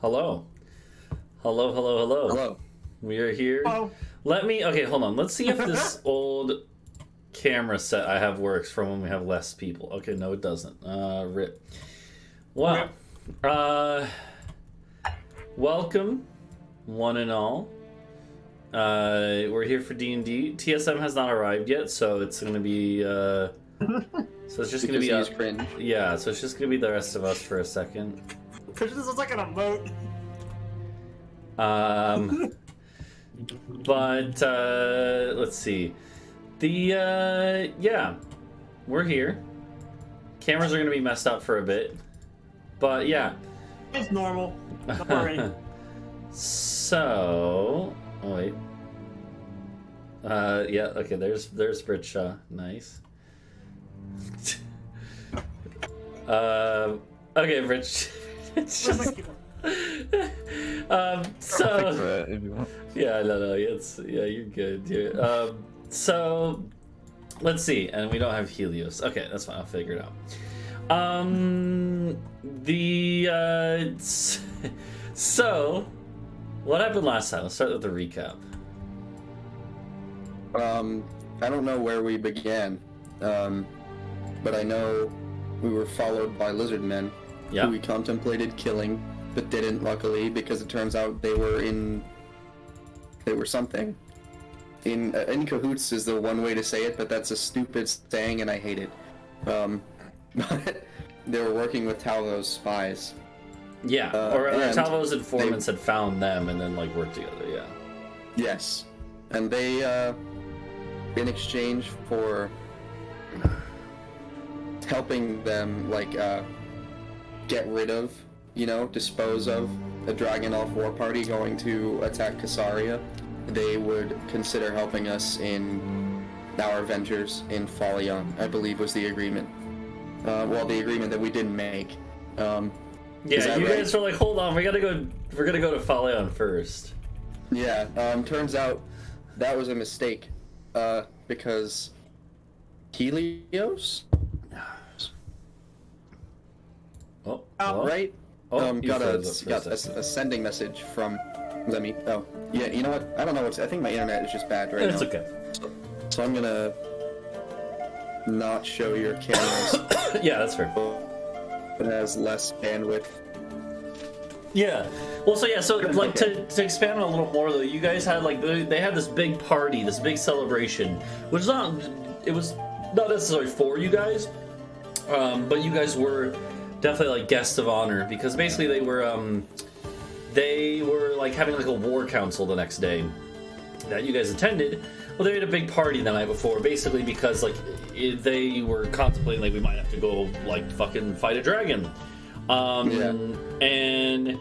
Hello. Hello, hello, hello. Hello. We are here. Hello. Okay, hold on. Let's see if this old camera set I have works from when we have less people. Okay, no, it doesn't. Rip. Well, welcome, one and all. We're here for D&D. TSM has not arrived yet, so it's going to be, so it's just going to be, cringe. yeah, so it's just going to be the rest of us for a second. This looks like an emote. But let's see. Yeah, we're here. Cameras are gonna be messed up for a bit, but yeah. It's normal. Don't worry. So, oh wait. Yeah. Okay. There's Britsha. Nice. Okay, Britsha. So yeah, no, you're good. So let's see, and we don't have Helios. Okay, that's fine. I'll figure it out. So what happened last time? Let's start with the recap. I don't know where we began, but I know we were followed by lizard men who we contemplated killing, but didn't, luckily, because it turns out they were something. In cahoots is the one way to say it, but that's a stupid saying and I hate it. But they were working with Talvo's spies. Yeah, or Talvo's informants had found them and then like worked together, yeah. Yes. And they, in exchange for helping them, like, get rid of, dispose of the Dragon Elf war party going to attack Casaria, they would consider helping us in our ventures in Falayan, I believe was the agreement. Well, the agreement that we didn't make. Yeah, you guys were like, hold on, we're gonna go to Falayan first. Yeah, turns out that was a mistake, because Helios? Oh, right? Got a sending message from... Let me... Oh, yeah, you know what? I don't know what's... I think my internet is just bad right now. It's okay. So I'm gonna... not show your cameras. Yeah, that's fair. It has less bandwidth. Yeah. Well, so like to expand on a little more though, you guys had like they had this big party, this big celebration, which was not necessarily for you guys, but you guys were definitely like guests of honor because basically they were like having like a war council the next day that you guys attended. Well, they had a big party the night before, basically because like they were contemplating like we might have to go like fucking fight a dragon. And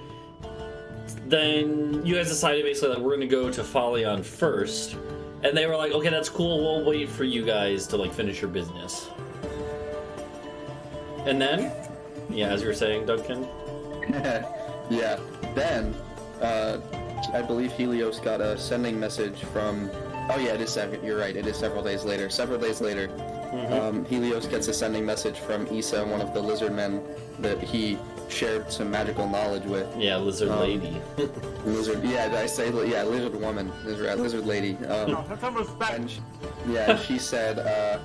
then you guys decided basically like we're gonna go to Falayan first, and they were like, okay, that's cool. We'll wait for you guys to like finish your business. And then, yeah, as you were saying, Duncan. Yeah. Then, I believe Helios got a sending message from. Oh yeah, it is. You're right. It is several days later. Helios gets a sending message from Issa, one of the lizard men that he shared some magical knowledge with. Yeah, lizard lady. Lizard. Yeah, did I say? Yeah, lizard woman. Lizard lady. No, that's how respect. She said,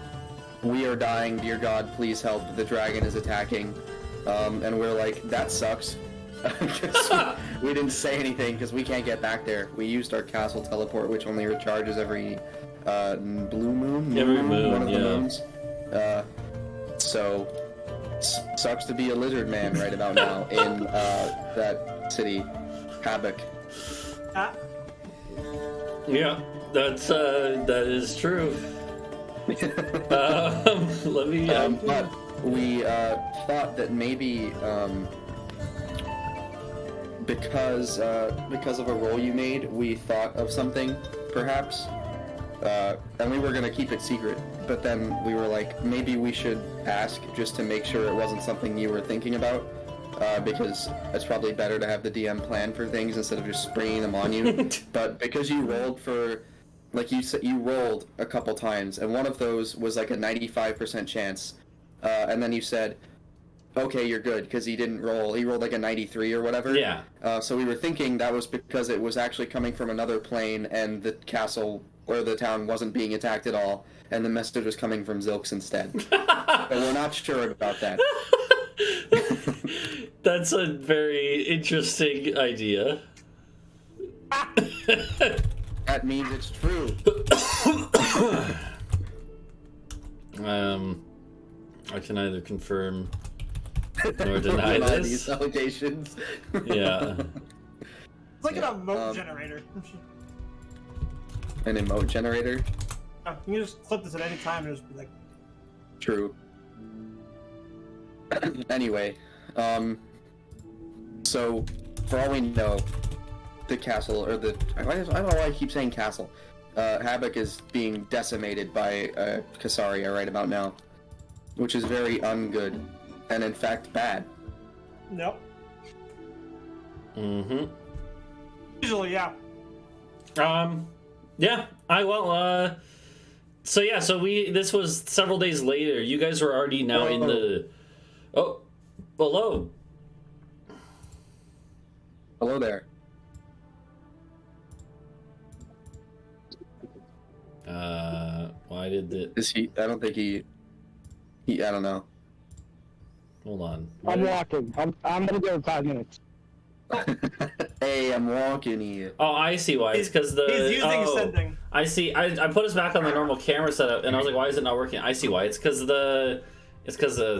"We are dying, dear God, please help. The dragon is attacking." And we're like, "That sucks." We didn't say anything because we can't get back there. We used our castle teleport, which only recharges every blue moon. Every moon, one of the moons. So sucks to be a lizard man right about now in that city, Havoc. Yeah, that is true. Let me. But we thought that maybe. Because of a roll you made, we thought of something, perhaps, and we were gonna keep it secret, but then we were like, maybe we should ask just to make sure it wasn't something you were thinking about, because it's probably better to have the DM plan for things instead of just springing them on you. But because you rolled for, like you said, you rolled a couple times, and one of those was like a 95% chance, and then you said, okay, you're good, because he didn't roll. He rolled like a 93 or whatever. Yeah. So we were thinking that was because it was actually coming from another plane, and the castle or the town wasn't being attacked at all, and the message was coming from Zilks instead. But we're not sure about that. That's a very interesting idea. That means it's true. I can either confirm nor deny this. These allegations. Yeah. It's like an emote generator. An emote generator? You can just clip this at any time and just be like... True. Anyway, so, for all we know, the castle, or the... I don't know why I keep saying castle. Havoc is being decimated by Kasaria right about now, which is very ungood, and in fact bad. Nope. Mm-hmm. Usually, yeah. Yeah, so this was several days later. You guys were already now in the... Oh, hello. Hello there. Why did the... Is he... I don't think he... I don't know. Hold on. I'm walking. I'm gonna go in 5 minutes. Hey, I'm walking here. Oh, I see why. It's because the... He's using sending. I see. I put us back on the normal camera setup, and I was like, why is it not working? I see why. It's because the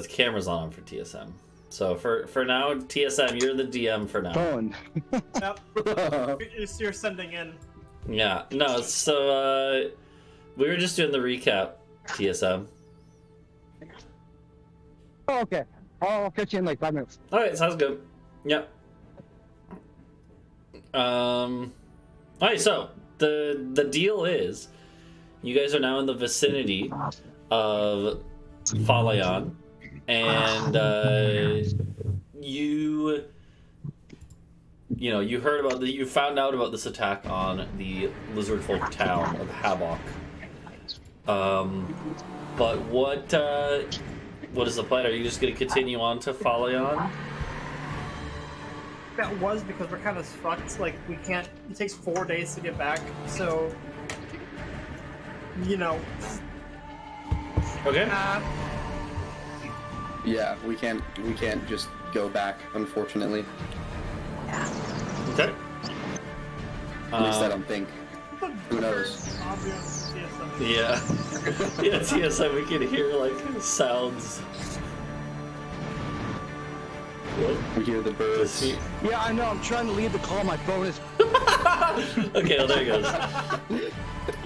camera's on for TSM. So for now, TSM, you're the DM for now. Phone. Yep. You're sending in. Yeah. No, so we were just doing the recap, TSM. Oh, okay. I'll catch you in like 5 minutes. All right, sounds good. Yep. All right, so the deal is, you guys are now in the vicinity of Falayan, and you found out about this attack on the lizard folk town of Habok. But what is the plan? Are you just going to continue on to Falayan? That was because we're kind of fucked. Like, we can't... It takes 4 days to get back, so... You know... Okay. Yeah, we can't just go back, unfortunately. Okay. At least I don't think. Who knows? Obvious TSM. Yeah. Yeah, TSM, we can hear, like, sounds. What? We hear the birds. Yeah, I know. I'm trying to leave the call. My phone is. Okay, well, there he goes.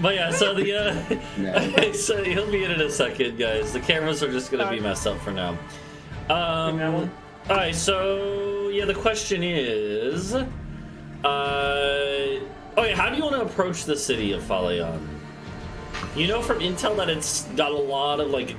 But yeah, so the so he'll be in a second, guys. The cameras are just gonna be messed up for now. All right, so yeah, the question is, okay, how do you want to approach the city of Falayan? You know from intel that it's got a lot of like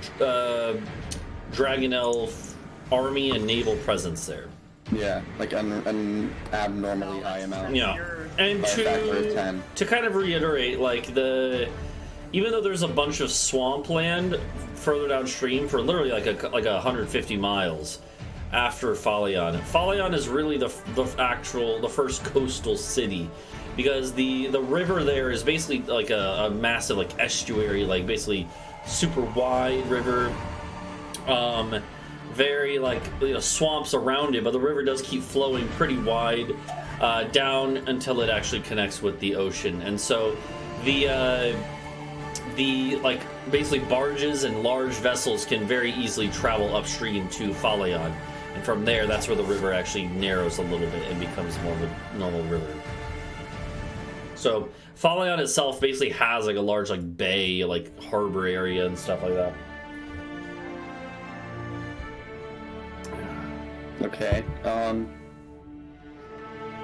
Dragon Elf army and naval presence there. Yeah, like an abnormally high amount. Yeah, and to kind of reiterate, like even though there's a bunch of swampland further downstream for literally like 150 miles after Falayan. Falayan is really the first coastal city, because the river there is basically like a massive like estuary, like basically super wide river. Very like swamps around it, but the river does keep flowing pretty wide down until it actually connects with the ocean. And so the like basically barges and large vessels can very easily travel upstream to Falayan, and from there that's where the river actually narrows a little bit and becomes more of a normal river. So Falayan itself basically has like a large like bay, like harbor area and stuff like that. Okay.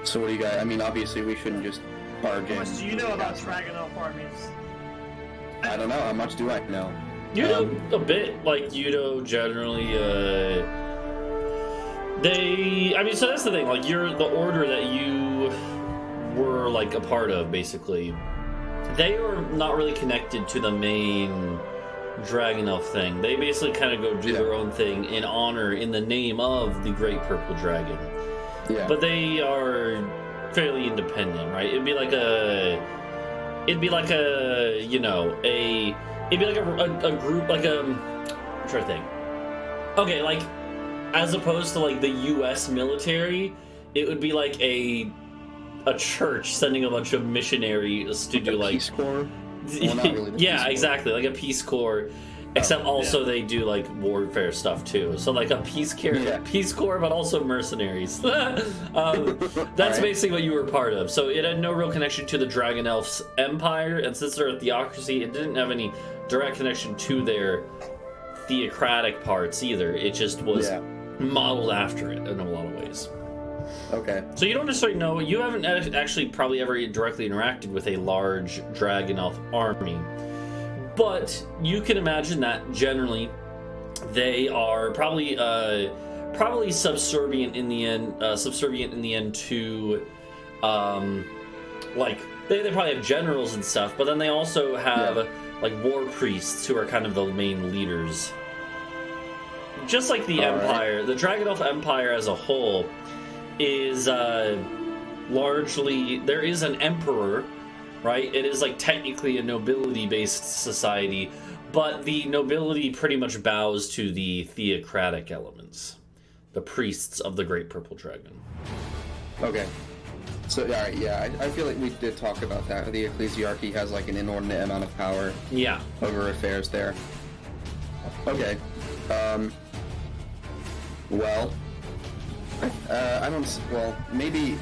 So what do you guys? I mean, obviously we shouldn't just barge in. How much do you know about Dragon Elf armies? I don't know. How much do I know? You know a bit. Like you know, generally, I mean, so that's the thing. Like you're the order that you were like a part of, basically. They are not really connected to the main dragon elf thing. They basically kind of go do their own thing in honor, in the name of the Great Purple Dragon. Yeah. But they are fairly independent, right? It'd be like a, you know, it'd be like a group, like I'm trying to think. Okay, like, as opposed to like the U.S. military, it would be like a church sending a bunch of missionaries to do like Peace Corps. Well, not really the yeah, Peace Corps. exactly, like a Peace Corps. Except also they do like warfare stuff too. So like a Peace Corps, but also mercenaries. That's basically what you were part of. So it had no real connection to the Dragon Elf's empire, and since they're a theocracy, it didn't have any direct connection to their theocratic parts either. It just was modeled after it in a lot of ways. Okay. So you don't necessarily know. You haven't actually probably ever directly interacted with a large Dragon Elf army. But you can imagine that generally they are probably subservient in the end to like they probably have generals and stuff, but then they also have like war priests who are kind of the main leaders. Just like the Empire, the Dragon Elf Empire as a whole is largely, there is an emperor, right? It is like technically a nobility-based society, but the nobility pretty much bows to the theocratic elements, the priests of the Great Purple Dragon. Okay. So, alright, yeah, I feel like we did talk about that. The ecclesiarchy has like an inordinate amount of power over affairs there. Okay. Well, I don't. Well, maybe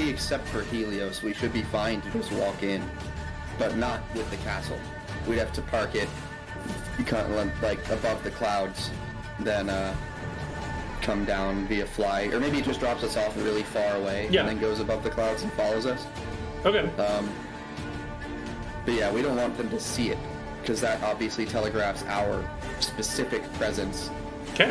except for Helios, we should be fine to just walk in, but not with the castle. We'd have to park it, like above the clouds, then come down via fly, or maybe it just drops us off really far away and then goes above the clouds and follows us. Okay. But yeah, we don't want them to see it because that obviously telegraphs our specific presence. Okay.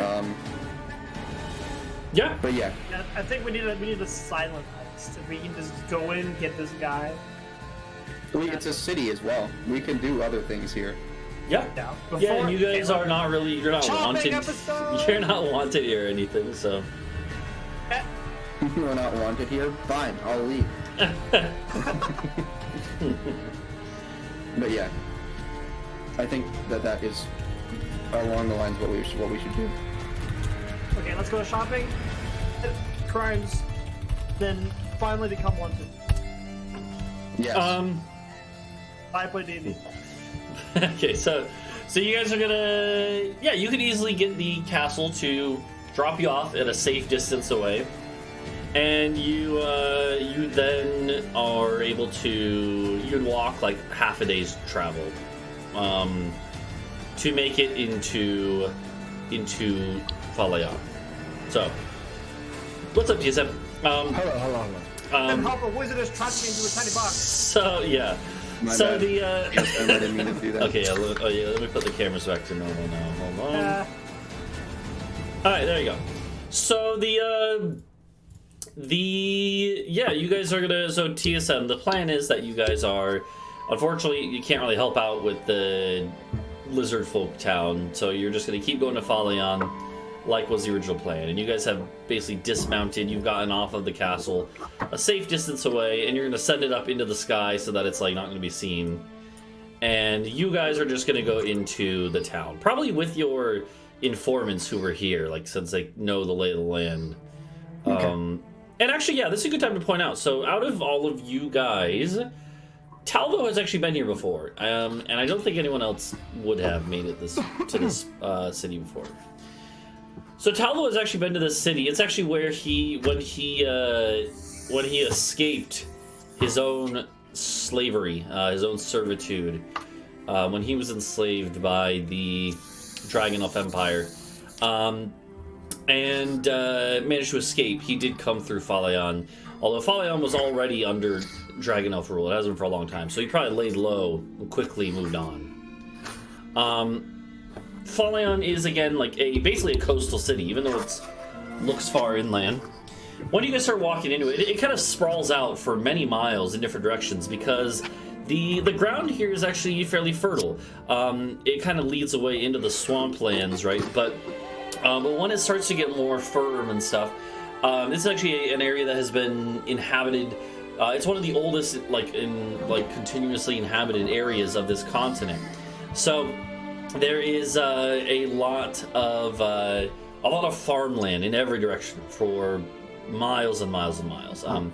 Yeah. But yeah. I think we need a silent heist. If we can just go in, get this guy. It's a city as well. We can do other things here. Yeah. Yeah, and you guys are not really, you're not wanted. Episode. You're not wanted here or anything, so. We're not wanted here? Fine, I'll leave. But yeah. I think that is along the lines of what we should do. Okay, let's go shopping. Crimes, then finally become wanted. Yes. I play D&D. Okay, so you guys are gonna, you could easily get the castle to drop you off at a safe distance away, and you then are able to, you can walk like half a day's travel, to make it into Falayan. So, what's up, TSM? Hello. And help a wizard is trapped me into a tiny box. So yeah. My so bad. the I didn't mean to do that. okay, let me put the cameras back to normal now. Hold on. All right, there you go. So you guys are gonna, so TSM, the plan is that you guys are, unfortunately, you can't really help out with the lizard folk town, so you're just gonna keep going to Falayan like was the original plan, and you guys have basically dismounted, you've gotten off of the castle a safe distance away, and you're gonna send it up into the sky so that it's like not gonna be seen, and you guys are just gonna go into the town, probably with your informants who were here, like, since they know the lay of the land. Okay. And actually, this is a good time to point out, so out of all of you guys, Talvo has actually been here before, and I don't think anyone else would have made it to this city before. So Talvo has actually been to this city. It's actually where when he escaped his own slavery, his own servitude, when he was enslaved by the Dragon Elf Empire, and managed to escape. He did come through Falayan, although Falayan was already under Dragon Elf rule. It has been for a long time, so he probably laid low and quickly moved on. Falayan is, again, like basically a coastal city, even though it looks far inland. When you guys start walking into it, it kind of sprawls out for many miles in different directions because The ground here is actually fairly fertile. It kind of leads away into the swamplands, right? But when it starts to get more firm and stuff, this is actually an area that has been inhabited. It's one of the oldest, continuously inhabited areas of this continent. So there is a lot of farmland in every direction for miles and miles and miles, and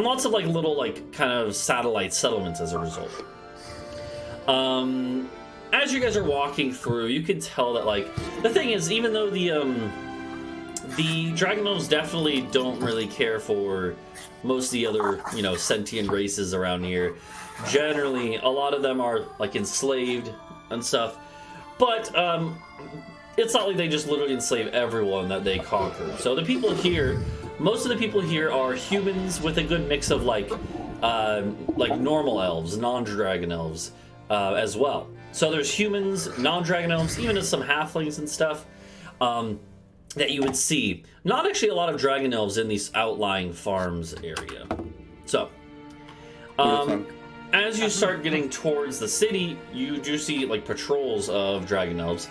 lots of little kind of satellite settlements as a result. As you guys are walking through, you can tell that the thing is, even though the dragon elves definitely don't really care for most of the other sentient races around here. Generally, a lot of them are enslaved and stuff, but it's not like they just literally enslave everyone that they conquer. So the people here, most of the people here are humans with a good mix of normal elves, non-dragon elves as well. So there's humans, non-dragon elves, even some halflings and stuff that you would see. Not actually a lot of dragon elves in these outlying farms area. So as you start getting towards the city, you do see patrols of dragon elves.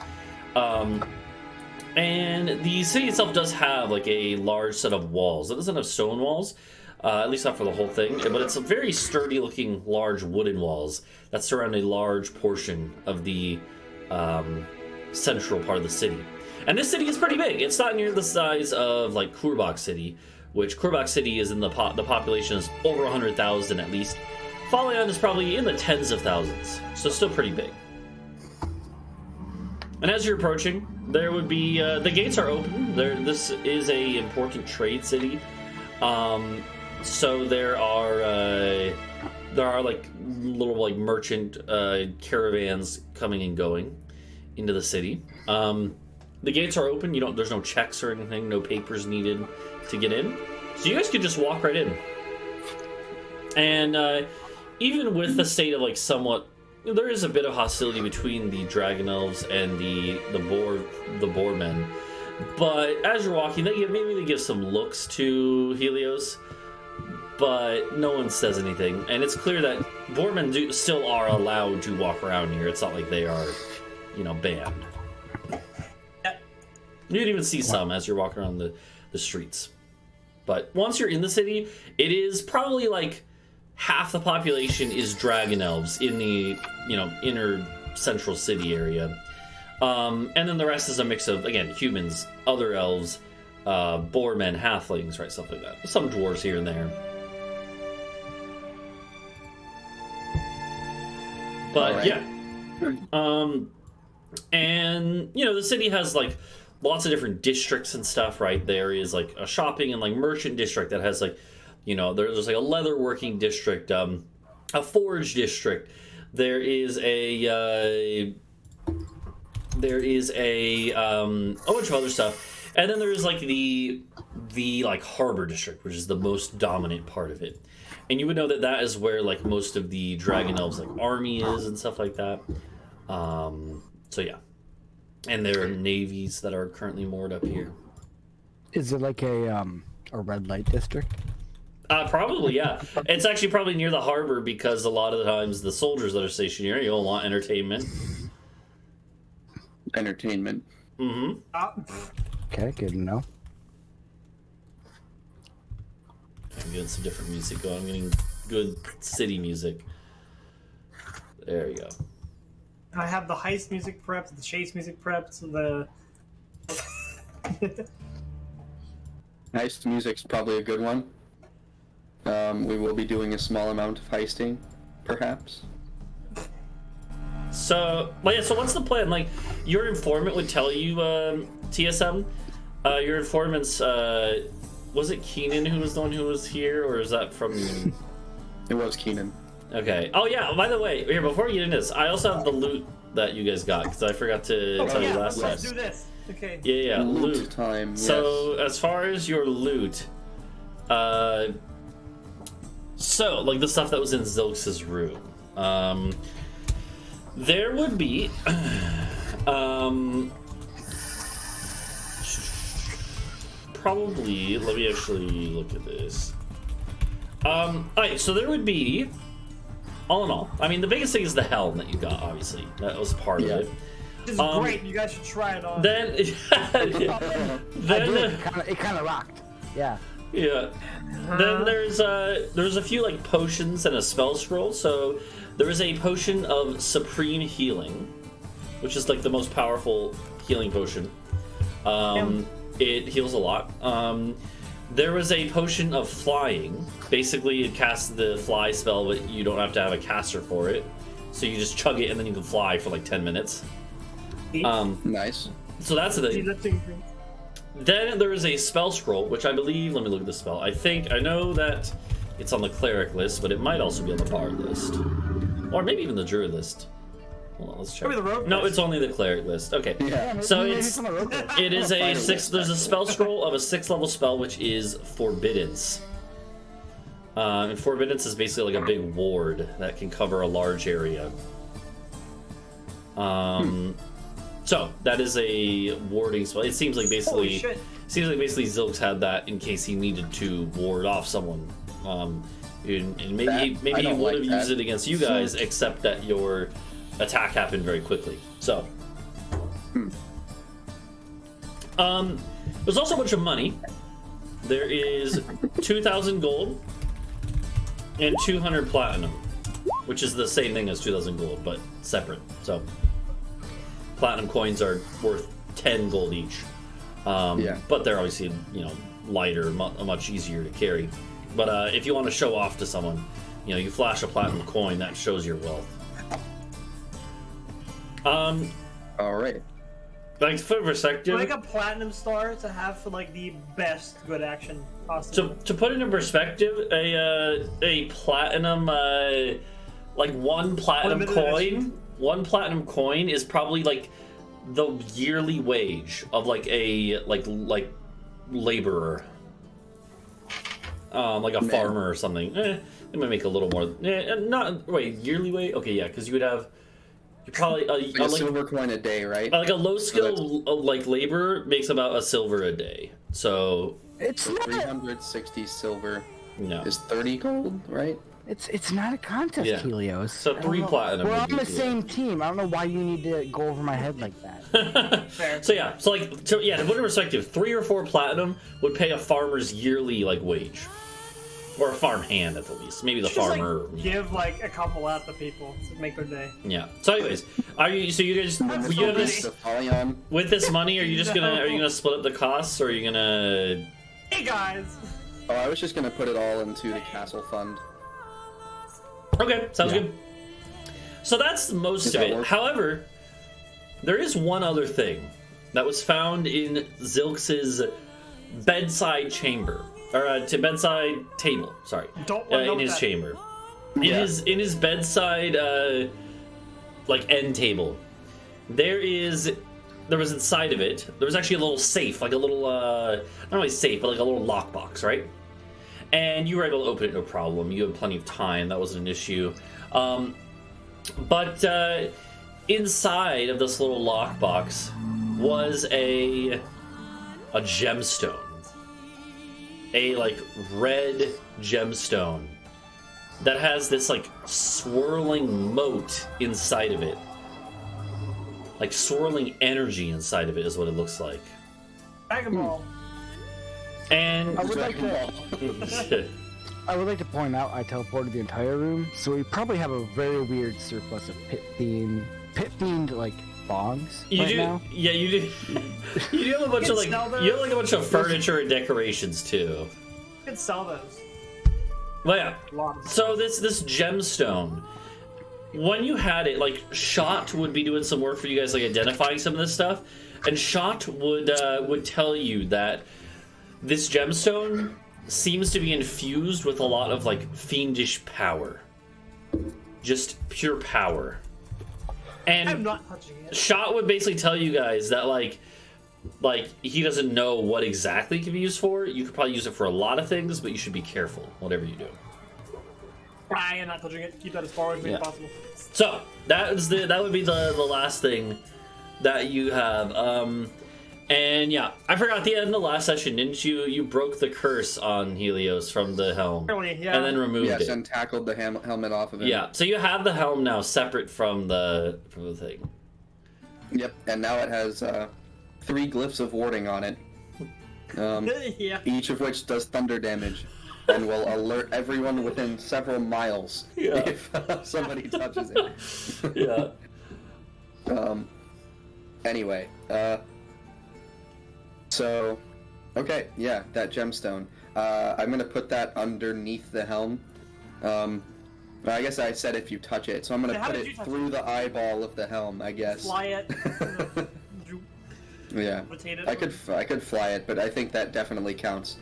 And the city itself does have a large set of walls. It doesn't have stone walls, at least not for the whole thing, but it's a very sturdy looking large wooden walls that surround a large portion of the central part of the city. And this city is pretty big. It's not near the size of Kurbach City, which Kurbach City is in the population is over 100,000 at least. Falayan is probably in the tens of thousands, so still pretty big. And as you're approaching, there would be the gates are open. This is a important trade city, so there are little merchant caravans coming and going into the city. The gates are open. There's no checks or anything, no papers needed to get in, so you guys could just walk right in. And even with the state of somewhat. There is a bit of hostility between the dragon elves and the Boarmen, but as you're walking, maybe they give some looks to Helios, but no one says anything, and it's clear that Boarmen still are allowed to walk around here. It's not like they are, banned. You can even see some as you're walking around the streets, but once you're in the city, it is probably half the population is dragon elves in the inner central city area, and then the rest is a mix of, again, humans, other elves, boarmen, halflings, right, stuff like that. Some dwarves here and there, but right. Yeah. And the city has lots of different districts and stuff, right? There is a shopping and merchant district that has there's a leatherworking district, a forge district. There is a bunch of other stuff, and then there's the harbor district, which is the most dominant part of it. And you would know that is where most of the dragon elves army is and stuff like that. So yeah, and there are navies that are currently moored up here. Is it a red light district? Probably, yeah. It's actually probably near the harbor because a lot of the times the soldiers that are stationed here, you'll want entertainment. Entertainment. Mm-hmm. Okay, good to know. I'm getting some different music going. I'm getting good city music. There you go. I have the heist music prepped, the chase music prepped, the... Heist music's probably a good one. We will be doing a small amount of heisting, perhaps. So what's the plan? Your informant would tell you, TSM, your informant's, was it Keenan who was the one who was here, or is that from... It was Keenan. Okay. Oh, yeah, by the way, here, before we get into this, I also have the loot that you guys got, because I forgot to tell you last time. Let's do this. Okay. Yeah, loot time, yes. So, as far as your loot, so, the stuff that was in Zilx's room, there would be, probably, let me actually look at this. Alright, so there would be all in all, I mean, the biggest thing is the helm that you got. Obviously, that was part of it. Which is great. You guys should try it on. Then, It kind of rocked. Yeah. Yeah. Then there's a few like potions and a spell scroll. So there is a potion of supreme healing, which is like the most powerful healing potion. It heals a lot. There was a potion of flying. Basically, it casts the fly spell, but you don't have to have a caster for it. So you just chug it and then you can fly for like 10 minutes. Nice. So that's the thing. Then there is a spell scroll, which I believe, let me look at the spell. I know that it's on the cleric list, but it might also be on the bard list. Or maybe even the druid list. Hold on, let's check. Maybe the rogue No, list. it's only the cleric list. Okay. Yeah. So Maybe it's on the road list. it is a Fighter 6 list, there's a spell scroll of a 6th level spell which is Forbiddance. And Forbiddance is basically like a big ward that can cover a large area. So that is a warding spell. It seems like Holy basically shit. Zilx had that in case he needed to ward off someone. And maybe That- he I don't would have like used that. it against you guys, except that your attack happened very quickly. So there's also a bunch of money. There is 2,000 gold and 200 platinum, which is the same thing as 2,000 gold, but separate. So platinum coins are worth 10 gold each. But they're obviously, lighter, much easier to carry. But if you want to show off to someone, you flash a platinum coin, that shows your wealth. All right. Like for perspective, Like a platinum star to have for like the best good action possible. to put it in perspective, a platinum, like one platinum Limited coin, edition. one platinum coin is probably like the yearly wage of like a like laborer, like a farmer or something. They might make a little more. Not wait, yearly wage. Okay, yeah, because you would have. You probably Like a silver coin a day, right? like a low skill like laborer makes about a silver a day. So It's not. 360 silver no, is 30 gold, right? It's not a contest, Yeah. Helios. So I don't 3 know. platinum We're would on be the good. same team. I don't know why you need to go over my head like that. Fair. So yeah, to put in perspective, 3 or 4 platinum would pay a farmer's yearly like wage, or a farm hand at the least. Maybe the Just farmer. like, give like a couple out to people to make their day. Yeah. So anyways, you guys you have this The Falayan. with this money? Are you just gonna split up the costs, or are you gonna? Hey guys. Oh, I was just gonna put it all into the castle fund. Okay, sounds good. So that's most Does of that it. work? However, there is one other thing that was found in Zilx's bedside chamber, or to bedside table. Sorry, Don't wanna know in his that. chamber, Yeah. in his bedside, like end table. There was inside of it. There was actually a little safe, like a little not really safe, but like a little lockbox, right? And you were able to open it no problem. You had plenty of time. That wasn't an issue. But inside of this little lockbox was a gemstone. A like red gemstone that has this like swirling moat inside of it. Like swirling energy inside of it is what it looks like. Dragon Ball. And I would like to point out I teleported the entire room, so we probably have a very weird surplus of pit themed like bongs you right do, now. yeah, you do. You do have a bunch of like, sell those. you have like a bunch of furniture and decorations too. You could sell those. Well, yeah. A lot of them. So this gemstone, when you had it, like Shot would be doing some work for you guys, like identifying some of this stuff, and Shot would tell you that this gemstone seems to be infused with a lot of like fiendish power, just pure power. I'm And not touching it. Shot would basically tell you guys that like he doesn't know what exactly it can be used for. You could probably use it for a lot of things, but you should be careful whatever you do. I am not touching it. Keep that as far away Yeah. as possible. So that would be the last thing that you have. And yeah, I forgot at the end of the last session, didn't you? You broke the curse on Helios from the helm, Really, yeah. and then removed Yes, it. and tackled the helmet off of him. Yeah, so you have the helm now separate from the thing. Yep, and now it has 3 glyphs of warding on it. Yeah. Each of which does thunder damage, and will alert everyone within several miles if somebody touches it. Yeah. Anyway, so, okay, yeah, that gemstone. I'm gonna put that underneath the helm. I guess I said if you touch it, so I'm gonna put it through the eyeball of the helm, I guess. Fly it. Yeah, Rotate it. I could fly it, but I think that definitely counts.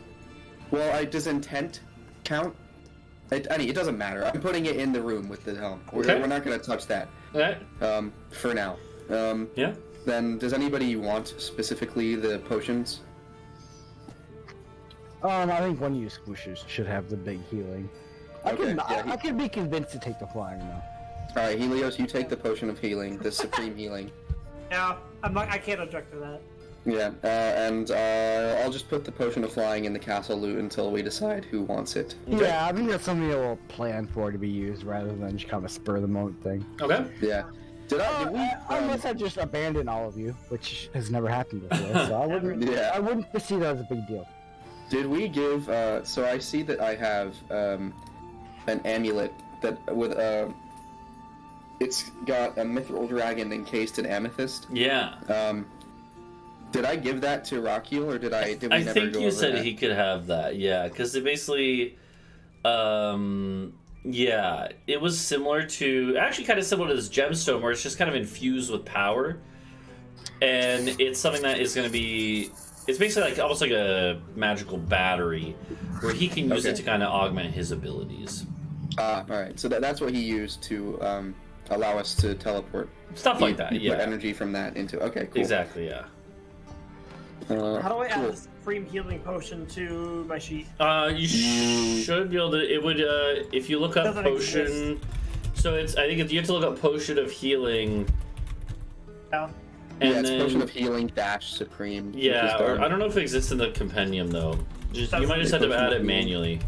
Well, does intent count? It doesn't matter. I'm putting it in the room with the helm. Okay. We're not gonna touch that. Okay. For now. Yeah. Then, does anybody want specifically the potions? I think one of you squishers should have the big healing. I could be convinced to take the flying though. Alright, Helios, you take the potion of healing, the supreme healing. Yeah, I can't object to that. Yeah, and I'll just put the potion of flying in the castle loot until we decide who wants it. Yeah, I think that's something that we'll plan for to be used rather than just kind of spur of the moment thing. Okay. Yeah. Did we? Unless I just abandon all of you, which has never happened before, so I wouldn't. Yeah. I wouldn't perceive that as a big deal. Did we give? So I see that I have an amulet that with it's got a mithril dragon encased in amethyst. Yeah. Did I give that to Rockul, or did we I never think go you over said that? he could have that. Yeah, because it basically, yeah, it was similar to actually kind of similar to this gemstone, where it's just kind of infused with power, and it's something that is going to be. It's basically like almost like a magical battery, where he can use it to kind of augment his abilities. All right. So that's what he used to allow us to teleport. Stuff like that. Put Yeah. energy from that into. Okay. Cool. Exactly. Yeah. How do I add Cool. the supreme healing potion to my sheet? You should be able to. It would if you look up Doesn't potion. exist. So it's. I think you have to look up potion of healing. Yeah. And yeah, it's then, potion of healing dash supreme. which Yeah, is or done. I don't know if it exists in the compendium though. You might just have to add it manually.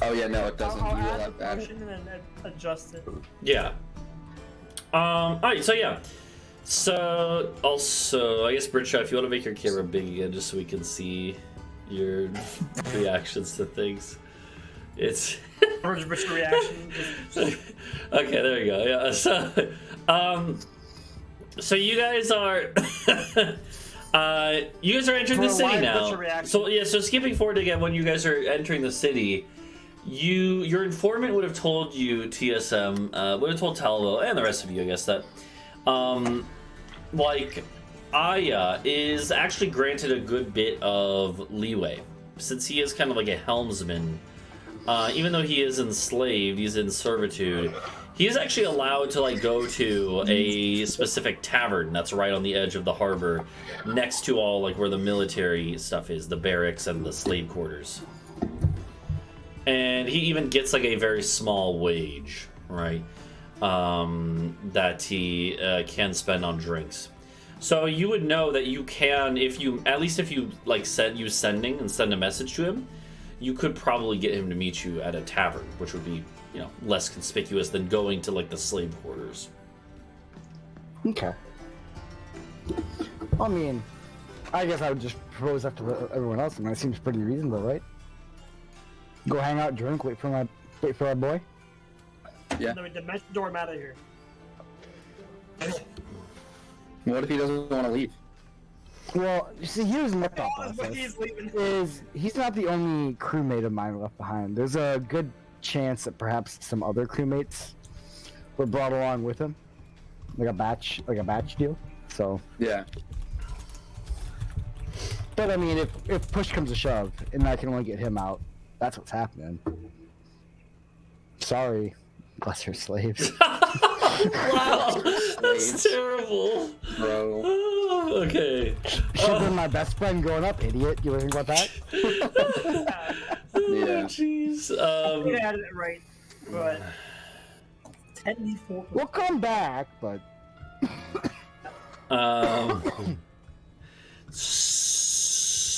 Oh yeah, no, it doesn't. I'll You will add have the to add it. potion and then adjust it. Yeah. Alright, so yeah. So also, I guess Britsha, if you want to make your camera big again, just so we can see your reactions to things. It's George Britsha reaction. okay. There you go. Yeah. So you guys are entering the For a city live now. Britsha reaction. So yeah. So skipping forward again, when you guys are entering the city, your informant would have told you, TSM, would have told Talvo and the rest of you, I guess, that like Aya is actually granted a good bit of leeway, since he is kind of like a helmsman. Even though he is enslaved, he's in servitude. He is actually allowed to like go to a specific tavern that's right on the edge of the harbor, next to all like where the military stuff is, the barracks and the slave quarters. And he even gets like a very small wage, right? That he can spend on drinks. So you would know that you can, if you like use sending and send a message to him, you could probably get him to meet you at a tavern, which would be, less conspicuous than going to like the slave quarters. Okay. I mean, I guess I would just propose that to everyone else, and that seems pretty reasonable, right? Go hang out, drink, wait for our boy. Yeah. Let me dimension door him out of here. What if he doesn't want to leave? Well, you see, here's my thought But process. he's leaving. He's not the only crewmate of mine left behind. There's a good chance that perhaps some other crewmates were brought along with him, like a batch deal. So, Yeah. but I mean, if push comes to shove, and I can only get him out, that's what's happening. Sorry, lesser slaves. Wow, that's terrible. Bro. Oh, okay. Should have been my best friend growing up, idiot. You ever think about that? Yeah. Jeez. I think I had it right, but 10d4. We'll come back, but So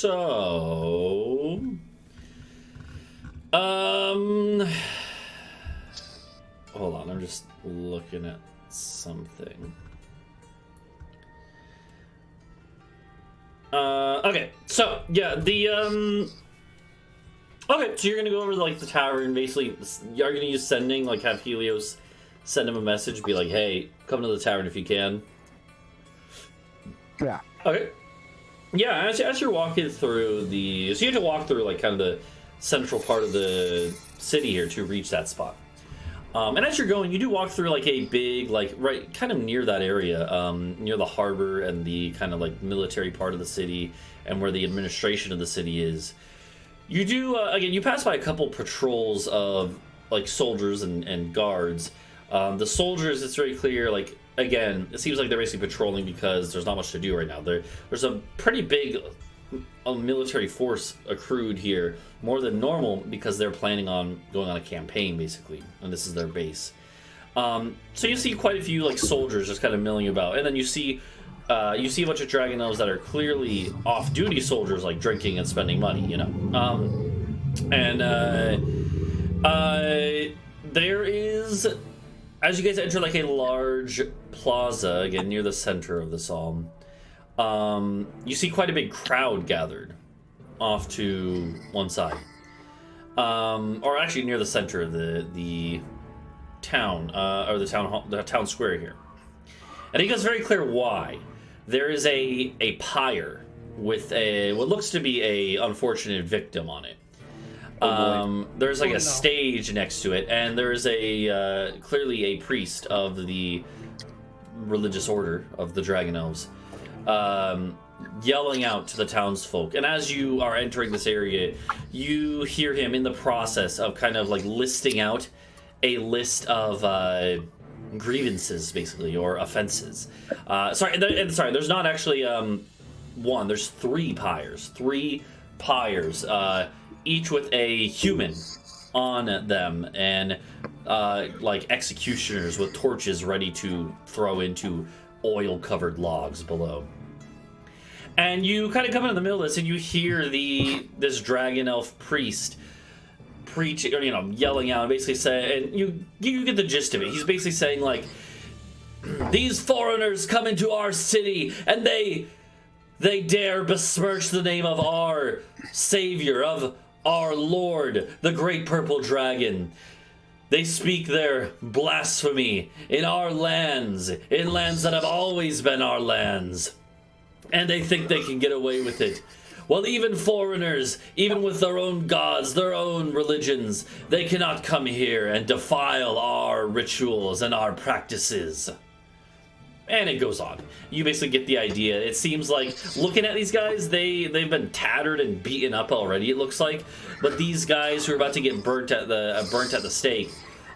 So, hold on, I'm just looking at something. Okay, so yeah, okay, so you're gonna go over to like the tavern. Basically, you're gonna use sending, like have Helios send him a message, be like, "Hey, come to the tavern if you can." Yeah. Okay. Yeah, as you're walking through so you have to walk through like kind of the central part of the city here to reach that spot. And as you're going, you do walk through like a big, like right kind of near that area, near the harbor and the kind of like military part of the city and where the administration of the city is. You do, again, you pass by a couple patrols of like soldiers and guards. The soldiers, it's very clear, like, again, it seems like they're basically patrolling because there's not much to do right now. There's a pretty big military force accrued here, more than normal, because they're planning on going on a campaign, basically, and this is their base. So you see quite a few like soldiers just kind of milling about, and then you see a bunch of dragon elves that are clearly off-duty soldiers, like drinking and spending money, you know. There is, as you guys enter like a large plaza, again near the center of this all, you see quite a big crowd gathered off to one side, or actually near the center of the town, or the town hall, the town square here. And it becomes very clear why. There is a pyre with what looks to be a unfortunate victim on it. There's like a stage next to it, and there's clearly a priest of the religious order of the Dragon Elves, yelling out to the townsfolk. And as you are entering this area, you hear him in the process of kind of like listing out a list of grievances, basically, or offenses. Sorry, there's not actually one. There's three pyres. Each with a human on them, and like executioners with torches ready to throw into oil-covered logs below. And you kind of come into the middle of this, and you hear this dragon elf priest preaching, or yelling out, and basically saying, and you get the gist of it. He's basically saying like, these foreigners come into our city, and they dare besmirch the name of our savior, of our Lord, the Great Purple Dragon. They speak their blasphemy in our lands, in lands that have always been our lands. And they think they can get away with it. Well, even foreigners, even with their own gods, their own religions, they cannot come here and defile our rituals and our practices. And it goes on. You basically get the idea. It seems like, looking at these guys, they've been tattered and beaten up already, it looks like. But these guys who are about to get burnt at the stake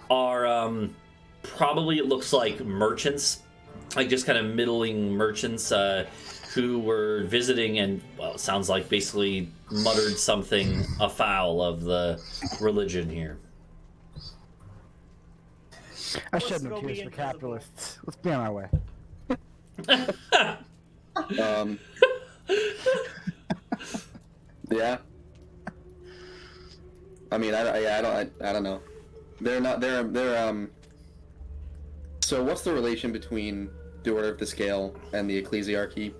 are probably, it looks like, merchants, like just kind of middling merchants who were visiting and, well, it sounds like basically muttered something afoul of the religion here. I shed no tears for capitalists. Let's be on our way. Yeah. I mean, I don't know. So what's the relation between the Order of the Scale and the Ecclesiarchy?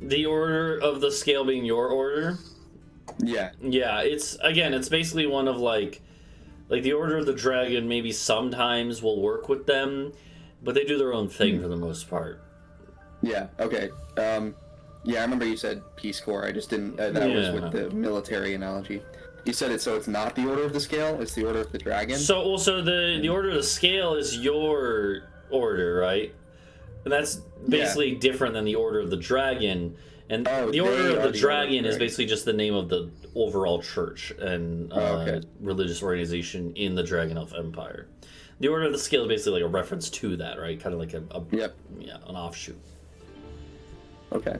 The Order of the Scale being your order? Yeah. Yeah, it's basically one of like the Order of the Dragon maybe sometimes will work with them, but they do their own thing for the most part. Yeah, okay. Yeah, I remember you said Peace Corps. I just didn't, that was with the military analogy. You said so it's not the Order of the Scale, it's the Order of the Dragon? So also the Order of the Scale is your order, right? And that's basically different than the Order of the Dragon. And the Order of the Dragon is basically just the name of the overall church and religious organization in the Dragon Elf Empire. The Order of the Scale is basically like a reference to that, right? Kind of like an offshoot. Okay.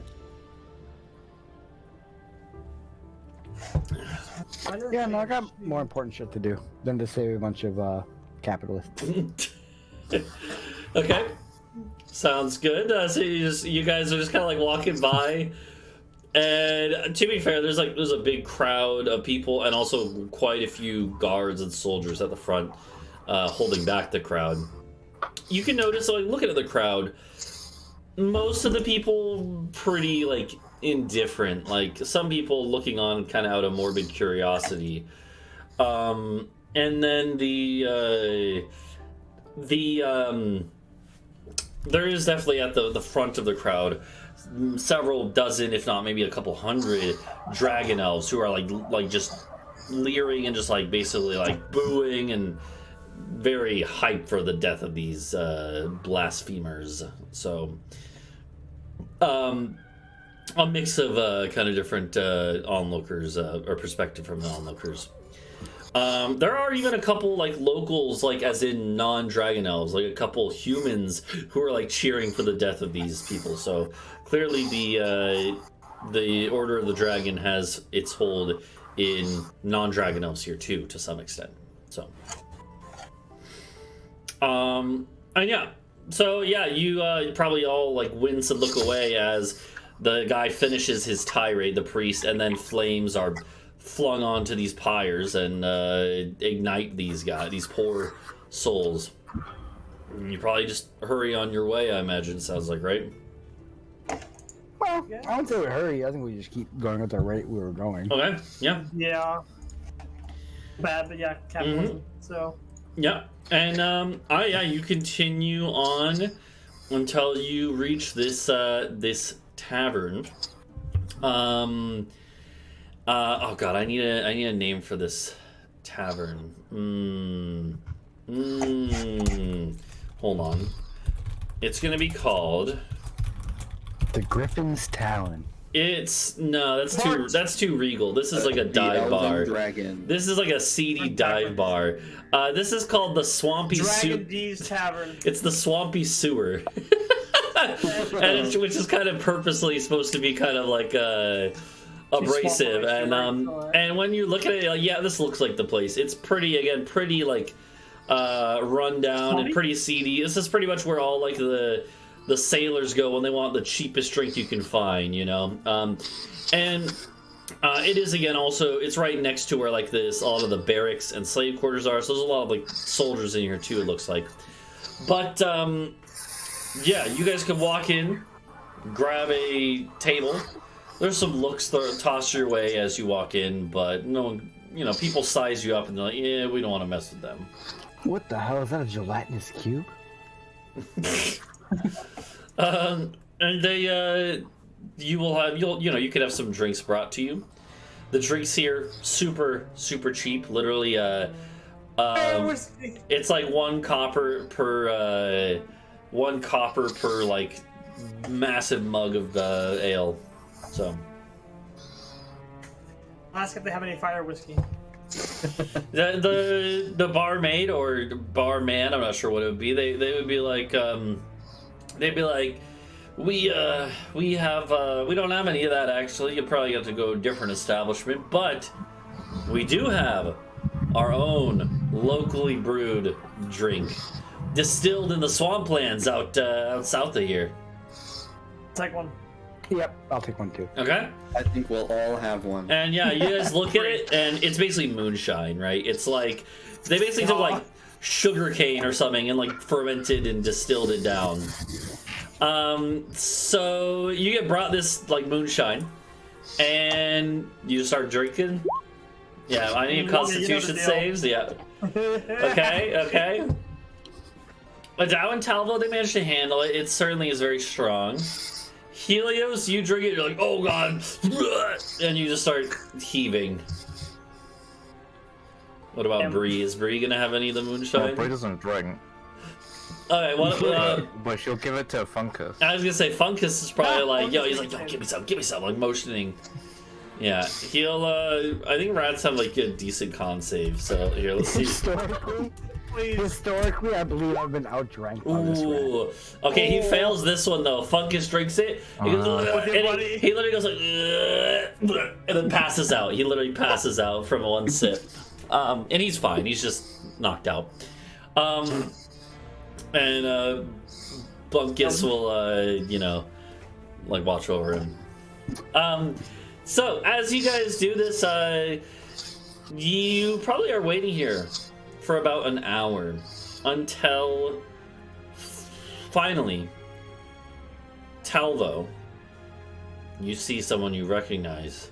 Yeah, no, I got more important shit to do than to save a bunch of capitalists. Okay. Sounds good. So you guys are just kind of like walking by, and to be fair, there's a big crowd of people, and also quite a few guards and soldiers at the front, holding back the crowd. You can notice, like, looking at the crowd, most of the people pretty like indifferent. Like some people looking on kind of out of morbid curiosity, and then there is definitely at the front of the crowd several dozen, if not maybe a couple hundred, dragon elves who are like just leering and just like basically like booing and very hyped for the death of these blasphemers. So a mix of kind of different onlookers or perspective from the onlookers. There are even a couple like locals, like as in non-dragon elves, like a couple humans who are like cheering for the death of these people. So clearly the Order of the Dragon has its hold in non-dragon elves here too, to some extent. So and yeah, so yeah, you probably all like wince and look away as the guy finishes his tirade, the priest, and then flames are flung onto these pyres and ignite these poor souls. You probably just hurry on your way, I imagine. Sounds like, right? Well, I don't say we hurry. I think we just keep going at the rate we were going. Okay. Yeah. Yeah. Bad, but yeah, capitalism. So. Yeah, and yeah, you continue on until you reach this this tavern. Oh god, I need a name for this tavern. Hold on. It's gonna be called The Griffin's Talon. That's too regal. This is like a dive bar. Dragon. This is like a seedy dive bar. This is called the Swampy Sewer. Dragon D's Tavern. It's the Swampy Sewer. Which is kind of purposely supposed to be kind of like abrasive, and when you look at it, yeah, this looks like the place. It's pretty like run down and pretty seedy. This is pretty much where all like the sailors go when they want the cheapest drink you can find, you know. And it is again also, it's right next to where like all of the barracks and slave quarters are. So there's a lot of like soldiers in here too, it looks like. But yeah, you guys can walk in, grab a table. There's some looks that are tossed your way as you walk in, but no one, you know, people size you up and they're like, yeah, we don't want to mess with them. What the hell is that? A gelatinous cube? And they, you could have some drinks brought to you. The drinks here, super cheap. Literally, it's like 1 copper per like massive mug of ale. So, Ask if they have any fire whiskey. the barmaid or barman, I'm not sure what it would be. They would be like, they'd be like, we don't have any of that actually. You probably have to go to a different establishment, but we do have our own locally brewed drink, distilled in the swamplands out south of here. Take one. Yep, I'll take one too. Okay. I think we'll all have one. And yeah, you guys look at it, and it's basically moonshine, right? It's like they basically took like sugar cane or something and like fermented and distilled it down. So you get brought this like moonshine, and you start drinking. Yeah, I need Constitution saves. Yeah. Okay. Adau and Talvo, they managed to handle it. It certainly is very strong. Helios, you drink it, you're like, oh god, and you just start heaving. What about Bree? Is Bree gonna have any of the moonshine? Well, Bree doesn't drink. Okay, but she'll give it to Funkus. I was gonna say Funkus is probably like, yo, he's like, yo, give me some, like motioning. Yeah, he'll. I think rats have like a decent con save. So here, let's see. Historically, I believe I've been outdrank by this rat. Okay, he fails this one though. Funkus drinks it. He goes, and he literally goes like, and then passes out. He literally passes out from one sip. And he's fine. He's just knocked out. And Bunkus will, you know, like watch over him. So as you guys do this, you probably are waiting here for about an hour until finally, Talvo, you see someone you recognize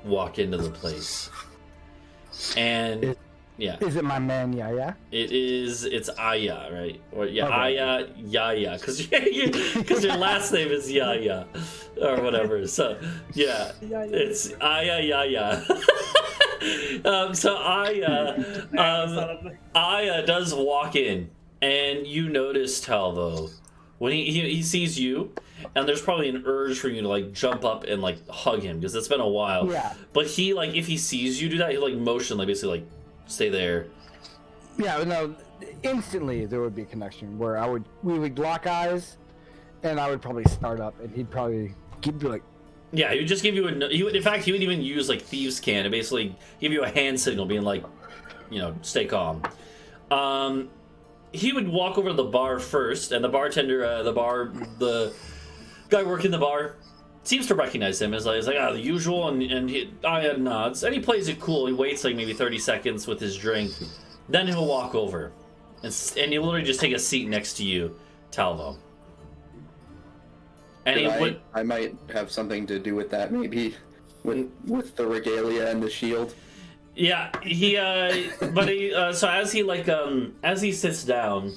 walk into the place. And yeah. Is it my man Yaya? It's Aya, right? Or yeah, Okay. Aya Yaya, because your last name is Yaya or whatever. So yeah, it's Aya Yaya. So Aya does walk in, and you notice Talvo when he sees you, and there's probably an urge for you to like jump up and like hug him because it's been a while. Yeah. But he like if he sees you do that, he'll like motion like basically like stay there. Yeah, no. Instantly, there would be a connection where we would lock eyes, and I would probably start up, and he'd probably be like, Yeah, he would just give you in fact, he would even use like thieves' can to basically give you a hand signal, being like, you know, stay calm. He would walk over to the bar first, and the bartender, the guy working the bar, seems to recognize him as like, the usual, and Aya nods, and he plays it cool. He waits like maybe 30 seconds with his drink, then he'll walk over, and he'll literally just take a seat next to you, Talvo. And I might have something to do with that, maybe, with the regalia and the shield. Yeah, so as he sits down,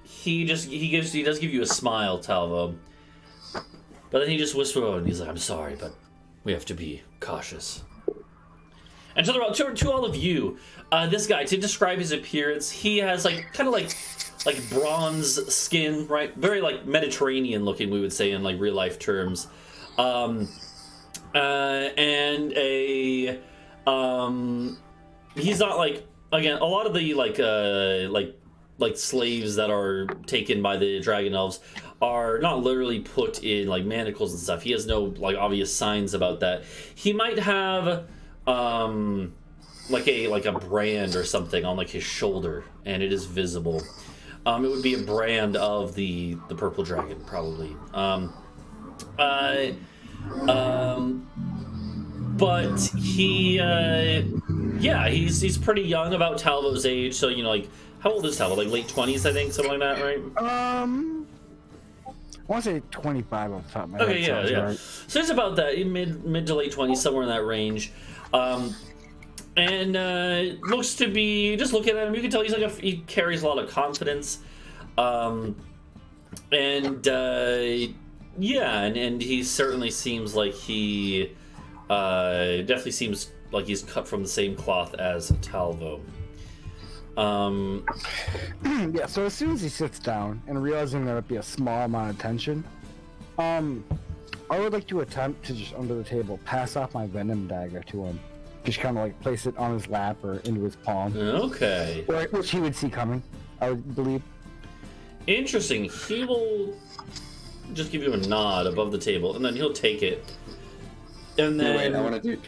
he does give you a smile, Talvo. But then he just whispers over and he's like, "I'm sorry, but we have to be cautious." And to all of you, this guy, to describe his appearance, he has like kind of like bronze skin, right? Very like Mediterranean looking, we would say in like real life terms. And he's not like, again, a lot of the like slaves that are taken by the dragon elves are not literally put in like manacles and stuff. He has no like obvious signs about that. He might have like a brand or something on like his shoulder, and it is visible. It would be a brand of the purple dragon, probably. But he's pretty young, about Talvo's age. So, you know, like, how old is Talvo? Like late 20s, I think, something like that, right? I want to say 25 off the top of my head. Okay, yeah. Right. So it's about that, mid to late 20s, somewhere in that range. And looks to be, just looking at him, you can tell he carries a lot of confidence. And he certainly seems like he definitely seems like he's cut from the same cloth as Talvo. Yeah, so as soon as he sits down and realizing there would be a small amount of tension, I would like to attempt to just under the table pass off my venom dagger to him. Just kind of like place it on his lap or into his palm. Okay. Which he would see coming, I would believe. Interesting. He will just give you a nod above the table, and then he'll take it. And then... Wait, I want to...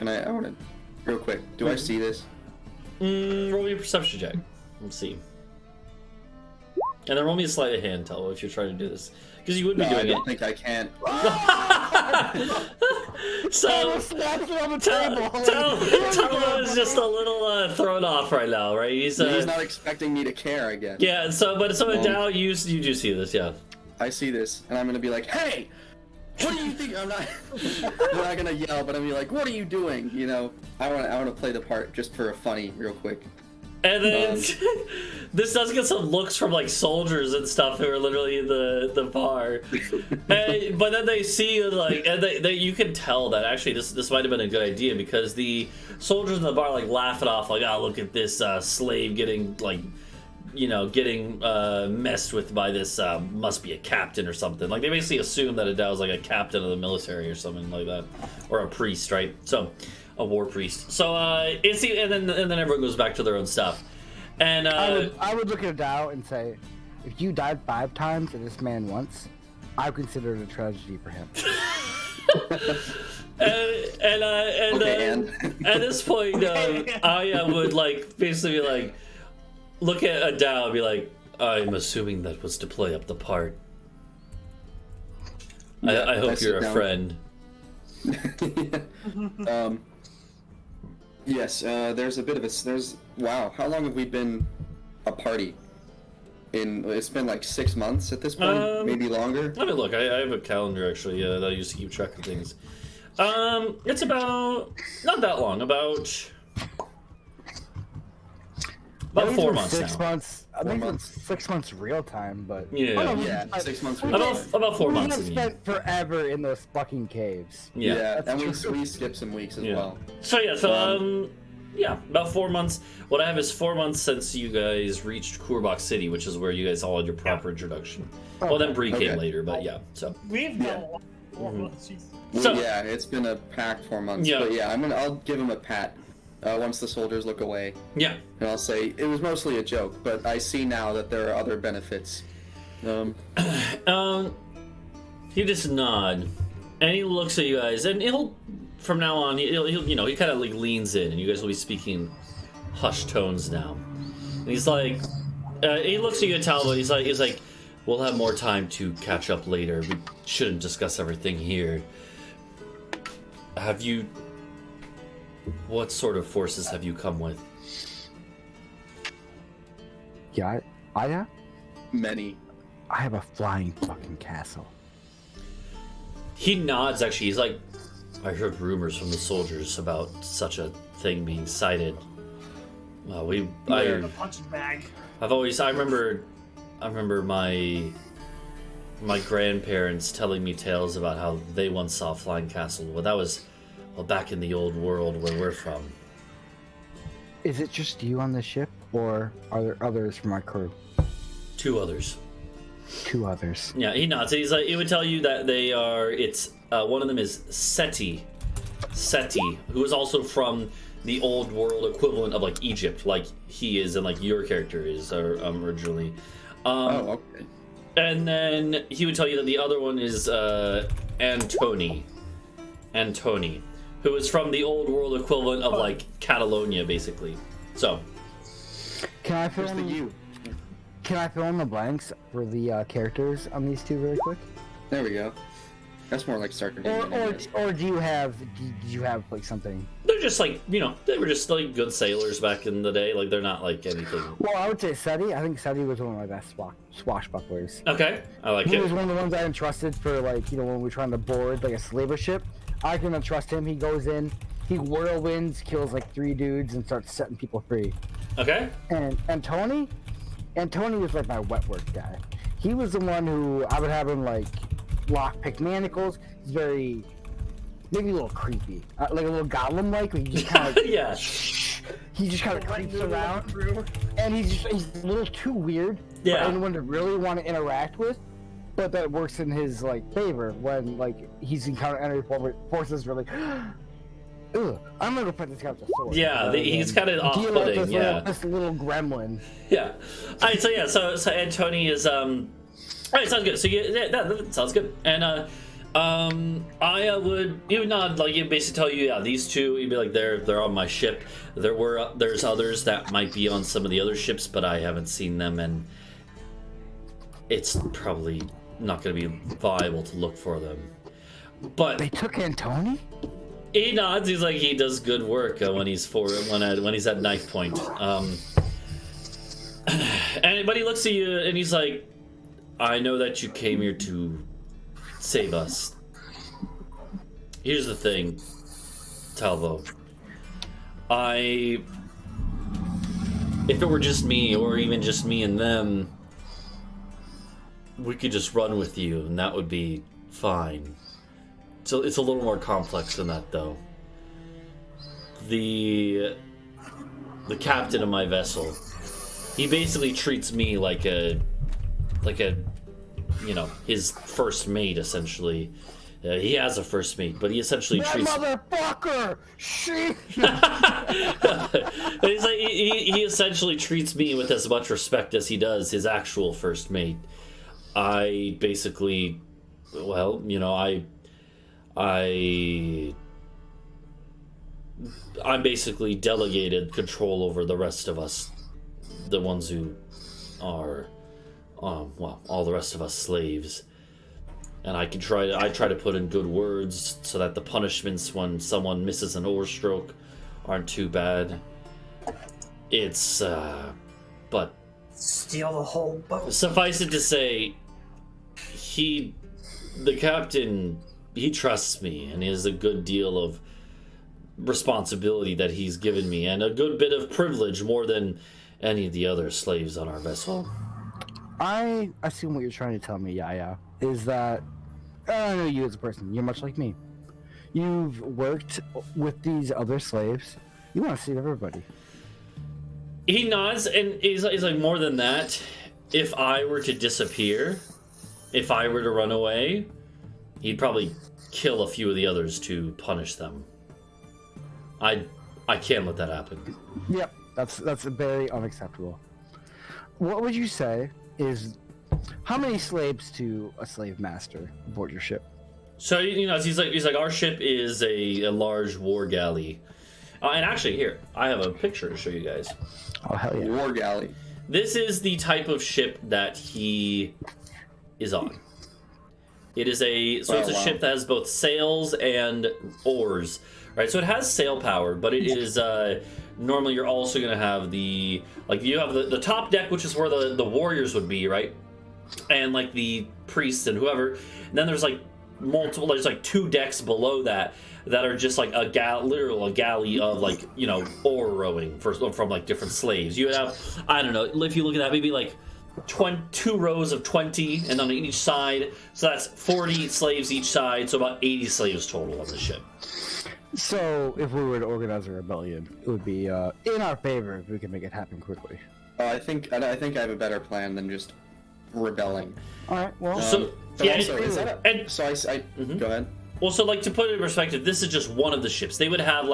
Real quick, do I see this? Roll your perception check. Let's see. And then roll me a sleight of hand, Talvo, if you're trying to do this. Because you would be doing I don't think I can. So, Talvo is just a little thrown off right now, right? He's not expecting me to care, I guess. Yeah, Adau, you do see this, yeah. I see this, and I'm gonna be like, "Hey, what do you think?" I'm not gonna yell, but I'm gonna be like, "What are you doing?" You know, I want to play the part just for a funny, real quick. And then this does get some looks from like soldiers and stuff who are literally in the bar. But then they see like, and they you can tell that actually this might have been a good idea, because the soldiers in the bar like laugh it off, like, "Oh, look at this slave getting like, you know, getting messed with by this must be a captain or something." Like they basically assume that Adau's like a captain of the military or something like that, or a priest, right? So. A war priest. So and then everyone goes back to their own stuff. And I would look at Adau and say, if you died 5 times and this man once, I consider it a tragedy for him. At this point, Aya would like basically be like, look at Adau and be like, I'm assuming that was to play up the part. Yeah, I hope sit you're a down. friend. Yes, there's a bit of a... Wow, how long have we been a party? It's been like 6 months at this point, maybe longer. Let me look. I have a calendar, actually, that I used to keep track of things. It's about... Not that long. About 4 months now. 6 months. I 4 think months. it's 6 months real time, but Yeah. Oh, no, Yeah, we- 6 months. About 4 we months. have in the end. spent forever in those fucking caves. Yeah. And we skipped some weeks as Yeah. well. So yeah, about 4 months. What I have is 4 months since you guys reached Kurbach City, which is where you guys all had your proper introduction. Well, then Bree Okay. came later, but yeah. So We've done Yeah. a lot more. Jeez. So- Yeah, it's been a packed 4 months. Yeah. But yeah, I'll give him a pat once the soldiers look away. yeah, And I'll say, it was mostly a joke, but I see now that there are other benefits. he just nod, and he looks at you guys, and he'll from now on he'll you know, he kind of like leans in, and you guys will be speaking hushed tones now. And he's like, he looks at you, Talvo. He's like, we'll have more time to catch up later. We shouldn't discuss everything here. What sort of forces have you come with? Yeah, I have. Many. I have a flying fucking castle. He nods, actually. He's like, I heard rumors from the soldiers about such a thing being sighted. Well, A punching bag. I remember my grandparents telling me tales about how they once saw a flying castle. Well, that was back in the old world where we're from. Is it just you on the ship, or are there others from our crew? 2 others. 2 others. Yeah, he nods. He's like, he would tell you that they are. It's one of them is Seti, who is also from the old world equivalent of like Egypt, like he is and like your character is originally. Okay. And then he would tell you that the other one is Antony, who is from the old world equivalent of like Catalonia, basically. So, Can I fill Here's the in? U. Can I fill in the blanks for the characters on these 2 very quick? There we go. That's more like Starker. Or do you have like something? they're just like, you know, they were just like good sailors back in the day. Like, they're not like anything. Well, I would say Seti. I think Seti was one of my best swashbucklers. Okay, I like He was it. one of the ones I entrusted for, like, you know, when we're trying to board like a slaver ship. I can entrust him. He goes in, he whirlwinds, kills like 3 dudes, and starts setting people free. Okay, And Tony was like my wet work guy. He was the one who I would have him like lockpick manacles. He's very, maybe a little creepy, like a little goblin like. He just kind of yeah. he just kind of creeps around, and he's a little too weird Yeah. for anyone to really want to interact with. But that works in his like favor when like he's encountered enemy forces. Really, ugh, I'm gonna put this guy with a sword. Yeah, he's kind of Deal with off-putting. Yeah. this little gremlin. Yeah. All right. So yeah. So Antony is All right. Sounds good. So that sounds good. And you would not like, he'd basically tell you, yeah, these 2. You'd be like, they're on my ship. There's others that might be on some of the other ships, but I haven't seen them, and it's probably not going to be viable to look for them. But They took Antony? he nods. He's like, he does good work when he's at knife point. But he looks at you and he's like, I know that you came here to save us. Here's the thing, Talvo. If it were just me, or even just me and them, we could just run with you, and that would be fine. So it's a little more complex than that, though. The captain of my vessel, he basically treats me like a, you know, his first mate, essentially. He has a first mate, but he essentially That treats. motherfucker! Shit! He's like, he essentially treats me with as much respect as he does his actual first mate. I basically, well, you know, I'm basically delegated control over the rest of us the ones who are, well, all the rest of us slaves. And I try to put in good words so that the punishments when someone misses an oar stroke aren't too bad. It's, but Steal the whole boat. suffice it to say, the captain, he trusts me, and he has a good deal of responsibility that he's given me, and a good bit of privilege, more than any of the other slaves on our vessel. I assume what you're trying to tell me, Yaya, is that I know you as a person. You're much like me. You've worked with these other slaves. You want to save everybody. He nods, and he's like, more than that, if I were to disappear, if I were to run away, he'd probably kill a few of the others to punish them. I can't let that happen. Yep, that's very unacceptable. What would you say is how many slaves to a slave master aboard your ship? So he's like our ship is a large war galley, and actually here I have a picture to show you guys. Oh hell yeah! War galley. This is the type of ship that he is on. It is it's a ship that has both sails and oars, right? So it has sail power, but it is normally you're also going to have you have the top deck, which is where the warriors would be, right? And like the priests and whoever. And then there's like there's like two decks below that are just like a galley of oar rowing from like different slaves. You would have, I don't know, if you look at that, maybe like 2 rows of 20 and on each side, so that's 40 slaves each side, so about 80 slaves total on the ship. So if we were to organize a rebellion, it would be in our favor if we could make it happen quickly. I think I have a better plan than just rebelling. All right. Well, Go ahead. Well, so like to put it in perspective, this is just one of the ships. They would have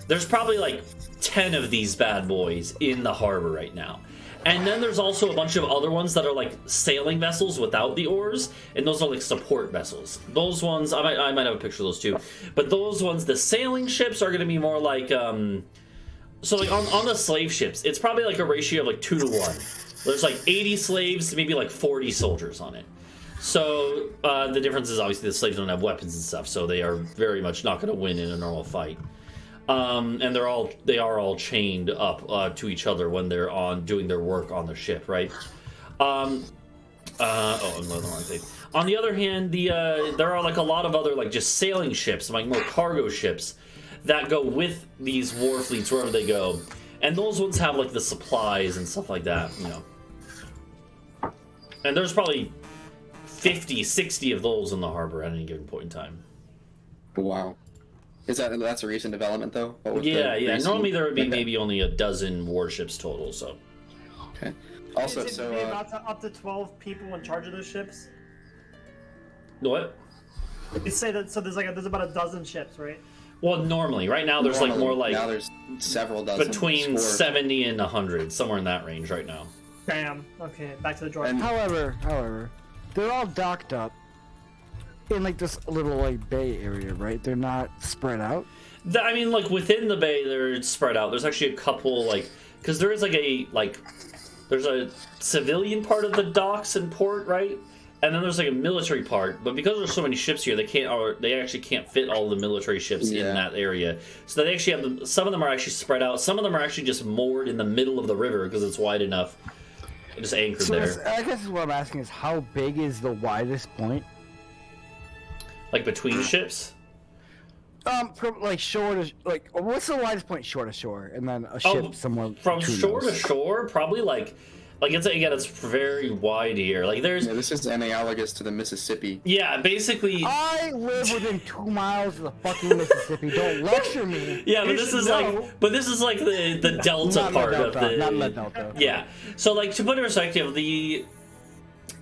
there's probably 10 of these bad boys in the harbor right now. And then there's also a bunch of other ones that are like sailing vessels without the oars, and those are like support vessels. Those ones, I might have a picture of those too. But those ones, the sailing ships are going to be more like, so like on the slave ships, it's probably like a ratio of like 2 to 1. There's like 80 slaves to maybe like 40 soldiers on it. So the difference is obviously the slaves don't have weapons and stuff, so they are very much not going to win in a normal fight. And they are all chained up to each other when they're doing their work on the ship, right? I'm on the wrong thing. On the other hand, there are like a lot of other like just sailing ships, like more cargo ships that go with these war fleets wherever they go, and those ones have like the supplies and stuff like that, And there's probably 50, 60 of those in the harbor at any given point in time. Wow. That's a recent development, though? Yeah. Normally there would be maybe only a dozen warships total, so. Okay. Also, Is it up to 12 people in charge of those ships? What? You say that, so there's about a dozen ships, right? Well, normally. Right now there's now there's several dozen. Between 70 and 100, somewhere in that range right now. Damn. Okay, back to the drawing. However, they're all docked up in like this little like bay area, right? They're not spread out. I mean, like within the bay, they're spread out. There's actually a couple because there is there's a civilian part of the docks and port, right? And then there's like a military part. But because there's so many ships here, they actually can't fit all the military ships in that area. So they actually have some of them are actually spread out. Some of them are actually just moored in the middle of the river because it's wide enough. Just anchored there. I guess what I'm asking is how big is the widest point? Like between ships? From like shore to what's the widest point shore to shore, and then a ship somewhere from between shore those? to shore, probably like it's very wide here. Like there's this is analogous to the Mississippi. Yeah, basically. I live within 2 miles of the fucking Mississippi. Don't lecture me. Yeah, but this is like the delta part of the. Not the delta. Yeah, so like to put in perspective,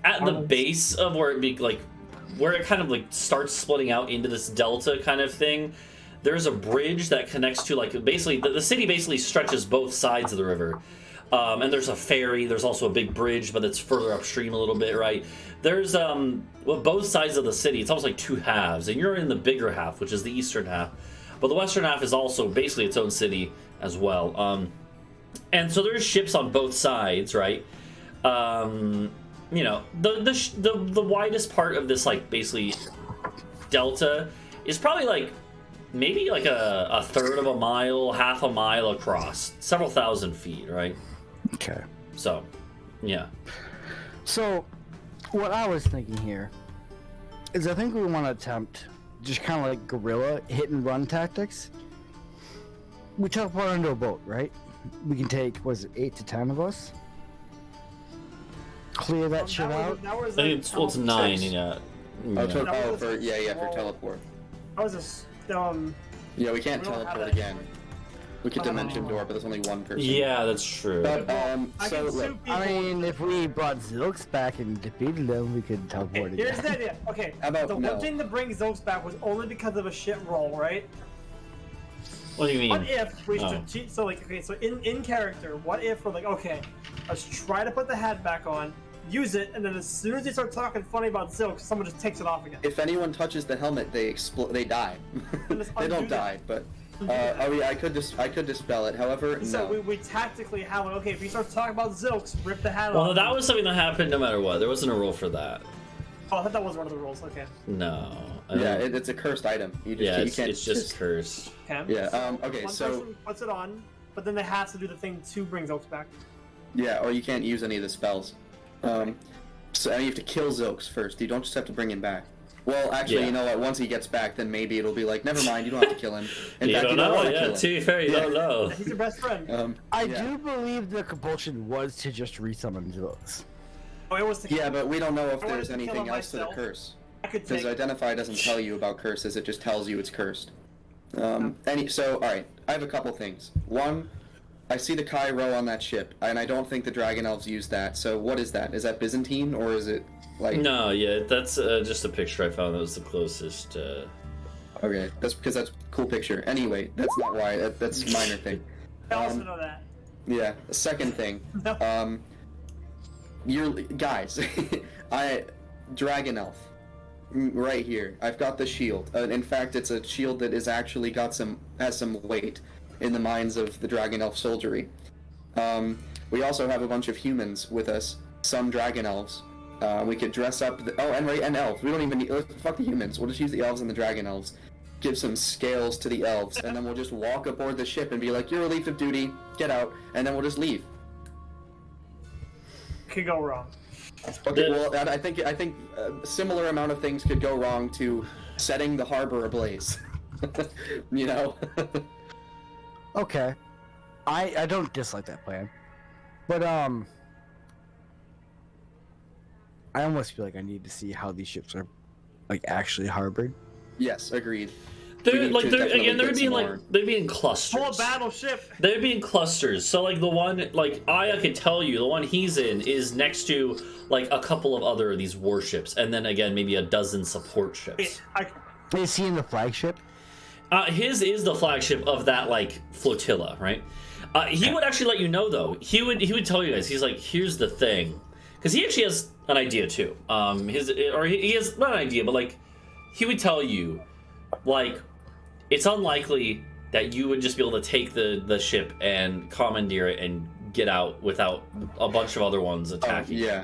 at the base of where it kind of like starts splitting out into this delta kind of thing, there's a bridge that connects to basically the city basically stretches both sides of the river. And there's a ferry, there's also a big bridge, but it's further upstream a little bit, right? There's both sides of the city, it's almost like 2 halves, and you're in the bigger half, which is the eastern half. But the western half is also basically its own city as well. And so there's ships on both sides, right? You know, the widest part of this, like, basically delta is probably like maybe like a third of a mile, half a mile across, several thousand feet, right? Okay. So, yeah. So, what I was thinking here is I think we want to attempt just kind of like guerrilla hit and run tactics. We teleport into a boat, right? We can take, was it 8 to 10 of us? Clear that shit out. That was I think it's 9, Six. yeah. Oh, Yeah. for teleport. That was Yeah, we can't We don't have teleport that. again. We could dimension door, but there's only one person. Yeah, that's true. But I so can look, sue people. I mean, if we brought Zilks back and defeated them, we could teleport Here's again. the idea. Okay, How about the no? one thing to bring Zilks back was only because of a shit roll, right? What do you mean? What if we Oh. so like okay, so in character, what if we're like, okay, let's try to put the hat back on, use it, and then as soon as they start talking funny about Zilks, someone just takes it off again. if anyone touches the helmet, they they die. Just They undo don't that. die, but that. oh yeah, I could dispel it. However, So no. we tactically have like, okay, if you start talking about Zilks, rip the hat Well, off. that was something that happened no matter what. There wasn't a rule for that. Oh, I thought that was one of the rules. Okay. No. I Yeah, don't- it's a cursed item. You just yeah, you it's, can't. it's just cursed. Okay. Yeah, So okay, one so- person puts it on, but then they have to do the thing to bring Zilks back. Yeah, or you can't use any of the spells. So you have to kill Zilks first. You don't just have to bring him back. Well, actually, Yeah. you know what? Once he gets back, then maybe it'll be like, never mind, you don't have to kill him. In You fact, don't you don't know. want to Yeah, kill to him. be fair, you don't know. He's your best friend. I yeah. do believe the compulsion was to just resummon Zilks. Oh, it was to Yeah, but we don't know if I wanted there's to kill anything him else to the myself. curse. I could Because take. Identify doesn't tell you about curses, it just tells you it's cursed. So, alright, I have a couple things. One, I see the Cairo on that ship, and I don't think the Dragon Elves use that, so what is that? Is that Byzantine, or is it, like... No, yeah, that's just a picture I found that was the closest. Okay, that's because that's a cool picture. Anyway, that's not why, that's a minor thing. I also know that. Yeah, the second thing, No. you're... Guys, Dragon Elf. Right here. I've got the shield. In fact, it's a shield that is actually has some weight in the minds of the Dragon Elf soldiery. We also have a bunch of humans with us. Some Dragon Elves. We could dress up. And elves. We don't even need. Fuck the humans. We'll just use the elves and the Dragon Elves. Give some scales to the elves, and then we'll just walk aboard the ship and be like, "You're relieved of duty. Get out," and then we'll just leave. Could go wrong. Okay, well, I think a similar amount of things could go wrong to setting the harbor ablaze. You know? Okay. I don't dislike that plan. But, I almost feel like I need to see how these ships are, like, actually harbored. Yes, agreed. They're need like to they're definitely again. They're get being some like more. they're being clusters. Full battleship. They're being clusters. So like the one like Aya could tell you the one he's in is next to like a couple of other of these warships, and then again maybe a dozen support ships. Is he in the flagship? His is the flagship of that like flotilla, right? He would actually let you know though. He would tell you guys. He's like, here's the thing, because he actually has an idea too. He has not an idea, but like he would tell you, like it's unlikely that you would just be able to take the ship and commandeer it and get out without a bunch of other ones attacking. Yeah.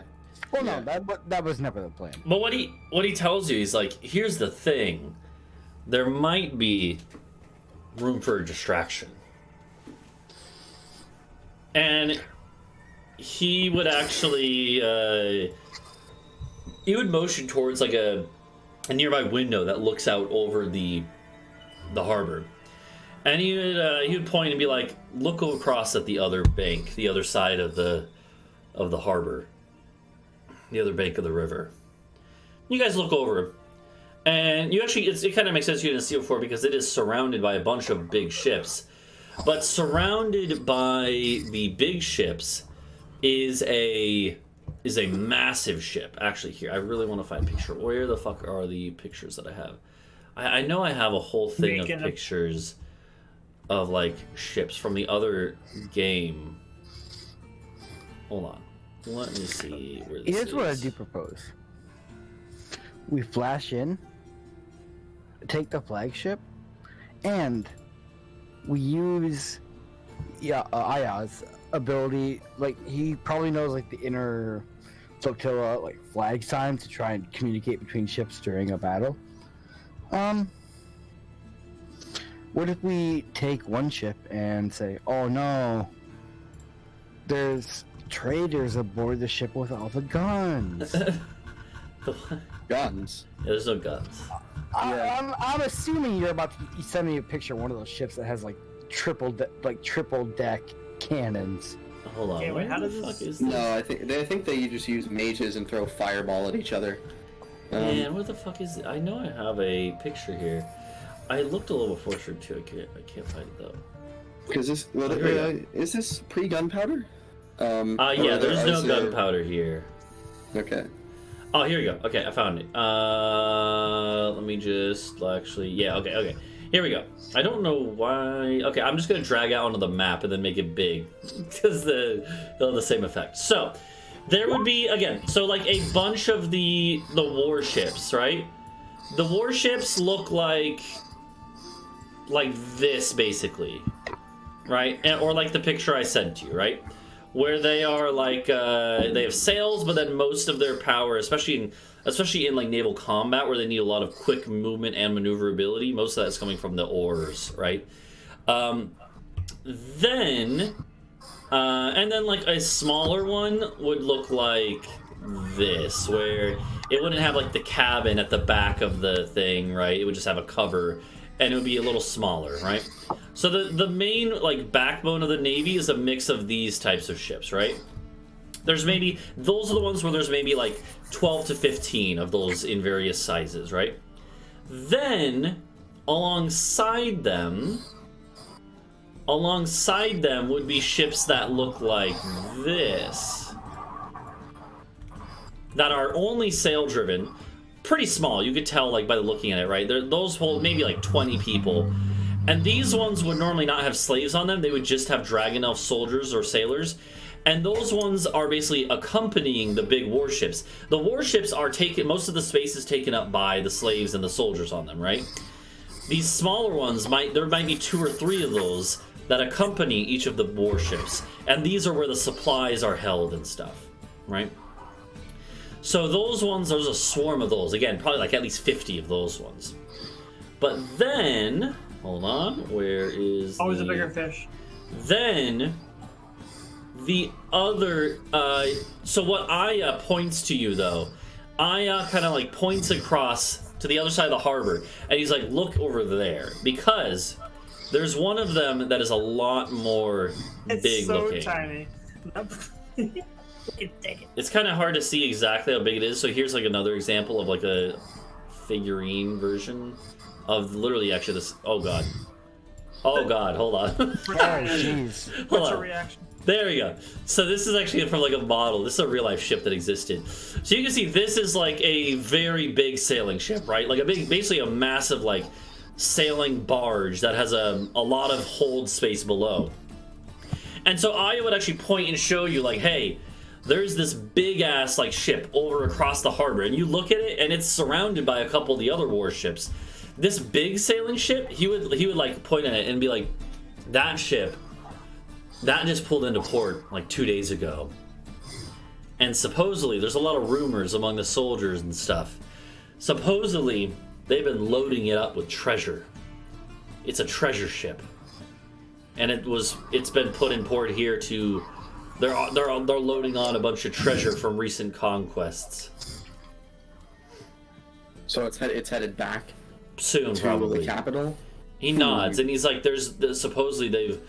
Well, Yeah. no, that was never the plan. But what he tells you, he's like, here's the thing. There might be room for a distraction. And he would actually he would motion towards like a nearby window that looks out over the harbor. And he would point and be like, look across at the other bank, the other side of the harbor. The other bank of the river. You guys look over, and you actually, it kind of makes sense you didn't see it before because it is surrounded by a bunch of big ships. But surrounded by the big ships is a massive ship. Actually, here, I really want to find a picture. Where the fuck are the pictures that I have? I know I have a whole thing of pictures of, like, ships from the other game. Hold on. Let me see where this Here's is. what I do propose. We flash in, take the flagship, and we use Aya's ability, like he probably knows like the inner flotilla like flag signs to try and communicate between ships during a battle. What if we take one ship and say, oh no, there's traitors aboard the ship with all the guns? Guns. Yeah, there's no guns. Yeah. I'm assuming you're about to send me a picture of one of those ships that has like triple deck cannons. Hold on. Okay, wait, where how the does fuck this- is this? No, I think they just use mages and throw fireball at each other. Man, where the fuck is it? I know I have a picture here. I looked a little before too. I can't find it though. Because this here we is this pre-gunpowder? Yeah, there's no gunpowder here. Okay. Oh, here we go. Okay, I found it. Let me just actually. Yeah. Okay. Here we go. I don't know why. Okay, I'm just gonna drag out onto the map and then make it big because they'll have the same effect. So there would be again. So like a bunch of the warships, right? The warships look like this basically, right? Or like the picture I sent you, right? Where they are like they have sails, but then most of their power, especially in like naval combat, where they need a lot of quick movement and maneuverability, most of that's coming from the oars, right? And then like a smaller one would look like this, where it wouldn't have like the cabin at the back of the thing, right? It would just have a cover, and it would be a little smaller, right? So the main like backbone of the Navy is a mix of these types of ships, right? Those are the ones where there's maybe like 12 to 15 of those in various sizes, right? Then alongside them would be ships that look like this, that are only sail driven, pretty small. You could tell like by looking at it, right? Those hold maybe like 20 people. And these ones would normally not have slaves on them. They would just have dragon elf soldiers or sailors. And those ones are basically accompanying the big warships. The warships are most of the space is taken up by the slaves and the soldiers on them, right? These smaller ones there might be 2 or 3 of those that accompany each of the warships. And these are where the supplies are held and stuff, right? So there's a swarm of those. Again, probably like at least 50 of those ones. But then, hold on, where is Always a bigger fish. Then the other, so what Aya points to you though, Aya kind of like points across to the other side of the harbor, and he's like, look over there, because there's one of them that is a lot more big so looking. It's so tiny. It's kind of hard to see exactly how big it is, so here's like another example of like a figurine version of literally actually this. Oh god, hold on. Oh jeez. What's your reaction? There we go. So this is actually from like a model. This is a real life ship that existed. So you can see this is like a very big sailing ship, right? Like basically a massive like sailing barge that has a lot of hold space below. And so I would actually point and show you like, hey, there's this big ass like ship over across the harbor, and you look at it and it's surrounded by a couple of the other warships. This big sailing ship, he would like point at it and be like, that ship that just pulled into port like 2 days ago. And supposedly, there's a lot of rumors among the soldiers and stuff. Supposedly, they've been loading it up with treasure. It's a treasure ship. And it's been put in port here to, they're loading on a bunch of treasure from recent conquests. So it's headed back Soon, to probably. the capital. He nods, and he's like, supposedly they've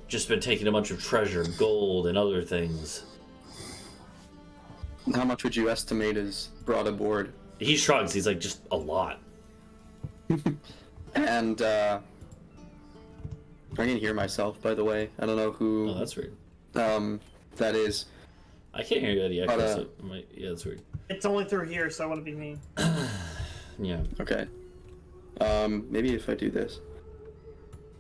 just been taking a bunch of treasure, gold, and other things. How much would you estimate is brought aboard? He shrugs, he's like, just a lot. And, I can hear myself, by the way. I don't know who... Oh, that's weird. That is. I can't hear any echo, But, so yeah, that's weird. It's only through here, so I want to be mean. Yeah. Okay. Maybe if I do this.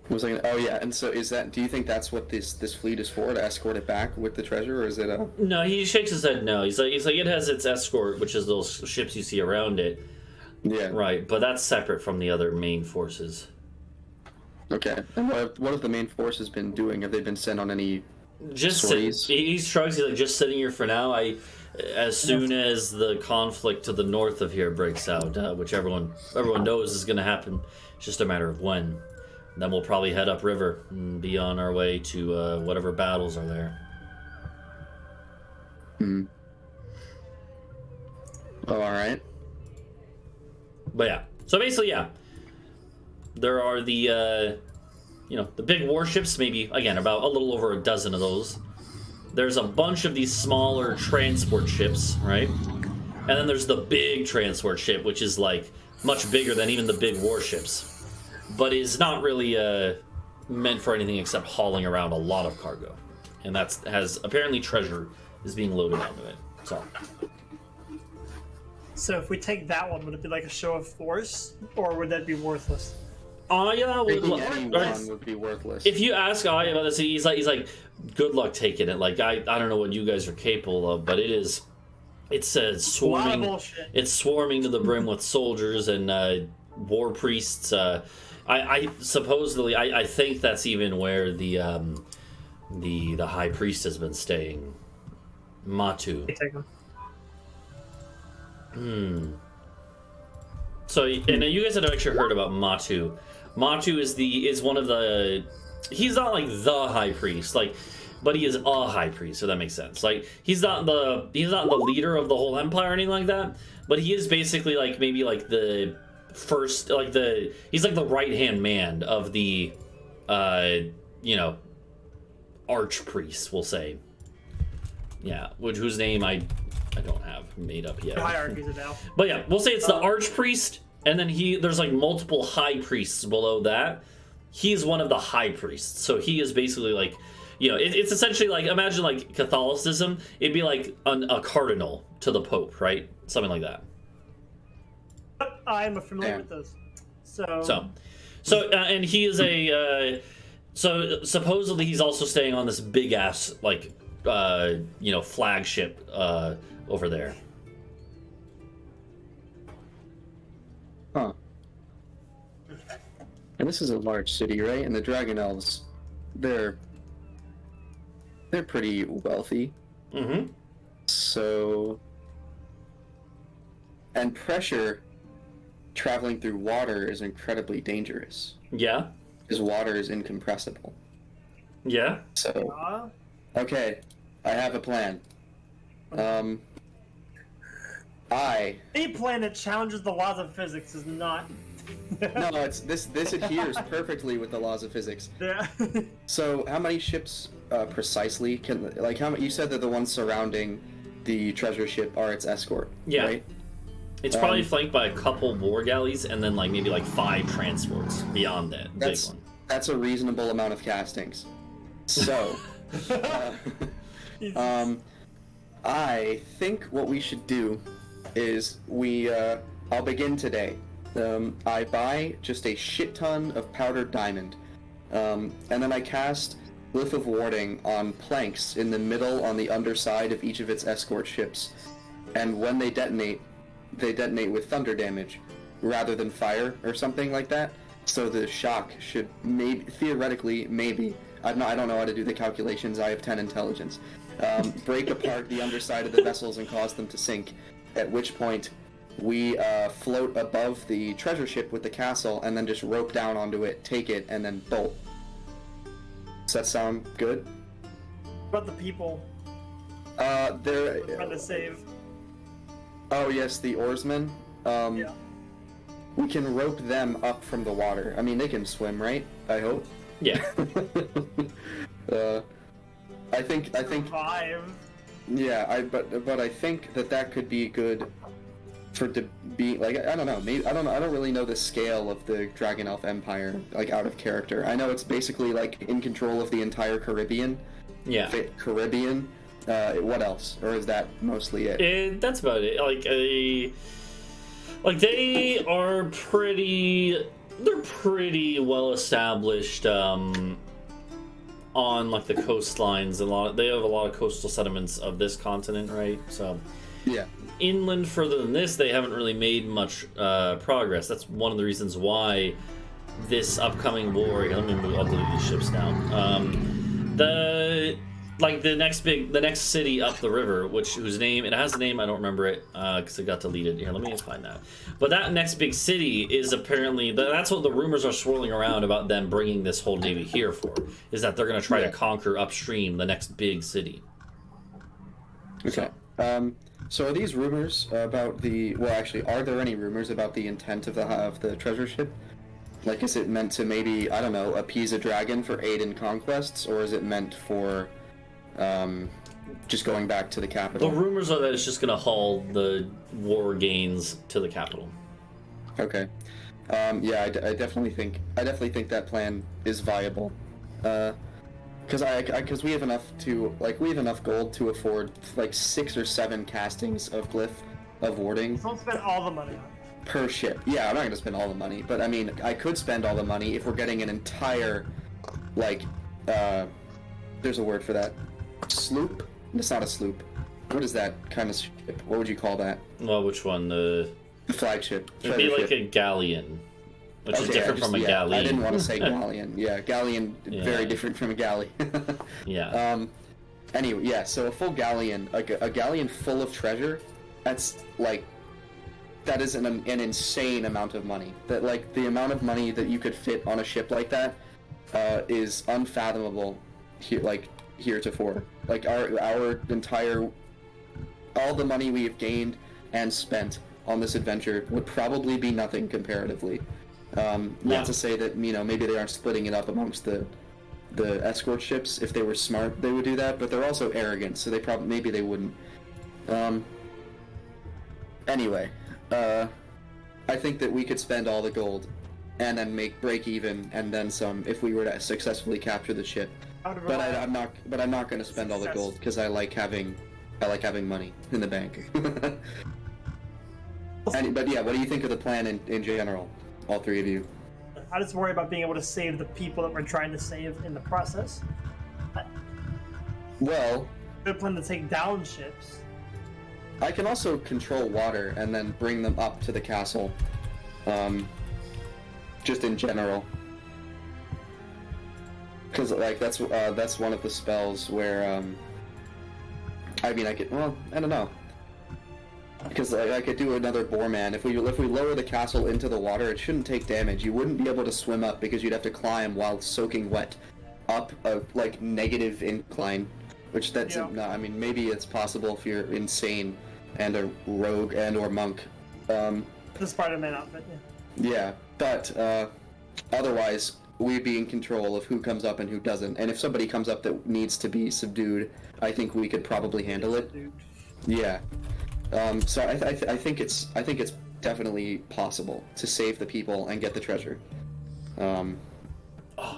What was I gonna... Oh yeah, and so do you think that's what this fleet is for, to escort it back with the treasure, or is it a... No, he shakes his head no. He's like it has its escort, which is those ships you see around it. Yeah. Right, but that's separate from the other main forces. Okay. And what have the main forces been doing? Have they been sent on any Just Stories. he shrugs. He's like, just sitting here for now. As soon as the conflict to the north of here breaks out, which everyone knows is going to happen, it's just a matter of when. Then we'll probably head upriver and be on our way to whatever battles are there. Oh, all right. But yeah, so basically, yeah, there are the the big warships. Maybe again about a little over a dozen of those. There's a bunch of these smaller transport ships, right? And then there's the big transport ship, which is like much bigger than even the big warships, but is not really meant for anything except hauling around a lot of cargo. And has apparently treasure is being loaded onto it. So if we take that one, would it be like a show of force, or would that be worthless? Aya would Taking anyone would be worthless. If you ask Aya about this, he's like, good luck taking it. Like I don't know what you guys are capable of, but it's swarming. It's swarming to the brim with soldiers and war priests. I supposedly I think that's even where the high priest has been staying. Matu. Take them. So, and you guys have actually heard about Matu. Matu is one of the. He's not like the high priest, but he is a high priest. So that makes sense. Like he's not the leader of the whole empire or anything like that. But he is basically like maybe like the first, he's like the right hand man of the, arch priest, we'll say. Yeah, whose name I don't have made up yet. Hierarchies of now. But yeah, we'll say it's the archpriest, and then there's like multiple high priests below that. He's one of the high priests, so he is basically like, it's essentially like, imagine like Catholicism. It'd be like a cardinal to the Pope, right? Something like that. I'm familiar with those. So, and he is so supposedly he's also staying on this big ass flagship over there. Huh. And this is a large city, right? And the Dragon Elves, they're pretty wealthy. Mm-hmm. So, and pressure traveling through water is incredibly dangerous. Yeah. Because water is incompressible. Yeah. So, okay, I have a plan. Any plan that challenges the laws of physics is not. No, it's this adheres perfectly with the laws of physics. Yeah. So, how many ships precisely can how many? You said that the ones surrounding the treasure ship are its escort. Yeah. Right? It's probably flanked by a couple war galleys and then maybe 5 transports beyond that. That's a reasonable amount of castings. So, I think what we should do is I'll begin today. I buy just a shit ton of powdered diamond, and then I cast Glyph of Warding on planks in the middle on the underside of each of its escort ships, and when they detonate with thunder damage rather than fire or something like that. So the shock should theoretically I don't know how to do the calculations. I have 10 intelligence. Break apart the underside of the vessels and cause them to sink. At which point, we float above the treasure ship with the castle and then just rope down onto it, take it, and then bolt. Does that sound good? What about the people? They're Trying to save. Oh yes, the oarsmen. Yeah. We can rope them up from the water. I mean, they can swim, right? I hope. Yeah. I think. Survive. Yeah, but I think that could be good for to be I don't know. Maybe I don't really know the scale of the Dragon Elf Empire out of character. I know it's basically in control of the entire Caribbean. Yeah. Caribbean. What else? Or is that mostly it? That's about it. They are pretty well established on the coastlines. They have a lot of coastal settlements of this continent, right? So yeah. Inland further than this, they haven't really made much progress. That's one of the reasons why this upcoming war. I'll go to these ships now. like the next city up the river, whose name it has a name, I don't remember it because it got deleted. Here, let me find that. But that next big city is apparently that's what the rumors are swirling around about them bringing this whole navy here for. Is that they're going to try to conquer upstream the next big city. Okay. So are these rumors about the? Well, actually, are there any rumors about the intent of the treasure ship? Like, is it meant to maybe, I don't know, appease a dragon for aid in conquests, or is it meant for just going back to the capital? The rumors are that it's just going to haul the war gains to the capital. Okay. Yeah, I definitely think that plan is viable. Because we have enough gold to afford like 6 or 7 castings of glyph of warding. Don't spend all the money on it. Per ship. Yeah, I'm not gonna spend all the money, but I mean, I could spend all the money if we're getting an entire, like, there's a word for that. Sloop? It's not a sloop. What is that kind of ship? What would you call that? Well, which one? The flagship. It'd be like a galleon, which is different from a galley. I didn't want to say galleon. Yeah, galleon, very different from a galley. Yeah. Anyway, yeah, so a full galleon, a galleon full of treasure, that's, like, that is an insane amount of money. That, like, the amount of money that you could fit on a ship like that is unfathomable heretofore. Like, our entire... all the money we have gained and spent on this adventure would probably be nothing comparatively. Not to say that, you know, maybe they aren't splitting it up amongst the escort ships. If they were smart, they would do that, but they're also arrogant, so maybe they wouldn't. Anyway, I think that we could spend all the gold and then break even and then some if we were to successfully capture the ship. But I'm not going to spend all the gold because I like having money in the bank. But yeah, what do you think of the plan in general, all three of you? I just worry about being able to save the people that we're trying to save in the process. Well, good plan to take down ships. I can also control water and then bring them up to the castle. Just in general. Because, like, that's one of the spells where, I mean, I don't know. Because I could do another Boarman. If we lower the castle into the water, it shouldn't take damage. You wouldn't be able to swim up because you'd have to climb while soaking wet up a, like, negative incline. Which I mean, maybe it's possible if you're insane and a rogue and or monk. The Spider-Man outfit, yeah. Yeah, but otherwise, we'd be in control of who comes up and who doesn't. And if somebody comes up that needs to be subdued, I think we could probably handle it. Yeah. So I think it's definitely possible to save the people and get the treasure. And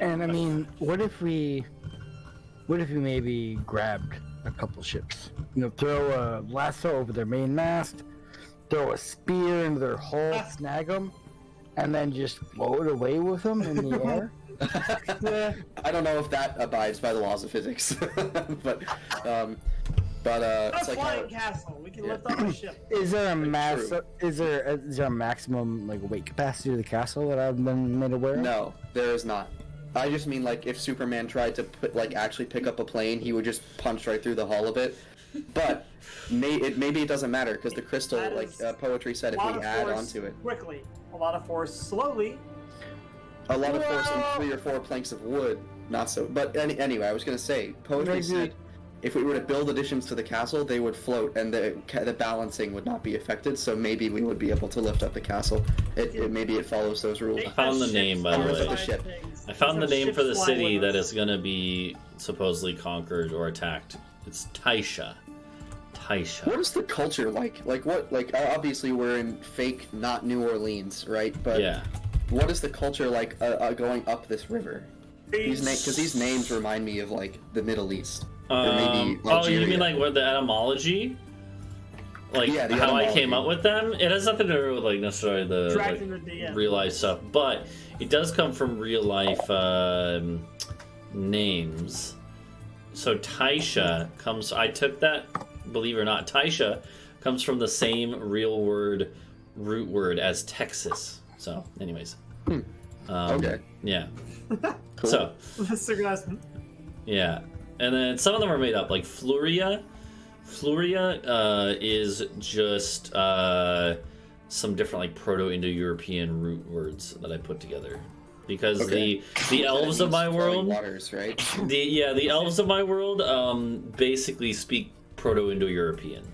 I mean, what if we maybe grabbed a couple ships? You know, throw a lasso over their main mast, throw a spear into their hull, snag them, and then just float away with them in the air? I don't know if that abides by the laws of physics, but That's it's like flying castle. We can lift up a ship. Is there a maximum like weight capacity of the castle that I've been made aware of? No, there is not. I just mean, like, if Superman tried to actually pick up a plane, he would just punch right through the hull of it. But maybe it doesn't matter because the crystal, like poetry said, if we add onto it quickly, a lot of force slowly. A lot of force in 3 or 4 planks of wood, not so. But anyway, I was gonna say, poetry said if we were to build additions to the castle, they would float and the balancing would not be affected. So maybe we would be able to lift up the castle. Maybe it follows those rules. I found the name, by the way. I found the name for the city that is going to be supposedly conquered or attacked. It's Taisha. What is the culture like? Like obviously we're in fake, not New Orleans, right? But yeah. What is the culture like going up this river? Because these names remind me of, like, the Middle East. Or maybe Algeria. You mean like what the etymology? Like yeah, how I came up with them? It has nothing to do with like necessarily the real life stuff, but it does come from real life names. So Taisha comes. I took that. Believe it or not, Taisha comes from the same real root word as Texas. So, anyways. Okay. Yeah. Cool. So. Synchronized. Yeah. And then some of them are made up, like Fluria. Fluria is just some different like Proto-Indo-European root words that I put together. Because the elves of my world, waters, right? the elves of my world basically speak Proto-Indo-European.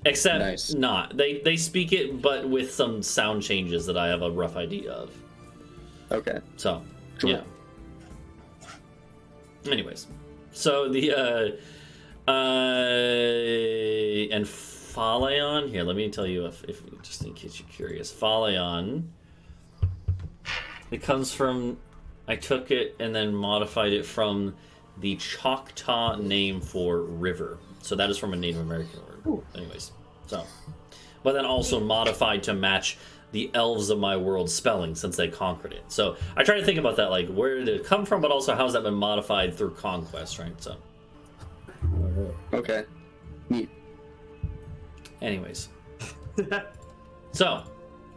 Except nice. not. They speak it, but with some sound changes that I have a rough idea of. Okay. So, Cool. yeah. Anyways, so the and Falayan here. Let me tell you if just in case you're curious, Falayan. It comes from. I took it and then modified it from the Choctaw name for river. So that is from a Native American word. Ooh. Anyways, so, but then also modified to match the elves of my world spelling since they conquered it. So I try to think about that, like where did it come from, but also how's that been modified through conquest, right? So. Okay. Neat. Anyways. So,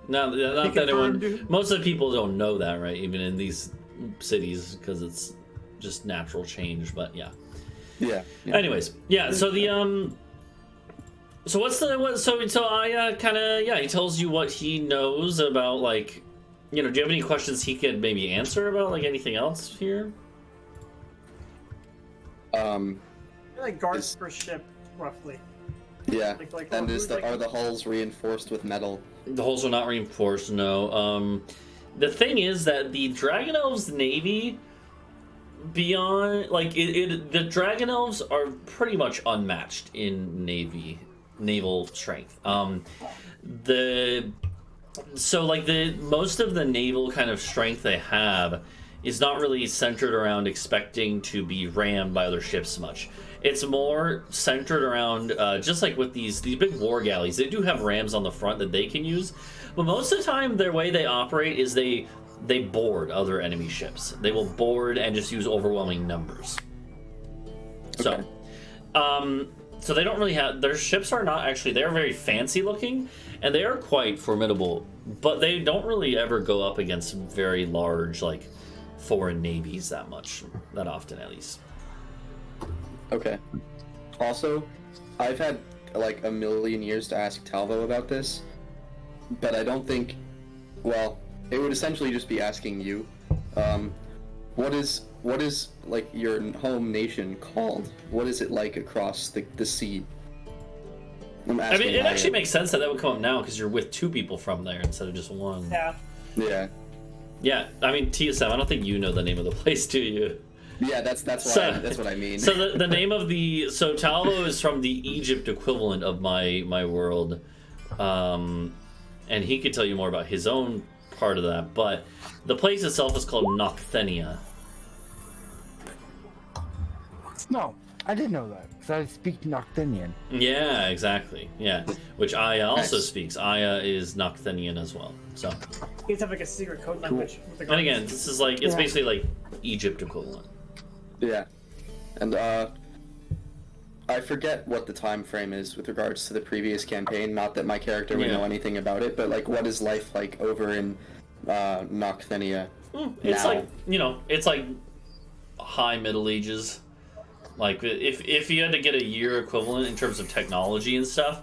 not that anyone, most of the people don't know that, right? Even in these cities, because it's just natural change. But yeah. Yeah. Anyways, yeah. So the So what's the what? So I kind of he tells you what he knows about, like, do you have any questions he could maybe answer about, like, anything else here? Like guards per ship, roughly. Yeah. Like And are the hulls reinforced with metal? The hulls are not reinforced, no. The thing is that the Dragon Elves Navy, beyond, like, the Dragon Elves are pretty much unmatched in naval strength. Most of the naval kind of strength they have is not really centered around expecting to be rammed by other ships much. It's more centered around, just like with these big war galleys, they do have rams on the front that they can use, but most of the time their way they operate is they board other enemy ships. They will board and just use overwhelming numbers. Okay. So they don't really have, their ships are not actually, they're very fancy looking, and they are quite formidable, but they don't really ever go up against very large, like, foreign navies that often at least. Okay. Also, I've had like a million years to ask Talvo about this, but I don't think, well, it would essentially just be asking you, what is like your home nation called? What is it like across the sea? I mean, it actually makes sense that would come up now because you're with two people from there instead of just one. Yeah. Yeah. Yeah, I mean, TSM, I don't think you know the name of the place, do you? Yeah, that's what I mean. So the name of so Talvo is from the Egypt equivalent of my world, and he could tell you more about his own part of that. But the place itself is called Nocthenia. No, I didn't know that because I speak Nocthenian. Yeah, exactly. Yeah, which Aya also Nice. speaks. Aya is Nocthenian as well. So, You have like a secret code language. With the and guards. again, this is like it's basically like Egypt equivalent. Yeah. And I forget what the time frame is with regards to the previous campaign. Not that my character would know anything about it, but like, what is life like over in Nocthenia? It's now? like it's like high Middle Ages. Like if you had to get a year equivalent in terms of technology and stuff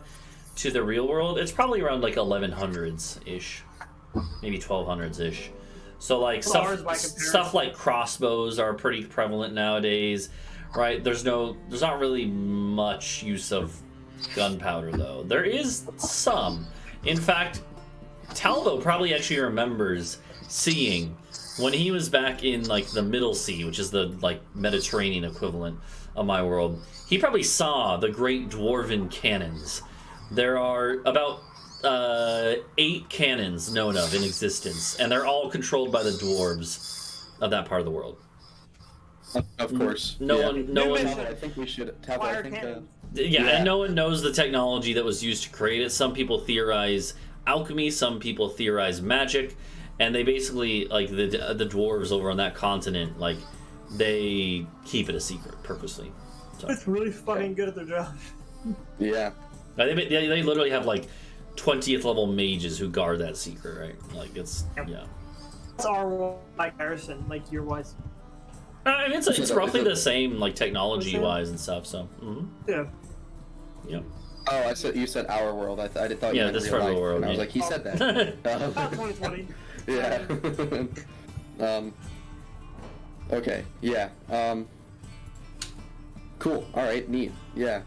to the real world, it's probably around like 1100s ish, maybe 1200s ish. So like stuff like crossbows are pretty prevalent nowadays, right? There's not really much use of gunpowder though. There is some. In fact, Talvo probably actually remembers seeing when he was back in like the Middle Sea, which is the like Mediterranean equivalent of my world. He probably saw the great dwarven cannons. There are about 8 cannons known of in existence, and they're all controlled by the dwarves of that part of the world. Of course. No Yeah. one. I think we should. Talvo, I Fire think. cannons. Yeah, Yeah. and no one knows the technology that was used to create it. Some people theorize alchemy, some people theorize magic, and they basically, like, the dwarves over on that continent, like, they keep it a secret purposely. So It's really fucking good at their job. Yeah. they literally have like 20th level mages who guard that secret, right? Like it's Yep. yeah. It's our role by comparison, like your was. I mean, it's roughly the same, like technology-wise and stuff. So. Yeah. Yep. Oh, you said our world. I thought you Yeah, meant this real part of the life, world, and I was yeah. like, he said that. About 2020. Yeah. Okay. Yeah. Cool. All right. Neat. Yeah.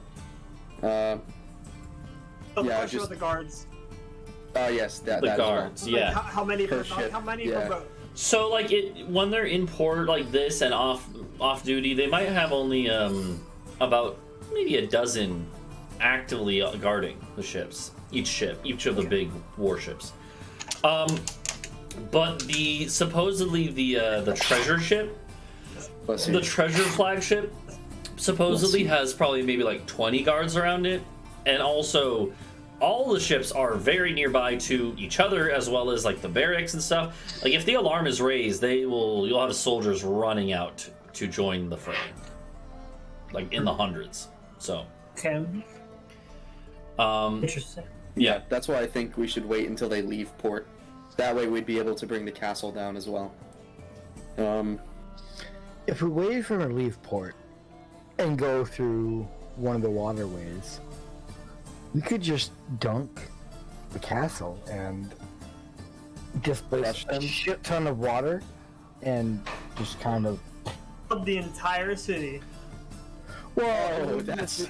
So the Yeah, question just- with the guards. Oh yes, that The as well. guards, Like, yeah. how many Per per ship, How many yeah. per boat? So like when they're in port like this and off duty, they might have only about maybe a dozen actively guarding the ships. Each of the big warships. But supposedly the treasure ship, Let's see. the treasure flagship, supposedly has probably maybe like 20 guards around it, and also all the ships are very nearby to each other, as well as like the barracks and stuff. Like if the alarm is raised, you'll have soldiers running out to join the fray, like in the hundreds. So Okay. Interesting. yeah, That's why I think we should wait until they leave port. That way we'd be able to bring the castle down as well. If we wait for them to leave port and go through one of the waterways, we could just dunk the castle and displace Flush a them? shit ton of water and just kind of. Of the entire city. Well, Oh, that's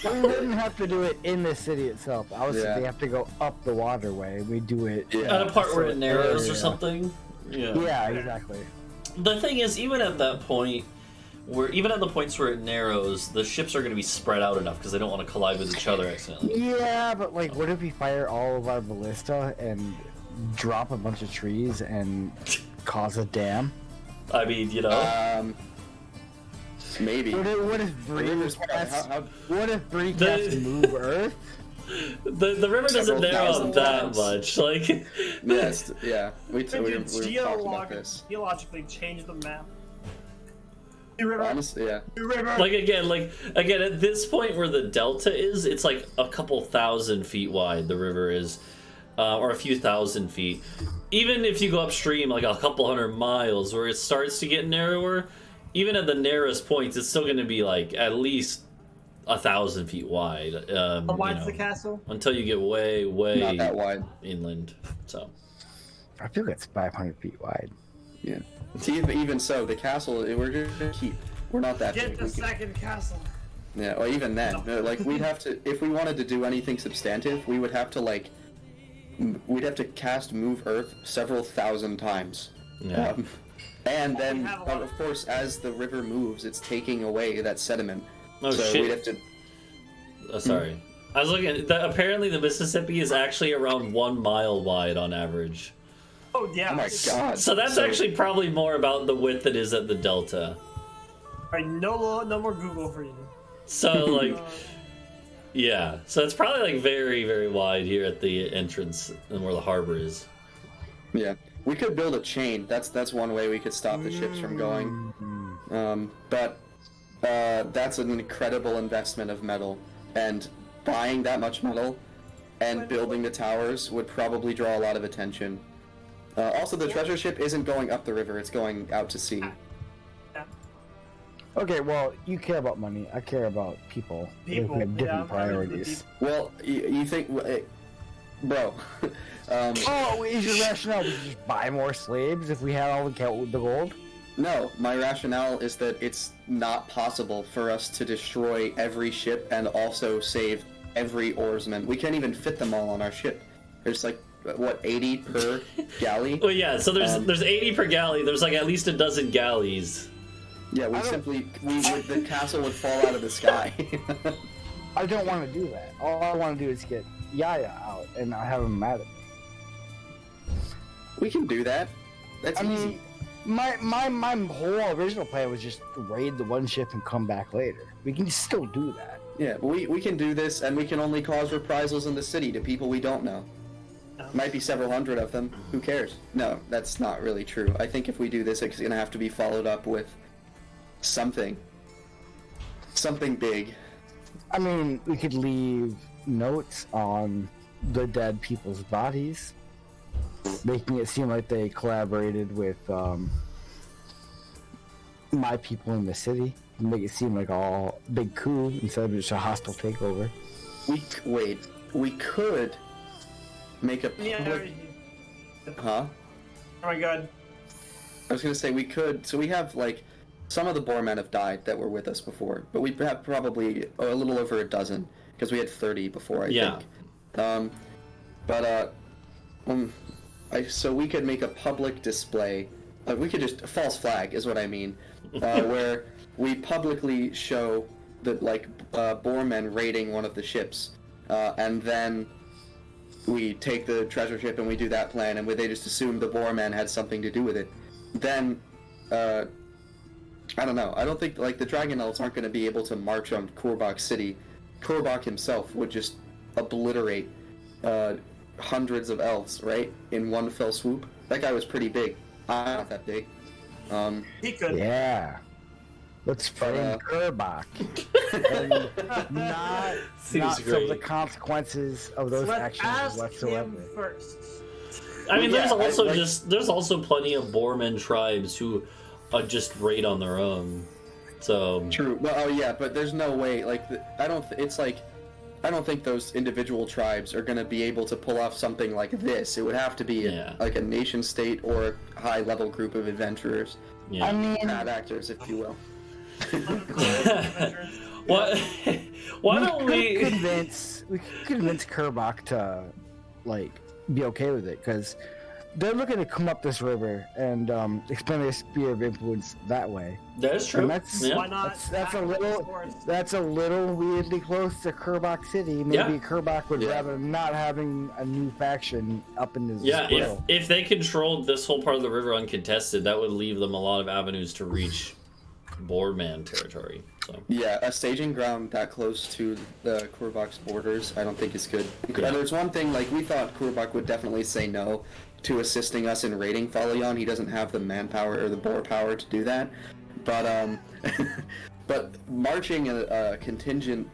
we wouldn't have to do it in the city itself. I would say Yeah. they have to go up the waterway. We do it. at a part where it narrows or area. something. Yeah, exactly. The thing is, even at that point, even at the points where it narrows, the ships are going to be spread out enough because they don't want to collide with each other accidentally. Yeah, but like, what if we fire all of our ballista and drop a bunch of trees and cause a dam? I mean, you know. maybe. What if Bree river's- casts? how- What if Bree The- casts move Earth? The river doesn't Several narrow thousand that times. much. Like, Yes, yeah. We Could were you talking about this. geologically change the map? New river. Honestly, yeah. New river. like again, at this point where the delta is, it's like a couple thousand feet wide. The river is, or a few thousand feet. Even if you go upstream like a couple hundred miles, where it starts to get narrower, even at the narrowest points, it's still going to be like at least 1,000 feet wide. How wide's you know, the castle? until you get way Not that wide. inland. So I feel it's 500 feet wide. Yeah. Even so, the castle we're gonna keep. We're not that Get big. the We can- second castle. Yeah, or even then, like we'd have to, if we wanted to do anything substantive, we would have to like, we'd have to cast Move Earth several thousand times. yeah. And then, have a lot of course, as the river moves, it's taking away that sediment. Oh so shit. we'd have to. Sorry. I was looking at apparently the Mississippi is actually around 1 mile wide on average. Oh yeah. Oh my god. So that's actually probably more about the width it is at the delta. Alright, no more Google for you. So like yeah. So it's probably like very, very wide here at the entrance and where the harbor is. Yeah, we could build a chain. That's one way we could stop the ships from going. But that's an incredible investment of metal, and buying that much metal and building the towers would probably draw a lot of attention. Also, the treasure ship isn't going up the river; it's going out to sea. Yeah. Okay, well, you care about money. I care about people. People, We have yeah, different I'm into the priorities. Well, you think, bro? Oh, is your rationale we just buy more slaves if we had all the gold? No, my rationale is that it's not possible for us to destroy every ship and also save every oarsman. We can't even fit them all on our ship. There's like, what, 80 per galley? Well yeah, so there's 80 per galley, there's like at least a dozen galleys. Yeah, the castle would fall out of the sky. I don't want to do that. All I want to do is get Yaya out and not have him mad at me. We can do that. That's I easy. mean, my whole original plan was just raid the one ship and come back later. We can still do that. Yeah, but we can do this, and we can only cause reprisals in the city to people we don't know. Might be several hundred of them. Who cares? No, that's not really true. I think if we do this, it's gonna have to be followed up with something big. I mean, we could leave notes on the dead people's bodies, making it seem like they collaborated with my people in the city, make it seem like all big coup instead of just a hostile takeover. We could make a Yeah. public. Huh? Oh my god. I was gonna say we could. So we have like some of the Boarmen have died that were with us before, but we have probably a little over a dozen because we had 30 before. I think. So we could make a public display. We could just false flag is what I mean, where we publicly show the Boarmen raiding one of the ships, and then we take the treasure ship and we do that plan, and they just assume the Boarmen had something to do with it. Then, I don't know. I don't think the Dragon Elves aren't going to be able to march on Kurbak City. Kurbak himself would just obliterate hundreds of elves, right, in one fell swoop. That guy was pretty big. I'm not that big. He could. Yeah. Let's frame Kurbak. And not Seems feel the great. consequences of those Let's actions ask whatsoever. him first. I mean, Yeah, there's also plenty of Boarman tribes who just raid on their own. So True. Well, oh yeah, but there's no way. I don't think those individual tribes are going to be able to pull off something like this. It would have to be a nation state or a high-level group of adventurers, yeah. I mean, bad actors, if you will. What? Why don't we? convince Kurbak to be okay with it, because they're looking to come up this river and expand their sphere of influence that way. That's true. And that's Yeah. Why not? that's a little weirdly close to Kurbak City. Maybe Yeah. Kurbak would Yeah. rather not having a new faction up in his Yeah, grill. if they controlled this whole part of the river uncontested, that would leave them a lot of avenues to reach Boarman territory. So Yeah, a staging ground that close to the Kurbak's borders, I don't think is good. Yeah. There's one thing, we thought Kurbak would definitely say no to assisting us in raiding Falayan. He doesn't have the manpower or the boar power to do that. But, but marching a contingent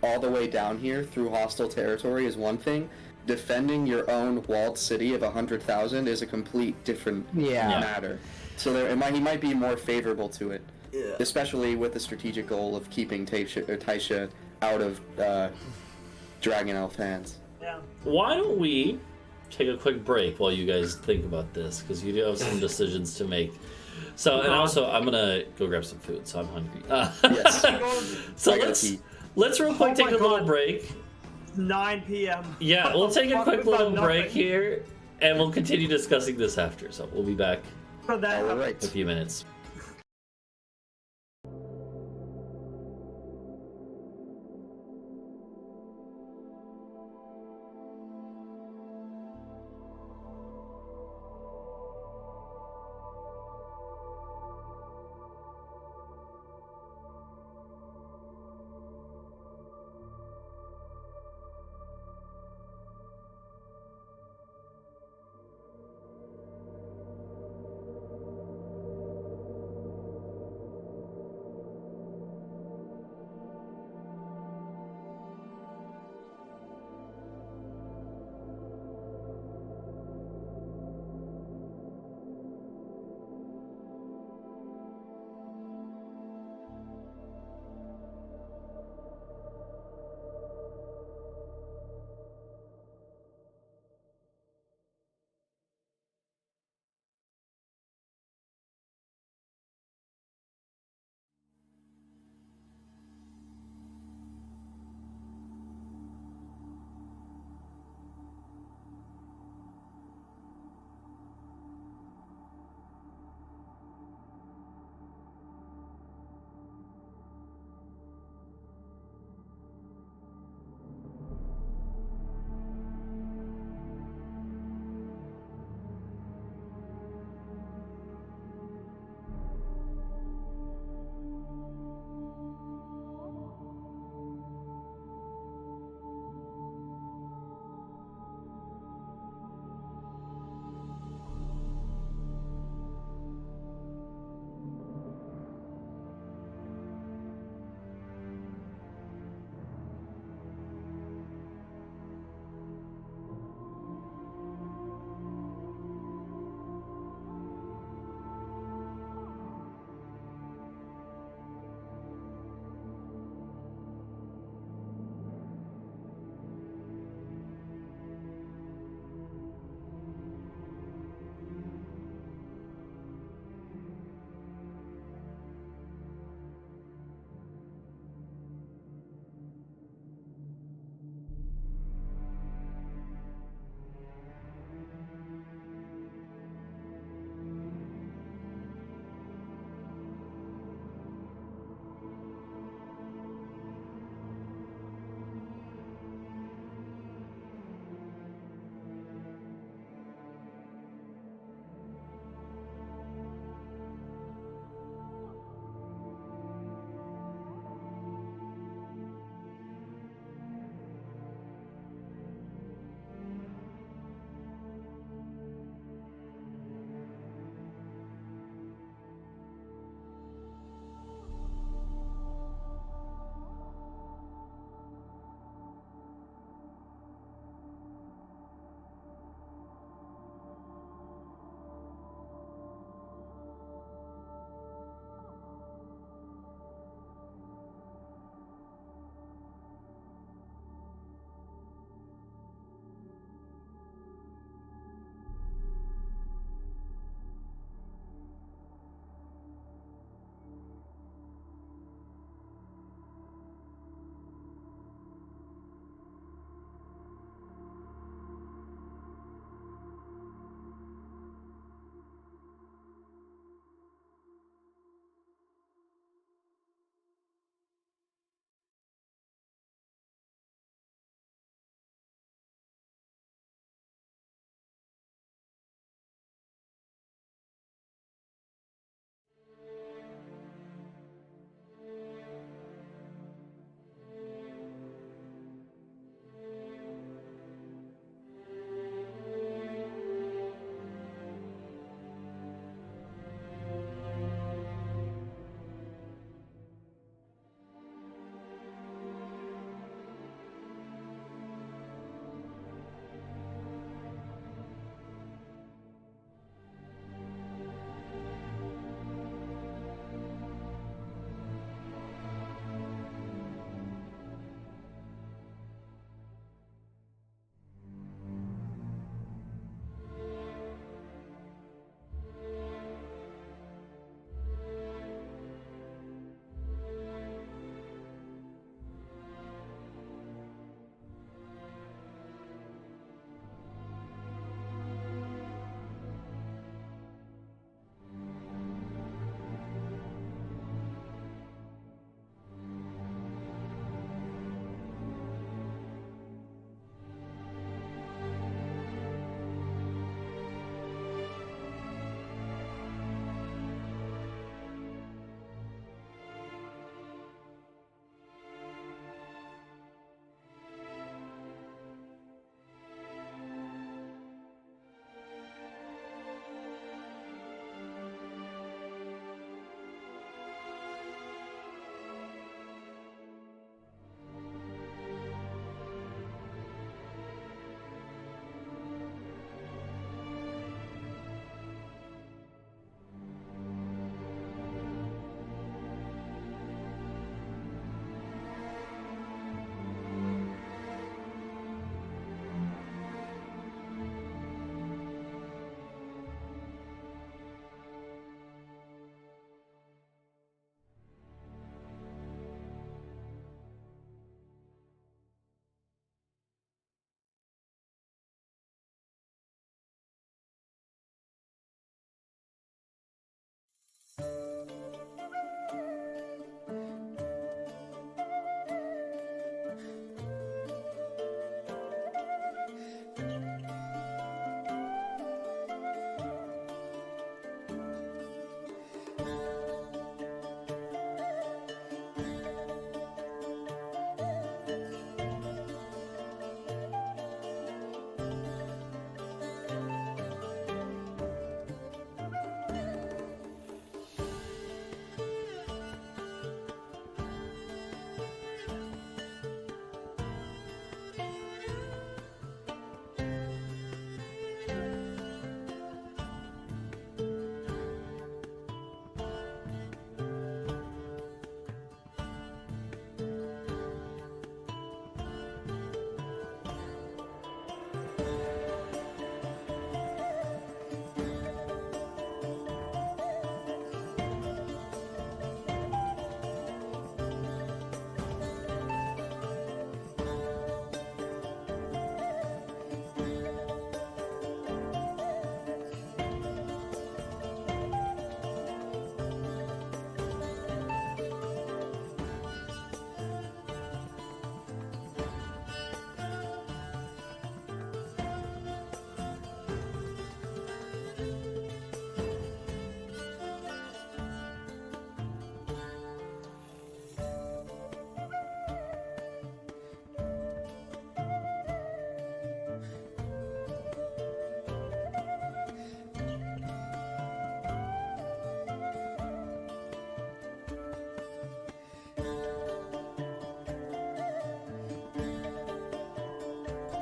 all the way down here through hostile territory is one thing. Defending your own walled city of 100,000 is a complete different matter. So he might be more favorable to it. Yeah. Especially with the strategic goal of keeping Taisha out of Dragon Elf hands. Yeah. why don't we take a quick break while you guys think about this, because you do have some decisions to make. So, and also, I'm gonna go grab some food, so I'm hungry. Yes. So I gotta pee. let's real quick Oh take my a little God. break. 9 p.m. Yeah, we'll take a Fuck quick about little nothing. break here, and we'll continue discussing this after. So we'll be back For that. All right. in a few minutes.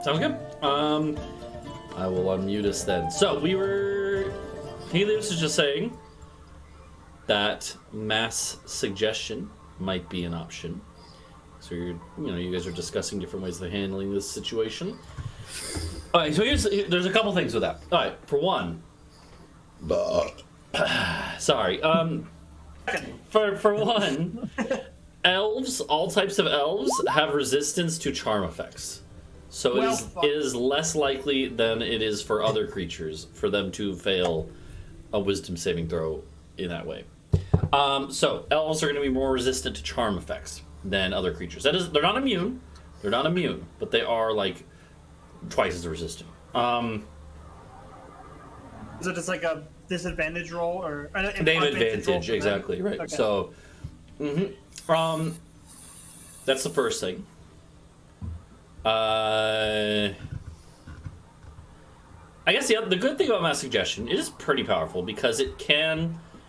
Sounds good. I will unmute us then. So Helios is just saying that mass suggestion might be an option. So you guys are discussing different ways of handling this situation. All right, so there's a couple things with that. All right, for one, sorry. For one, elves, all types of elves have resistance to charm effects. So it is less likely than it is for other creatures for them to fail a wisdom saving throw in that way. So elves are going to be more resistant to charm effects than other creatures. That is, they're not immune. They're not immune, but they are like twice as resistant. Is it just like a disadvantage roll or they have advantage, exactly, right? Okay. So, that's the first thing. I guess the good thing about mass suggestion, it is pretty powerful because it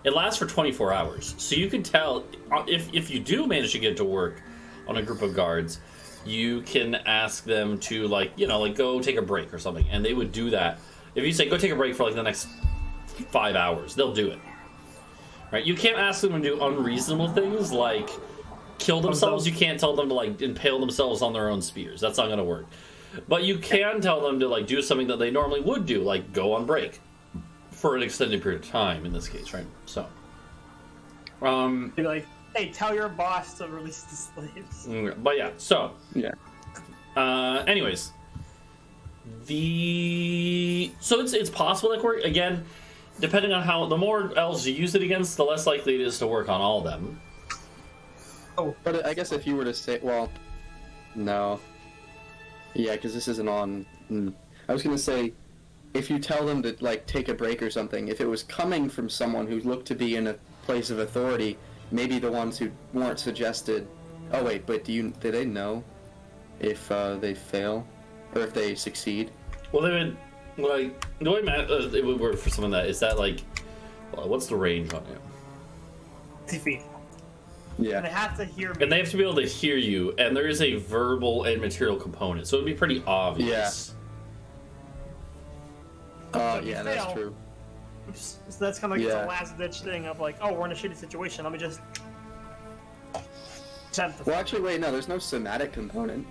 lasts for 24 hours. So you can tell if you do manage to get to work on a group of guards, you can ask them to go take a break or something, and they would do that. If you say go take a break for like the next 5 hours, they'll do it. Right? You can't ask them to do unreasonable things like kill themselves. You can't tell them to like impale themselves on their own spears. That's not going to work. But you can tell them to like do something that they normally would do, like go on break for an extended period of time in this case, right? So You're like, hey, tell your boss to release the slaves. But yeah, so Yeah. anyways, so it's possible that work again, depending on how the more elves you use it against, the less likely it is to work on all of them. Oh, but I guess if you were to say, well, no. Yeah, because this isn't on. I was gonna say, if you tell them to like take a break or something, if it was coming from someone who looked to be in a place of authority, maybe the ones who weren't suggested. Oh wait, but do they know if they fail or if they succeed? Well, they would like the way it would work for someone that is that like, what's the range on it? 50 feet. Yeah. And they have to hear me. And they have to be able to hear you, and there is a verbal and material component, so it'd be pretty obvious. Yeah, that's true. So that's kind of like the last ditch thing of like, oh, we're in a shitty situation. Let me just. Well, actually, wait, no. There's no somatic component.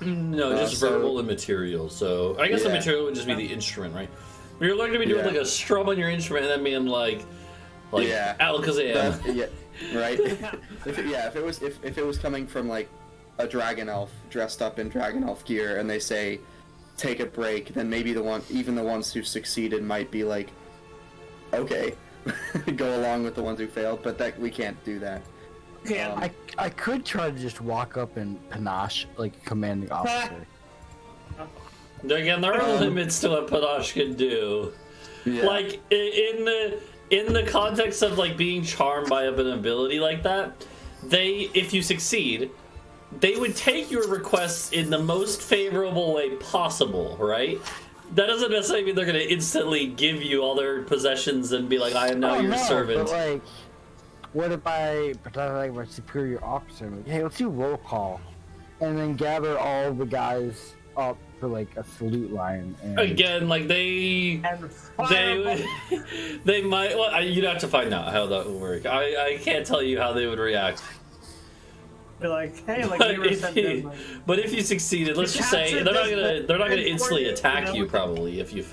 No, just verbal and material. So I guess the material would just be the instrument, right? You're going to be doing like a strum on your instrument, and then being like Alakazam. Yeah, right. If it was coming from like a dragon elf dressed up in dragon elf gear, and they say take a break, then maybe the ones who succeeded might be like, okay, go along with the ones who failed, but that we can't do that. Yeah. I could try to just walk up and panache like a commanding officer. Again, there are limits to what Panache can do. Yeah. Like in the context of like being charmed by an ability like that, if you succeed, they would take your requests in the most favorable way possible, right? That doesn't necessarily mean they're going to instantly give you all their possessions and be like, I am now your servant. But like, what if I pretend like my superior officer? Like, hey, let's do roll call, and then gather all the guys up for like a salute line. And... Again, like they might. Well, you'd have to find out how that would work. I can't tell you how they would react. Be like, hey, like we were sent in, like, but if you succeeded, let's just say they're not gonna instantly attack you probably if you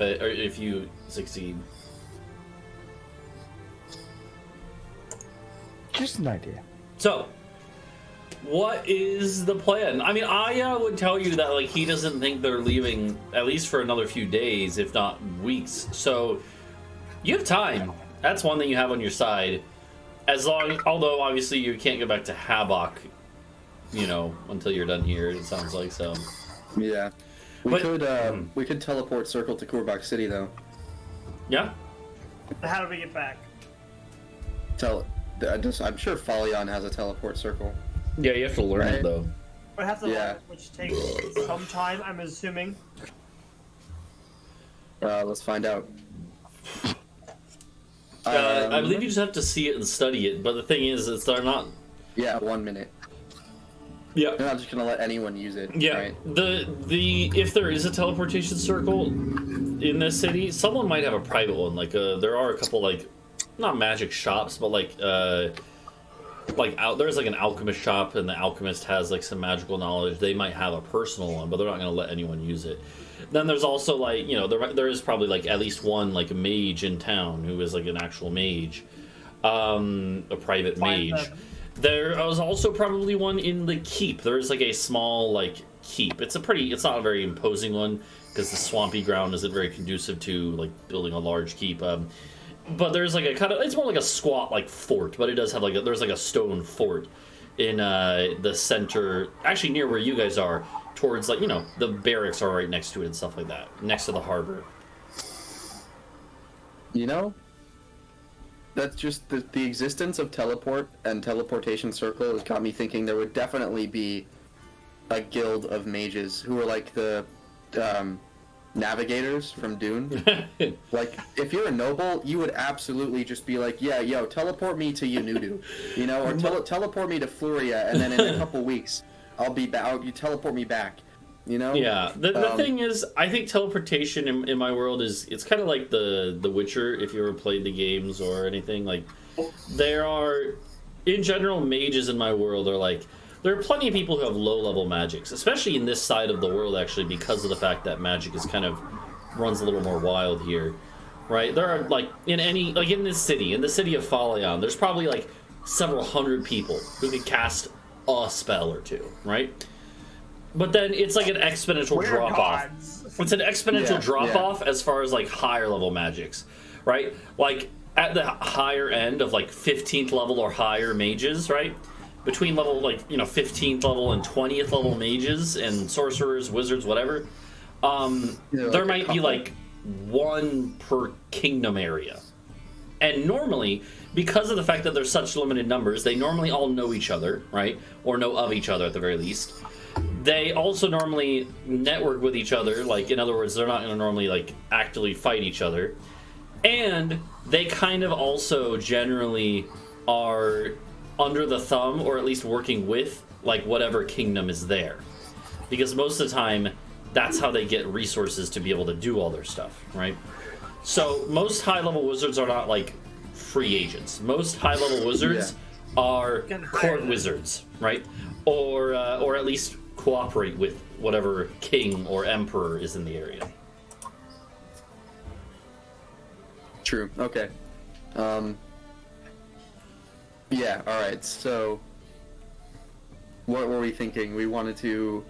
succeed. Just an idea. So, what is the plan? I mean, Aya would tell you that like he doesn't think they're leaving at least for another few days, if not weeks. So, you have time. That's one thing you have on your side. Although obviously you can't go back to Habak, until you're done here. It sounds like so. Yeah, we could teleport Circle to Kurbak City though. Yeah. how do we get back? I'm sure Falayan has a teleport circle. Yeah, you have to learn it though. I have to learn it, which takes some time, I'm assuming. Let's find out. I believe you just have to see it and study it, but the thing is, they're not... Yeah, 1 minute. Yeah. They're not just gonna let anyone use it. Yeah. Right? The if there is a teleportation circle in this city, someone might have a private one. Like there are a couple like not magic shops, but like there's like an alchemist shop, and the alchemist has like some magical knowledge. They might have a personal one, but they're not going to let anyone use it. Then there's also like, you know, there is probably like at least one like a mage in town who is like an actual mage, a private mage. There was also probably one in the keep. There's like a small like keep. It's not a very imposing one because the swampy ground isn't very conducive to like building a large keep. But there's like a kind of, it's more like a squat like fort, but it does have like there's like a stone fort in the center, actually near where you guys are, towards like, you know, the barracks are right next to it and stuff like that, next to the harbor. You know, that's just the existence of teleport and teleportation circle has got me thinking there would definitely be a guild of mages who are like the navigators from Dune. Like, if you're a noble, you would absolutely just be like, yeah, yo, teleport me to Yanudu, you know, or teleport me to Fluria, and then in a couple weeks, I'll be back. You teleport me back, you know? Yeah. The thing is, I think teleportation in my world it's kind of like the Witcher. If you ever played the games or anything, like, there are, in general, mages in my world are like. There are plenty of people who have low-level magics, especially in this side of the world, actually, because of the fact that magic is kind of runs a little more wild here, right? There are, like, in the city of Falayan, there's probably, like, several hundred people who can cast a spell or two, right? But then it's like an exponential drop-off. It's an exponential drop-off as far as, like, higher-level magics, right? Like, at the higher end of, like, 15th level or higher mages, right? Between level, like, you know, 15th level and 20th level mages and sorcerers, wizards, whatever, there might be, like, one per kingdom area. And normally, because of the fact that there's such limited numbers, they normally all know each other, right? Or know of each other at the very least. They also normally network with each other, like, in other words, they're not going to normally, like, actively fight each other. And they kind of also generally are under the thumb, or at least working with, like, whatever kingdom is there. Because most of the time, that's how they get resources to be able to do all their stuff, right? So, most high-level wizards are not, like, free agents. Most high-level wizards are court wizards, right? Or at least cooperate with whatever king or emperor is in the area. True, okay. Yeah, alright, so what were we thinking? Do we want to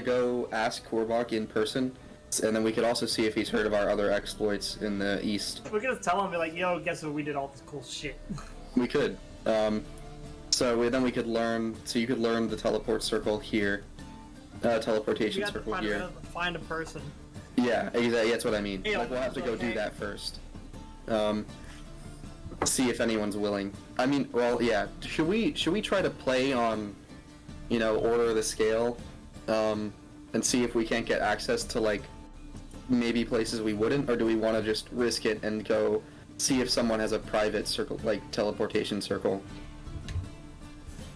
go ask Korbach in person? And then we could also see if he's heard of our other exploits in the east. We could just tell him, be like, yo, guess what, we did all this cool shit. We could. Then we could learn, so you could learn the teleport circle here. Teleportation circle here. Find a person. Yeah, exactly, that's what I mean. Hey, like, we'll have to go do that first. See if anyone's willing. I mean, well, yeah. Should we try to play on, you know, Order of the Scale, and see if we can't get access to, like, maybe places we wouldn't, or do we want to just risk it and go see if someone has a private circle, like teleportation circle,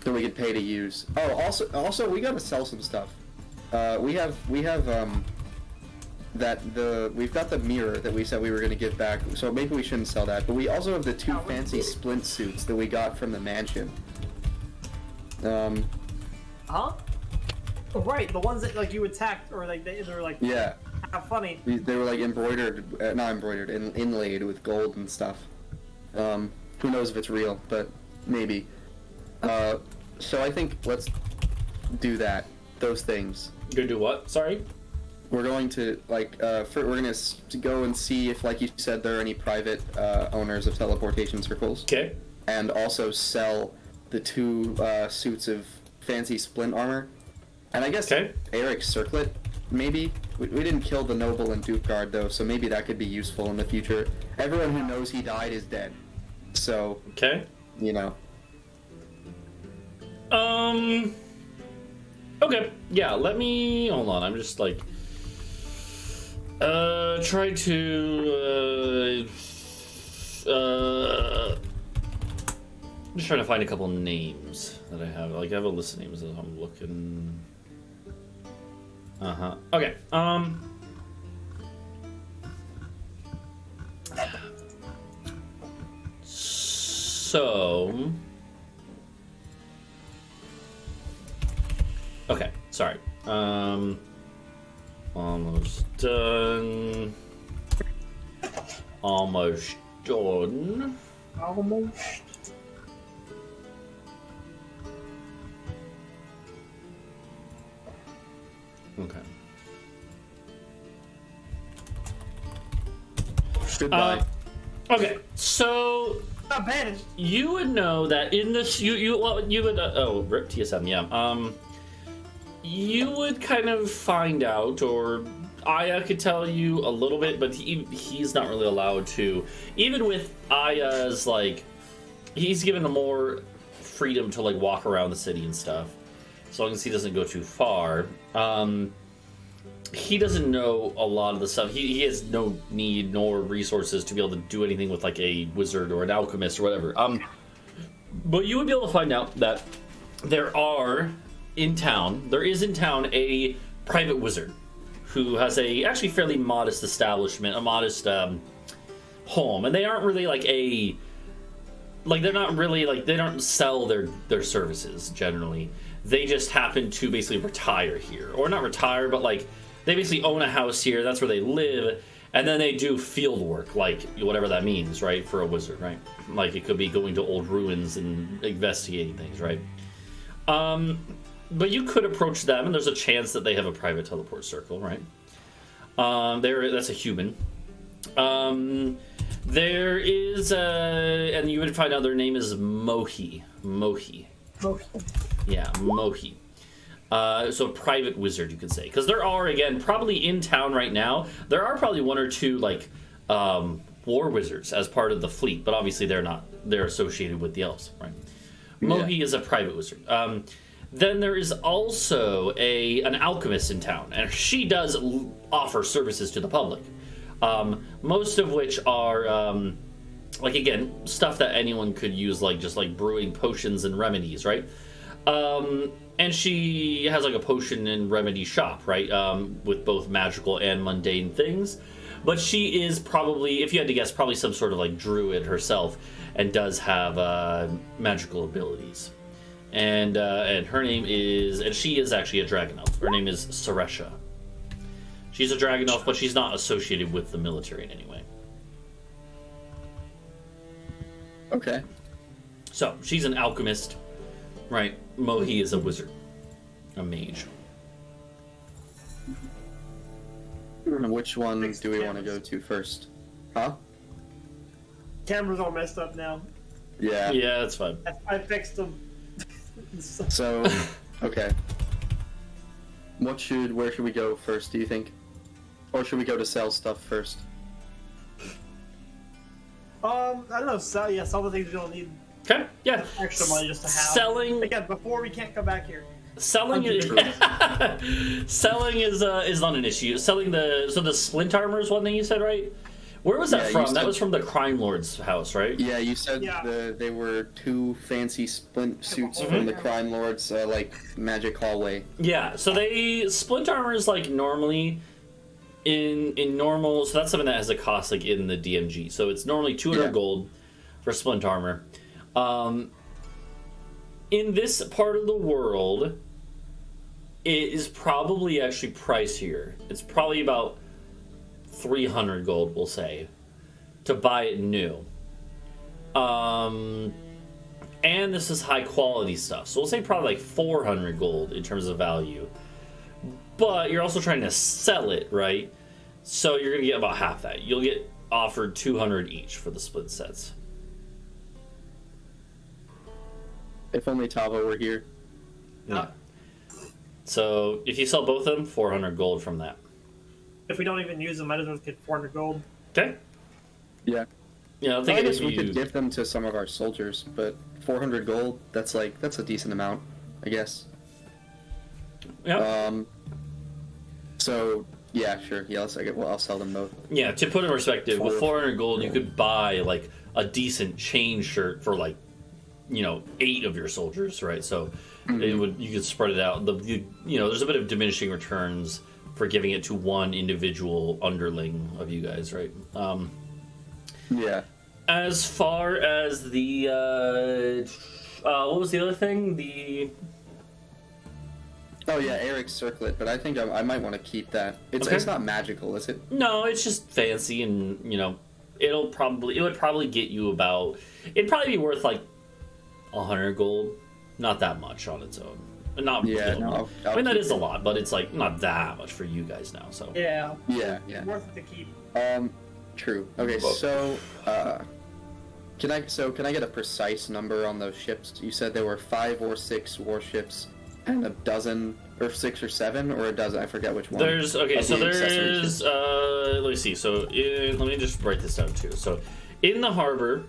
that we could pay to use? Oh, also we gotta sell some stuff. We've got the mirror that we said we were going to give back, so maybe we shouldn't sell that. But we also have the two fancy splint suits that we got from the mansion. Huh? Oh, right, the ones that, like, you attacked, or like they're like, yeah, how funny. They were like inlaid with gold and stuff. Who knows if it's real, but maybe. So I think let's do that. Those things. Go do what? Sorry. We're going to, like, we're going to go and see if, like you said, there are any private owners of teleportation circles. Okay. And also sell the two suits of fancy splint armor. And I guess Eric's circlet, maybe? We didn't kill the noble and Duke Guard, though, so maybe that could be useful in the future. Everyone who knows he died is dead. So, you know. Okay, yeah, let me... Hold on, I'm just, like... Try to, just trying to find a couple names that I have. Like, I have a list of names as I'm looking. Okay. So. Okay. Sorry. Almost done. Almost done. Almost. Okay. Goodbye. Okay, so Not banished. you would know that in this, you would rip TSM, yeah. You would kind of find out, or Aya could tell you a little bit, but he's not really allowed to. Even with Aya's, like, he's given more freedom to, like, walk around the city and stuff, as long as he doesn't go too far. He doesn't know a lot of the stuff. He has no need nor resources to be able to do anything with, like, a wizard or an alchemist or whatever. But you would be able to find out that there is in town a private wizard who has a actually fairly modest establishment, a modest home, and they aren't really like they're not really like, they don't sell their services generally. They just happen to basically retire here, or not retire, but like they basically own a house here. That's where they live, and then they do field work, like whatever that means, right? For a wizard, right? Like it could be going to old ruins and investigating things, right? But you could approach them, and there's a chance that they have a private teleport circle, right? That's a human. There is and you would find out their name is Mohi. Yeah, Mohi. So a private wizard, you could say, because there are, again, probably in town right now. There are probably one or two like war wizards as part of the fleet, but obviously they're not. They're associated with the elves, right? Mohi is a private wizard. Then there is also an alchemist in town, and she does offer services to the public, most of which are, like, again, stuff that anyone could use, like just like brewing potions and remedies, right? And she has like a potion and remedy shop, right, with both magical and mundane things. But she is probably, if you had to guess, probably some sort of like druid herself, and does have magical abilities. And her name is, and she is actually a dragon elf. Her name is Suresha. She's a dragon elf, but she's not associated with the military in any way. Okay. So she's an alchemist, right? Mohi is a wizard, a mage. Which one do we want to go to first? Huh? Cameras all messed up now. Yeah. Yeah, that's fine. I fixed them. So, okay. Where should we go first, do you think? Or should we go to sell stuff first? I don't know. Sell the things we don't need Okay, yeah. extra money just to have. Selling. Again, before we can't come back here. Selling is selling is not an issue. Selling the splint armor is one thing you said, right? Where was that from? That was from the crime lord's house, right? Yeah, you said Yeah. they were two fancy splint suits from the crime lord's like magic hallway. Yeah, so splint armor is like normally in normal, so that's something that has a cost like in the DMG. So it's normally 200 gold for splint armor. In this part of the world, it is probably actually pricier. It's probably about 300 gold, we'll say, to buy it new. And this is high quality stuff, so we'll say probably like 400 gold in terms of value. But you're also trying to sell it, right? So you're gonna get about half that. You'll get offered 200 each for the split sets. If only Talvo were here. Yeah. So if you sell both of them, 400 gold from that. If we don't even use them, might as well get 400 gold. Okay. Yeah. Yeah, I I think guess if we you could give them to some of our soldiers, but 400 gold, that's a decent amount, I guess. yeah. So yeah, sure. Yeah, I'll sell them both. Yeah, to put in perspective, with 400 gold, you could buy like a decent chain shirt for like 8 of your soldiers, right? So you could spread it out. There's a bit of diminishing returns for giving it to one individual underling of you guys, right? Yeah. As far as the what was the other thing? Oh yeah, Eric's circlet, but I think I might want to keep that. It's not magical, is it? No, it's just fancy, and it would probably get you about. It'd probably be worth like 100 gold, not that much on its own. Not no. I mean that is a lot, but it's like not that much for you guys now. So Yeah. Yeah. Worth it to keep. True. Okay, so can I get a precise number on those ships? You said there were 5 or 6 warships and a dozen, or 6 or 7, or a dozen. I forget which one. There's let me see. So let me just write this down too. So in the harbor,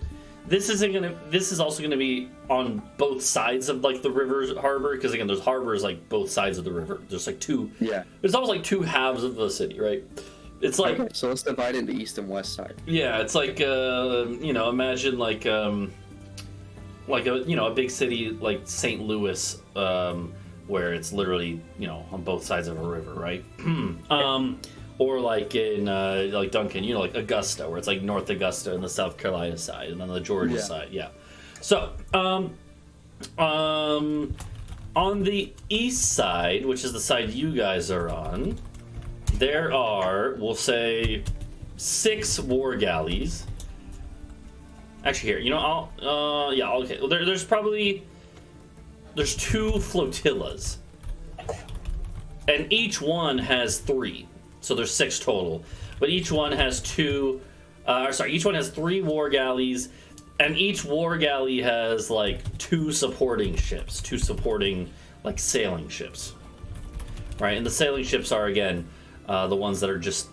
this is also gonna be on both sides of like the river's harbor, because again, there's harbors like both sides of the river. There's like two. Yeah. It's almost like 2 halves of the city, right? It's like so let's divide into east and west side. Yeah, it's like imagine like a big city like St. Louis, where it's literally on both sides of a river, right? Or like in like Duncan, like Augusta, where it's like North Augusta and the South Carolina side, and then the Georgia side. Yeah. So on the east side, which is the side you guys are on, there are, we'll say, 6 war galleys. Actually, here, okay. Well, there's 2 flotillas, and each one has 3. So there's 6 total, but each one has 2. Each one has 3 war galleys, and each war galley has like 2 supporting ships, 2 supporting like sailing ships, right? And the sailing ships are again the ones that are just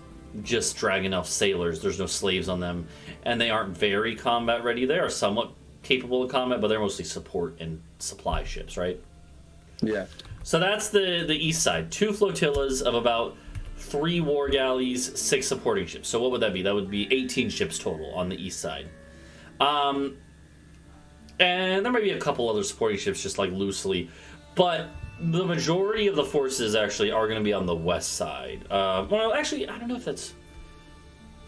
dragging off sailors. There's no slaves on them, and they aren't very combat ready. They are somewhat capable of combat, but they're mostly support and supply ships, right? Yeah. So that's the east side. 2 flotillas of about 3 war galleys, 6 supporting ships. So what would that be? That would be 18 ships total on the east side. And there might be a couple other supporting ships just like loosely, but the majority of the forces actually are going to be on the west side. Well, actually, I don't know if that's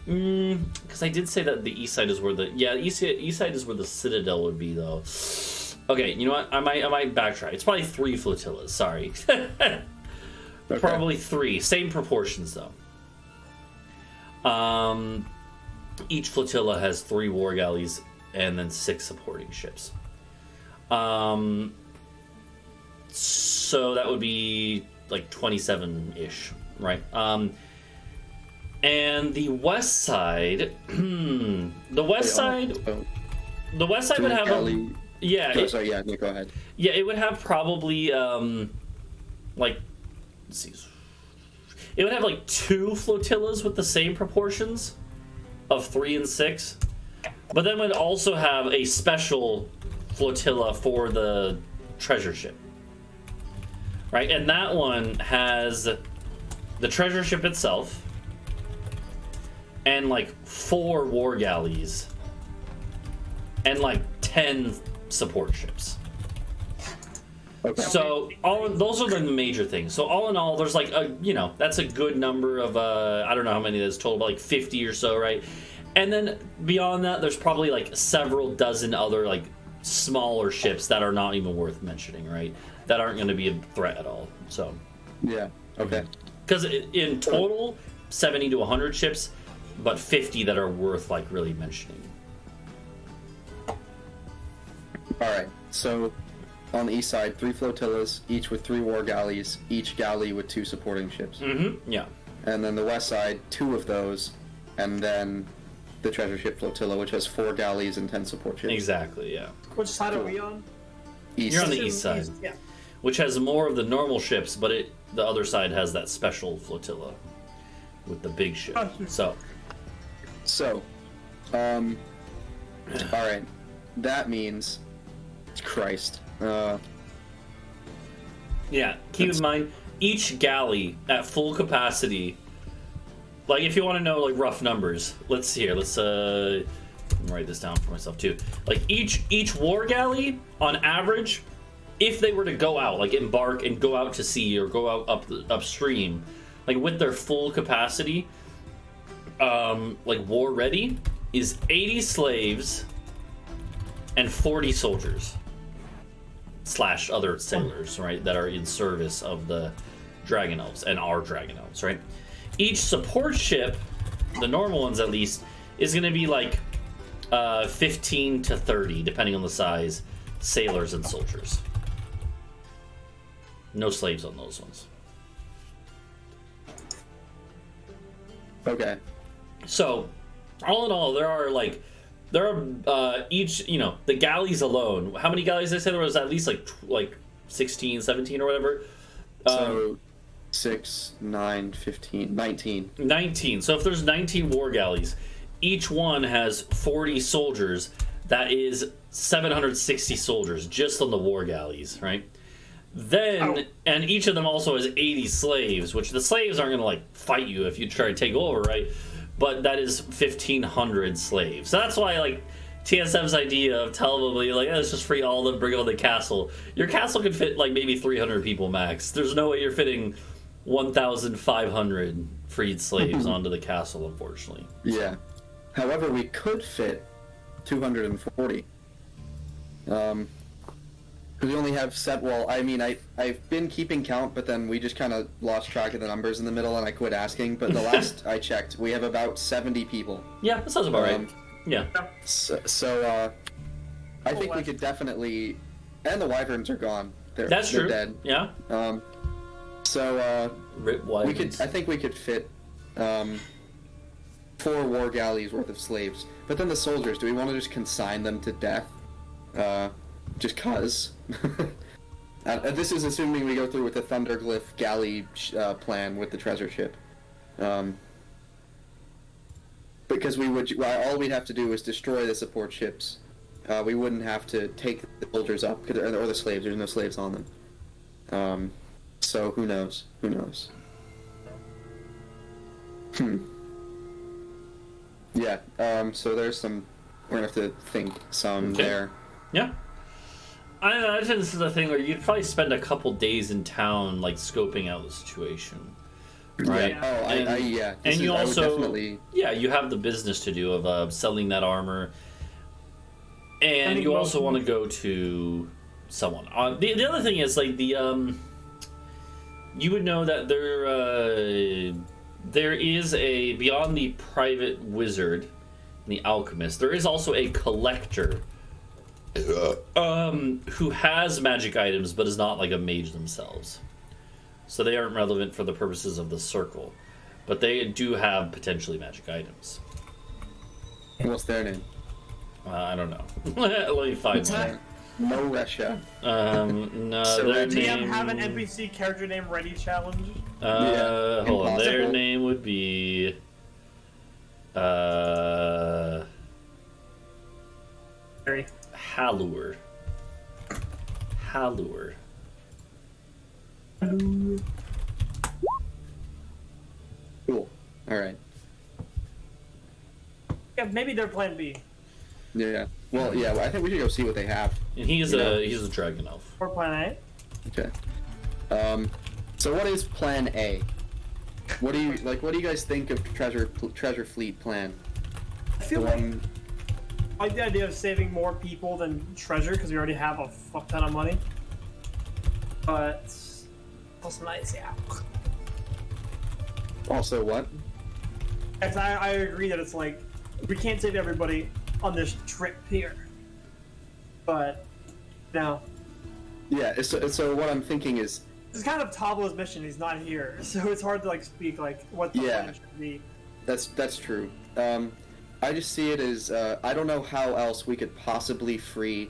because I did say that the east side is where east side is where the citadel would be, though. Okay, you know what? I might backtrack. It's probably 3 flotillas. Sorry, okay. Probably 3. Same proportions though. Each flotilla has 3 war galleys and then 6 supporting ships. So that would be like 27-ish, right? And the west side, the west side would have go ahead. Yeah, it would have probably like, let's see, it would have like 2 flotillas with the same proportions of 3 and 6, but then would also have a special flotilla for the treasure ship. Right, and that one has the treasure ship itself and like 4 war galleys and like 10 support ships. Okay. So those are the major things. So all in all, there's like that's a good number of I don't know how many there's total, but like 50 or so, right? And then beyond that, there's probably like several dozen other like smaller ships that are not even worth mentioning, right? That aren't going to be a threat at all. So yeah, okay. Because in total, 70 to 100 ships, but 50 that are worth like really mentioning. All right. So on the east side, 3 flotillas, each with 3 war galleys, each galley with 2 supporting ships. Mm-hmm. Yeah. And then the west side, 2 of those, and then the treasure ship flotilla, which has 4 galleys and 10 support ships. Exactly. Yeah. Which side are we on? East. You're on the east side. Yeah. Which has more of the normal ships, but the other side has that special flotilla with the big ship. So, all right, that means, Christ. Yeah, keep in mind each galley at full capacity. Like, if you want to know like rough numbers, let's write this down for myself too. Like each war galley, on average, if they were to go out, like embark and go out to sea or go out upstream, like with their full capacity, like war ready, is 80 slaves and 40 soldiers / other sailors, right, that are in service of the Dragon Elves and our Dragon Elves, right? Each support ship, the normal ones at least, is going to be like 15 to 30, depending on the size, sailors and soldiers. No slaves on those ones. Okay. So, all in all, there are each, the galleys alone. How many galleys I said there was? At least like 16, 17 or whatever. So 6, 9, 15, 19. 19. So if there's 19 war galleys, each one has 40 soldiers. That is 760 soldiers just on the war galleys, right? Then, and each of them also has 80 slaves, which the slaves aren't going to fight you if you try to take over, right? But that is 1,500 slaves. So that's why TSM's idea of Talvo being let's just free all of them, bring them to the castle. Your castle could fit maybe 300 people max. There's no way you're fitting 1,500 freed slaves onto the castle, unfortunately. Yeah. However, we could fit 240. Because we only have I've been keeping count, but then we just kind of lost track of the numbers in the middle, and I quit asking. But the last I checked, we have about 70 people. Yeah, that sounds about right. Yeah. So I think we could definitely, and the wyverns are gone. They're true. Dead. Yeah. Rip wyverns. I think we could fit 4 war galleys worth of slaves. But then the soldiers, do we want to just consign them to death? Just cause. This is assuming we go through with the Thunderglyph galley plan with the treasure ship. Because all we'd have to do is destroy the support ships. We wouldn't have to take the soldiers up, or the slaves. There's no slaves on them. So who knows? Who knows? Yeah. So there's some. We're gonna have to think some there. Yeah. I imagine this is a thing where you'd probably spend a couple days in town, scoping out the situation, right? Yeah. Oh, and you also, you have the business to do of selling that armor, and you also want to go to someone. The other thing is you would know that there is a beyond the private wizard and the alchemist. There is also a collector. Who has magic items but is not a mage themselves. So they aren't relevant for the purposes of the circle. But they do have potentially magic items. What's their name? I don't know. Let me find that. No Russia. No, So their Do you name... have an NPC character name ready challenge? Hold on. Their name would be... Hallur. Cool. Alright. Yeah, maybe they're plan B. Yeah. Well, yeah, I think we should go see what they have. And he's a dragon elf. Or plan A. Okay. So what is plan A? What do you guys think of treasure fleet plan? I feel I like the idea of saving more people than treasure because we already have a fuck ton of money. But also nice, yeah. Also what? I agree that it's we can't save everybody on this trip here. But no. Yeah, so what I'm thinking is it's kind of Talvo's mission, he's not here. So it's hard to speak what the plan should be. That's true. I just see it as I don't know how else we could possibly free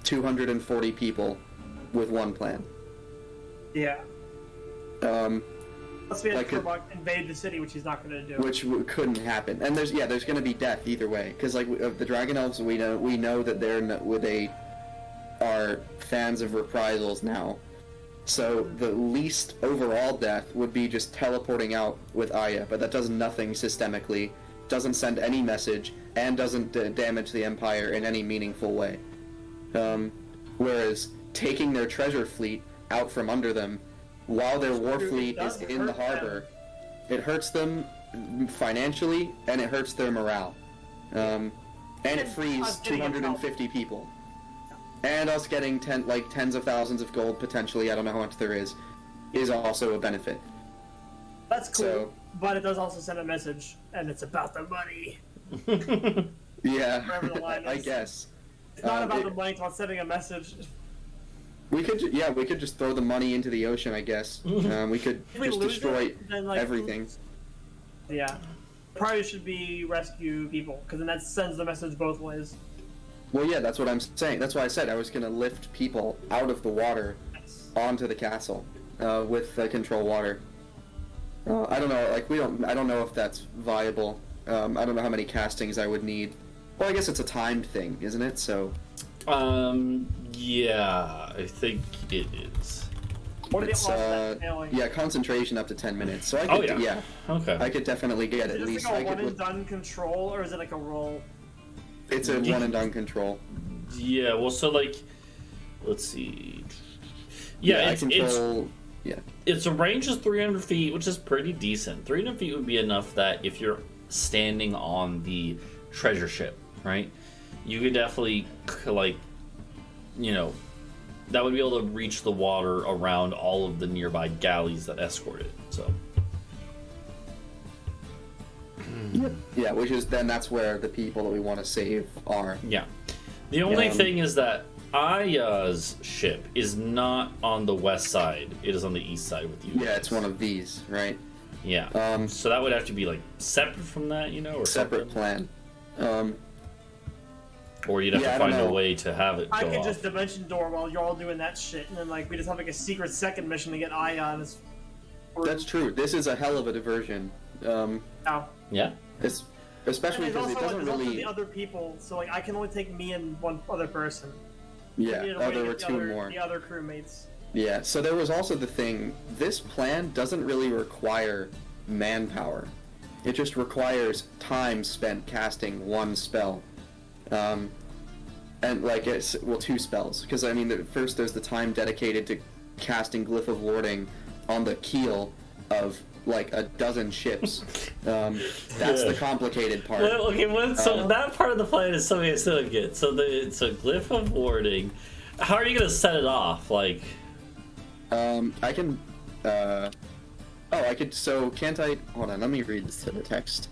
240 people with one plan. Yeah. Unless we had to invade the city, which he's not going to do. Which couldn't happen. And there's going to be death either way, because the Dragon Elves, we know that they are fans of reprisals now. So the least overall death would be just teleporting out with Aya, but that does nothing systemically. Doesn't send any message, and doesn't damage the Empire in any meaningful way. Whereas taking their treasure fleet out from under them while their war fleet is in the harbor, it hurts them financially and it hurts their morale. And it frees 250 people. And us getting tens of thousands of gold potentially, I don't know how much there is also a benefit. That's cool, So, but it does also send a message, and it's about the money. yeah, Wherever the line I is. guess. It's not about the money, it's about sending a message. We could just throw the money into the ocean, I guess. We could If we just lose destroy it, then, like, everything. Yeah. Probably should be rescue people, because then that sends the message both ways. Well, yeah, that's what I'm saying. That's why I said I was gonna lift people out of the water Yes. onto the castle with control water. I don't know. I don't know if that's viable. I don't know how many castings I would need. Well, I guess it's a timed thing, isn't it? So. Yeah, I think it is. What are the It's, odds of that failing? yeah, concentration up to 10 minutes. So I could, yeah. Okay. I could definitely get Is at it least. just like a I one could. and done control, or is it like a roll? It's a one and done control. Yeah, well, so, like, let's see. Yeah, I control. Its a range is 300 feet, which is pretty decent. 300 feet would be enough that if you're standing on the treasure ship, right, you could definitely, like, you know, that would be able to reach the water around all of the nearby galleys that escort it. So. Yeah, which is that's where the people that we want to save are. Yeah. The only thing is that Aya's ship is not on the west side. It is on the east side with you. Yeah, it's one of these, right? Yeah. So that would have to be like separate from that, you know, or Separate something. plan. Or you'd have Yeah, I to don't find a know. way to have it I go could off. just dimension door while you're all doing that shit, and then like we just have like a secret second mission to get Aya on his. That's true. This is a hell of a diversion. Now. Yeah. Especially And because there's it also, doesn't there's also really. the other people, so like I can only take me and one other person. Yeah. We need a Oh, way to there were get two more. The other crewmates. Yeah. So there was also the thing. This plan doesn't really require manpower. It just requires time spent casting one spell. And like two spells, because I mean, first there's the time dedicated to casting Glyph of Warding on the keel of like a dozen ships. That's the complicated part. Well, okay, so that part of the plan is something I still don't get. So it's a Glyph of Warding. How are you gonna set it off? Like, I can. I could. So can't I? Hold on. Let me read this to the text.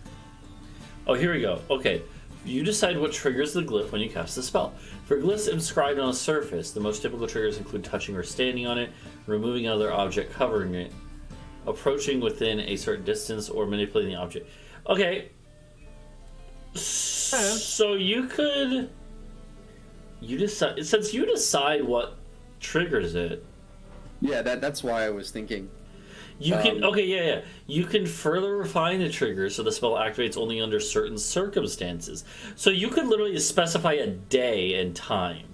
oh, here we go. Okay. You decide what triggers the glyph when you cast the spell. For glyphs inscribed on a surface, the most typical triggers include touching or standing on it, removing another object covering it, approaching within a certain distance, or manipulating the object. Okay. So you could... Since you decide what triggers it... Yeah, that's why I was thinking. You can You can further refine the trigger so the spell activates only under certain circumstances. So you could literally specify a day and time.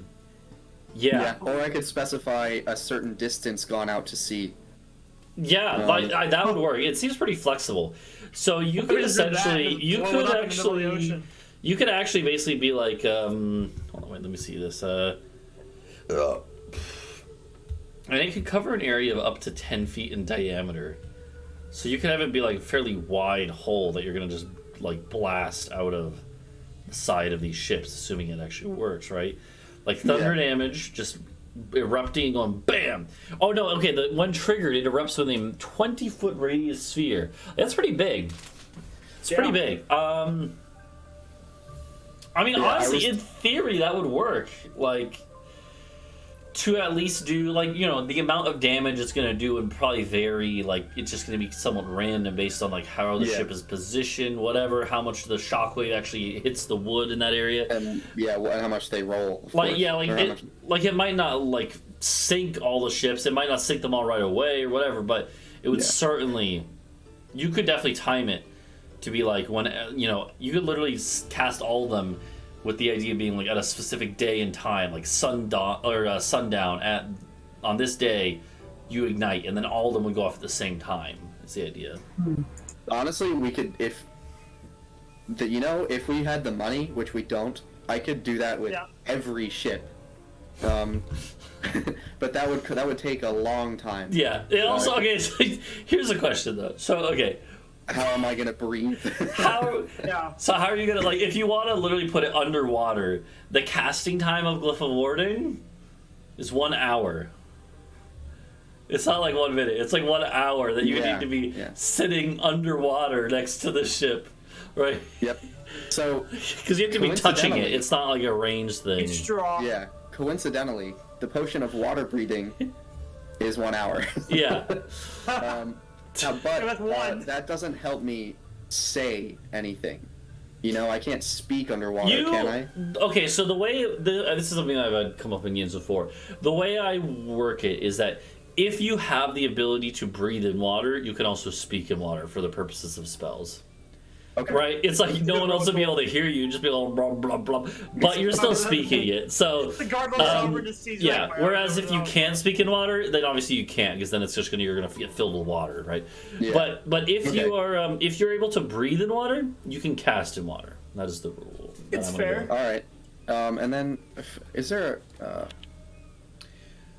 Yeah. Or I could specify a certain distance gone out to sea. Yeah, that would work. It seems pretty flexible. So you could just do that essentially, and you blow could it up in the middle of the actually, ocean. you could actually basically be like, hold on, wait, let me see this. And it could cover an area of up to 10 feet in diameter. So you could have it be like a fairly wide hole that you're going to just like blast out of the side of these ships, assuming it actually works, right? Like thunder damage, just erupting and going BAM! Oh no, okay, the when triggered, it erupts within a 20-foot radius sphere. That's pretty big. It's pretty big. I mean, honestly, in theory, that would work. Like, to at least do, like, you know, the amount of damage it's going to do would probably vary. Like, it's just going to be somewhat random based on, like, how the ship is positioned, whatever, how much the shockwave actually hits the wood in that area. And, how much they roll. Like, it might not, like, sink all the ships. It might not sink them all right away or whatever, but it would certainly... You could definitely time it to be, like, when, you know, you could literally cast all of them with the idea being like at a specific day and time, like sundown on this day, you ignite, and then all of them would go off at the same time. That's the idea. Honestly, we could, if you know, if we had the money, which we don't, I could do that with every ship. But that would take a long time. Yeah. It also okay. So here's a question though. So okay. How am I gonna breathe? So how are you gonna, like, if you want to literally put it underwater, the casting time of Glyph of Warding is 1 hour. It's not like 1 minute. It's like 1 hour that you need to be sitting underwater next to the ship, right? Yep. So because you have to be touching it. It's not like a ranged thing. It's straw. Yeah. Coincidentally, the potion of water breathing is 1 hour. Yeah. But that doesn't help me say anything. You know, I can't speak underwater, can I? Okay, so the way... this is something I've had come up in games before. The way I work it is that if you have the ability to breathe in water, you can also speak in water for the purposes of spells. Okay. Right? It's like no one else will be able to hear you, just be all blah, blah, blah. But you're still speaking it. So, whereas if you can't speak in water, then obviously you can't, because then it's just you're gonna get filled with water, right? Yeah. But if you are if you're able to breathe in water, you can cast in water. That is the rule. It's fair. All right. And then is there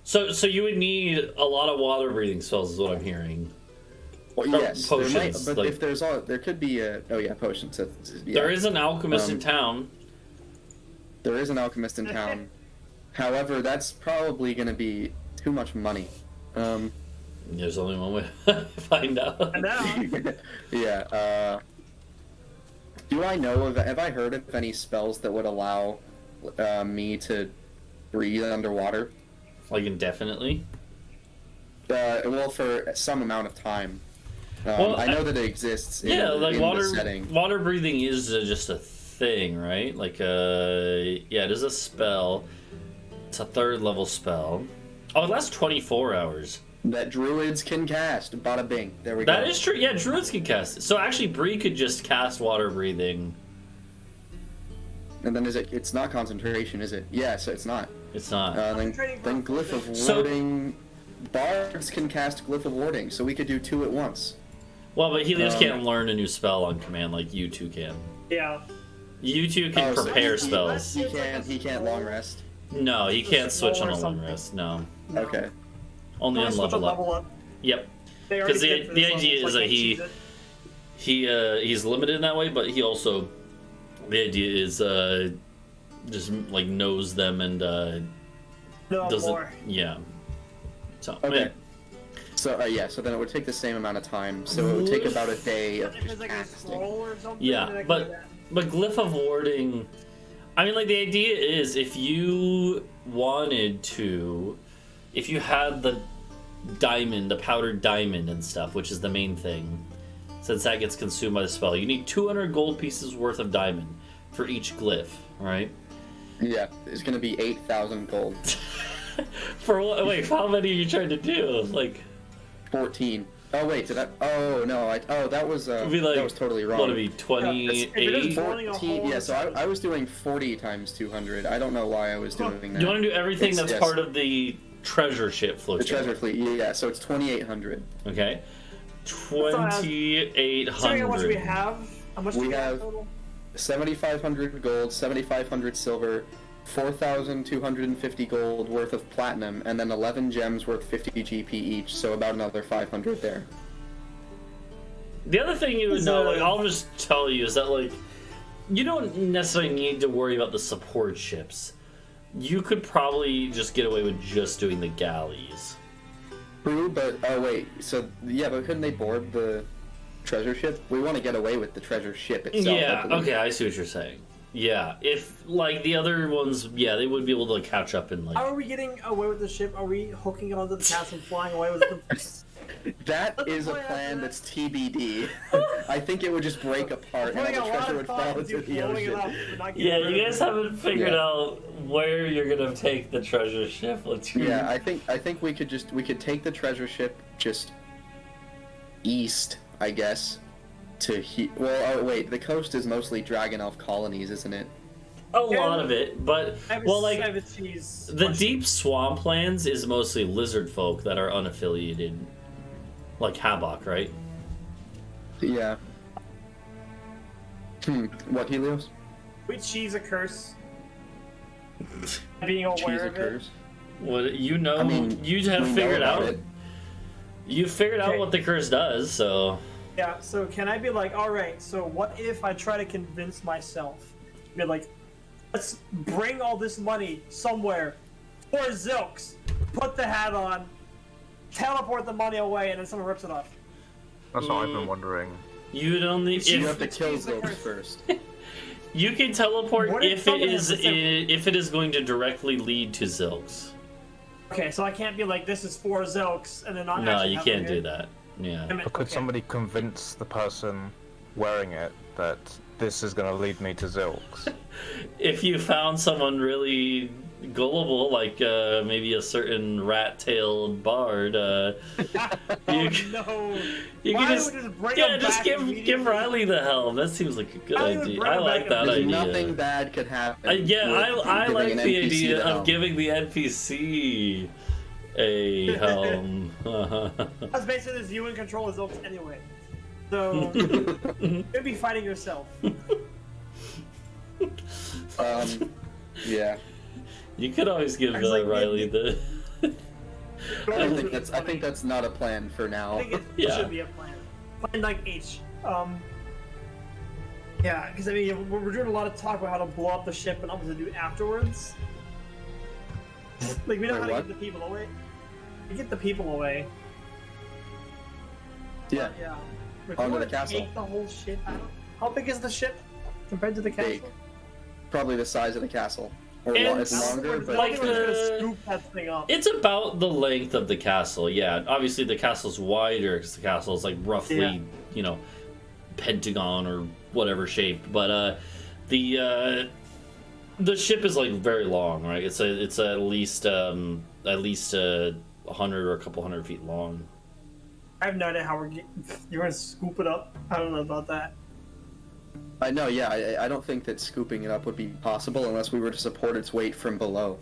So you would need a lot of water breathing spells, is what I'm hearing. Well, yes, potions, but if there could be potions. There is an alchemist in town. There is an alchemist in town. However, that's probably going to be too much money. There's only one way to find out. I know. Yeah. Do I know have I heard of any spells that would allow me to breathe underwater? Like indefinitely? Well, for some amount of time. I know that it exists in water, the setting. Water breathing is just a thing, right? Like, it is a spell. It's a 3rd level spell. Oh, it lasts 24 hours. That druids can cast. Bada bing. There we go. That is true. Yeah, druids can cast it. So actually, Bree could just cast water breathing. And then it's not concentration, is it? Yeah, so it's not. It's not. Then Glyph of Warding... Bards can cast Glyph of Warding, so we could do 2 at once. Well, but Helios can't learn a new spell on command like you two can. Yeah. You two can prepare spells. He can't long rest? No, he can't switch on a long rest, no. Okay. Only on level up. Yep. Because the idea is that he's limited in that way, but he also... The idea is just, like, knows them and doesn't... More. Yeah. So, okay. So so then it would take the same amount of time. So it would take about a day of just casting. Yeah, but Glyph of Warding, I mean, like, the idea is if you wanted to, if you had the diamond, the powdered diamond and stuff, which is the main thing, since that gets consumed by the spell, you need 200 gold pieces worth of diamond for each glyph, right? Yeah, it's going to be 8,000 gold. For what? Wait, how many are you trying to do? Like 14. Oh wait, did I? Oh no, that was that was totally wrong. What would it be 28? 14. Yeah, so I was doing 40 times 200. I don't know why I was doing that. You want to do everything that's part of the treasure ship float? The treasure fleet. Yeah, so it's 2,800. Okay. 2,800. How much we have? How much we have? Total? 7,500 gold, 7,500 silver, 4,250 gold worth of platinum, and then 11 gems worth 50 GP each, so about another 500 there. The other thing you would know, like, I'll just tell you, is that, like, you don't necessarily need to worry about the support ships. You could probably just get away with just doing the galleys. True, but, oh wait, so, yeah, but couldn't they board the treasure ship? We want to get away with the treasure ship itself. Yeah, okay, I see what you're saying. Yeah, if, like, the other ones, yeah, they would be able to catch up in, like... How are we getting away with the ship? Are we hooking it onto the castle and flying away with them? That is a plan that's TBD. I think it would just break apart and all the treasure would fall into the ocean. Yeah, you guys haven't figured out where you're gonna take the treasure ship. Yeah, I think we could take the treasure ship just east, I guess. Well, wait, the coast is mostly Dragon Elf colonies, isn't it? A lot of it, but, well, like, the deep swamplands is mostly lizard folk that are unaffiliated, like Habok, right? Yeah. What, Helios? We cheese a curse. Being Cheese aware of it. occurs. What you know? I mean, you have we know figured about out. it. You figured out Okay. what the curse does, so Yeah, so can I be like, alright, so what if I try to convince myself? Be like, let's bring all this money somewhere for Zilks, put the hat on, teleport the money away, and then someone rips it off. That's what I've been wondering. you'd only You have if to kill cheese the Zilks curse. first. you can teleport What if if it someone is has the if it is going to directly lead to Zilks. Okay, so I can't be like, this is for Zilks, and then not No, actually you have can't them do here. that. Yeah. Damn it, But could okay. somebody convince the person wearing it that this is going to lead me to Zilks? If you found someone really gullible, like maybe a certain rat-tailed bard, Oh you, no! you Why can just would we bring yeah, them just back give immediately? Riley the helm. That seems like a good Why would we idea. bring I him like back that There's idea. nothing bad could happen. Yeah, with I giving like an the NPC idea the of helm. giving the NPC a helm. That's basically this you in control of Zilks anyway. So you'd be fighting yourself. Yeah. You could always give It's like Riley the. I think that's not a plan for I now. think it Yeah. should be a plan. Plan like H. Yeah, because I mean we're doing a lot of talk about how to blow up the ship and what to do afterwards. Like we know Wait, how to what? get the people away. We get the people away. Yeah. Yeah. If Onto you the wanna castle. Take the whole ship out. How big is the ship compared to the castle? Big. Probably the size of the castle. Or It's it's longer, but like we're just the- gonna scoop that thing up. It's about the length of the castle. Yeah, obviously the castle's wider because the castle is like roughly, Yeah. you know, pentagon or whatever shape. But the ship is like very long, right? It's at least 100 or a couple hundred feet long. I have no idea how we're getting. You're gonna scoop it up. I don't know about that. I know, yeah, I don't think that scooping it up would be possible unless we were to support its weight from below.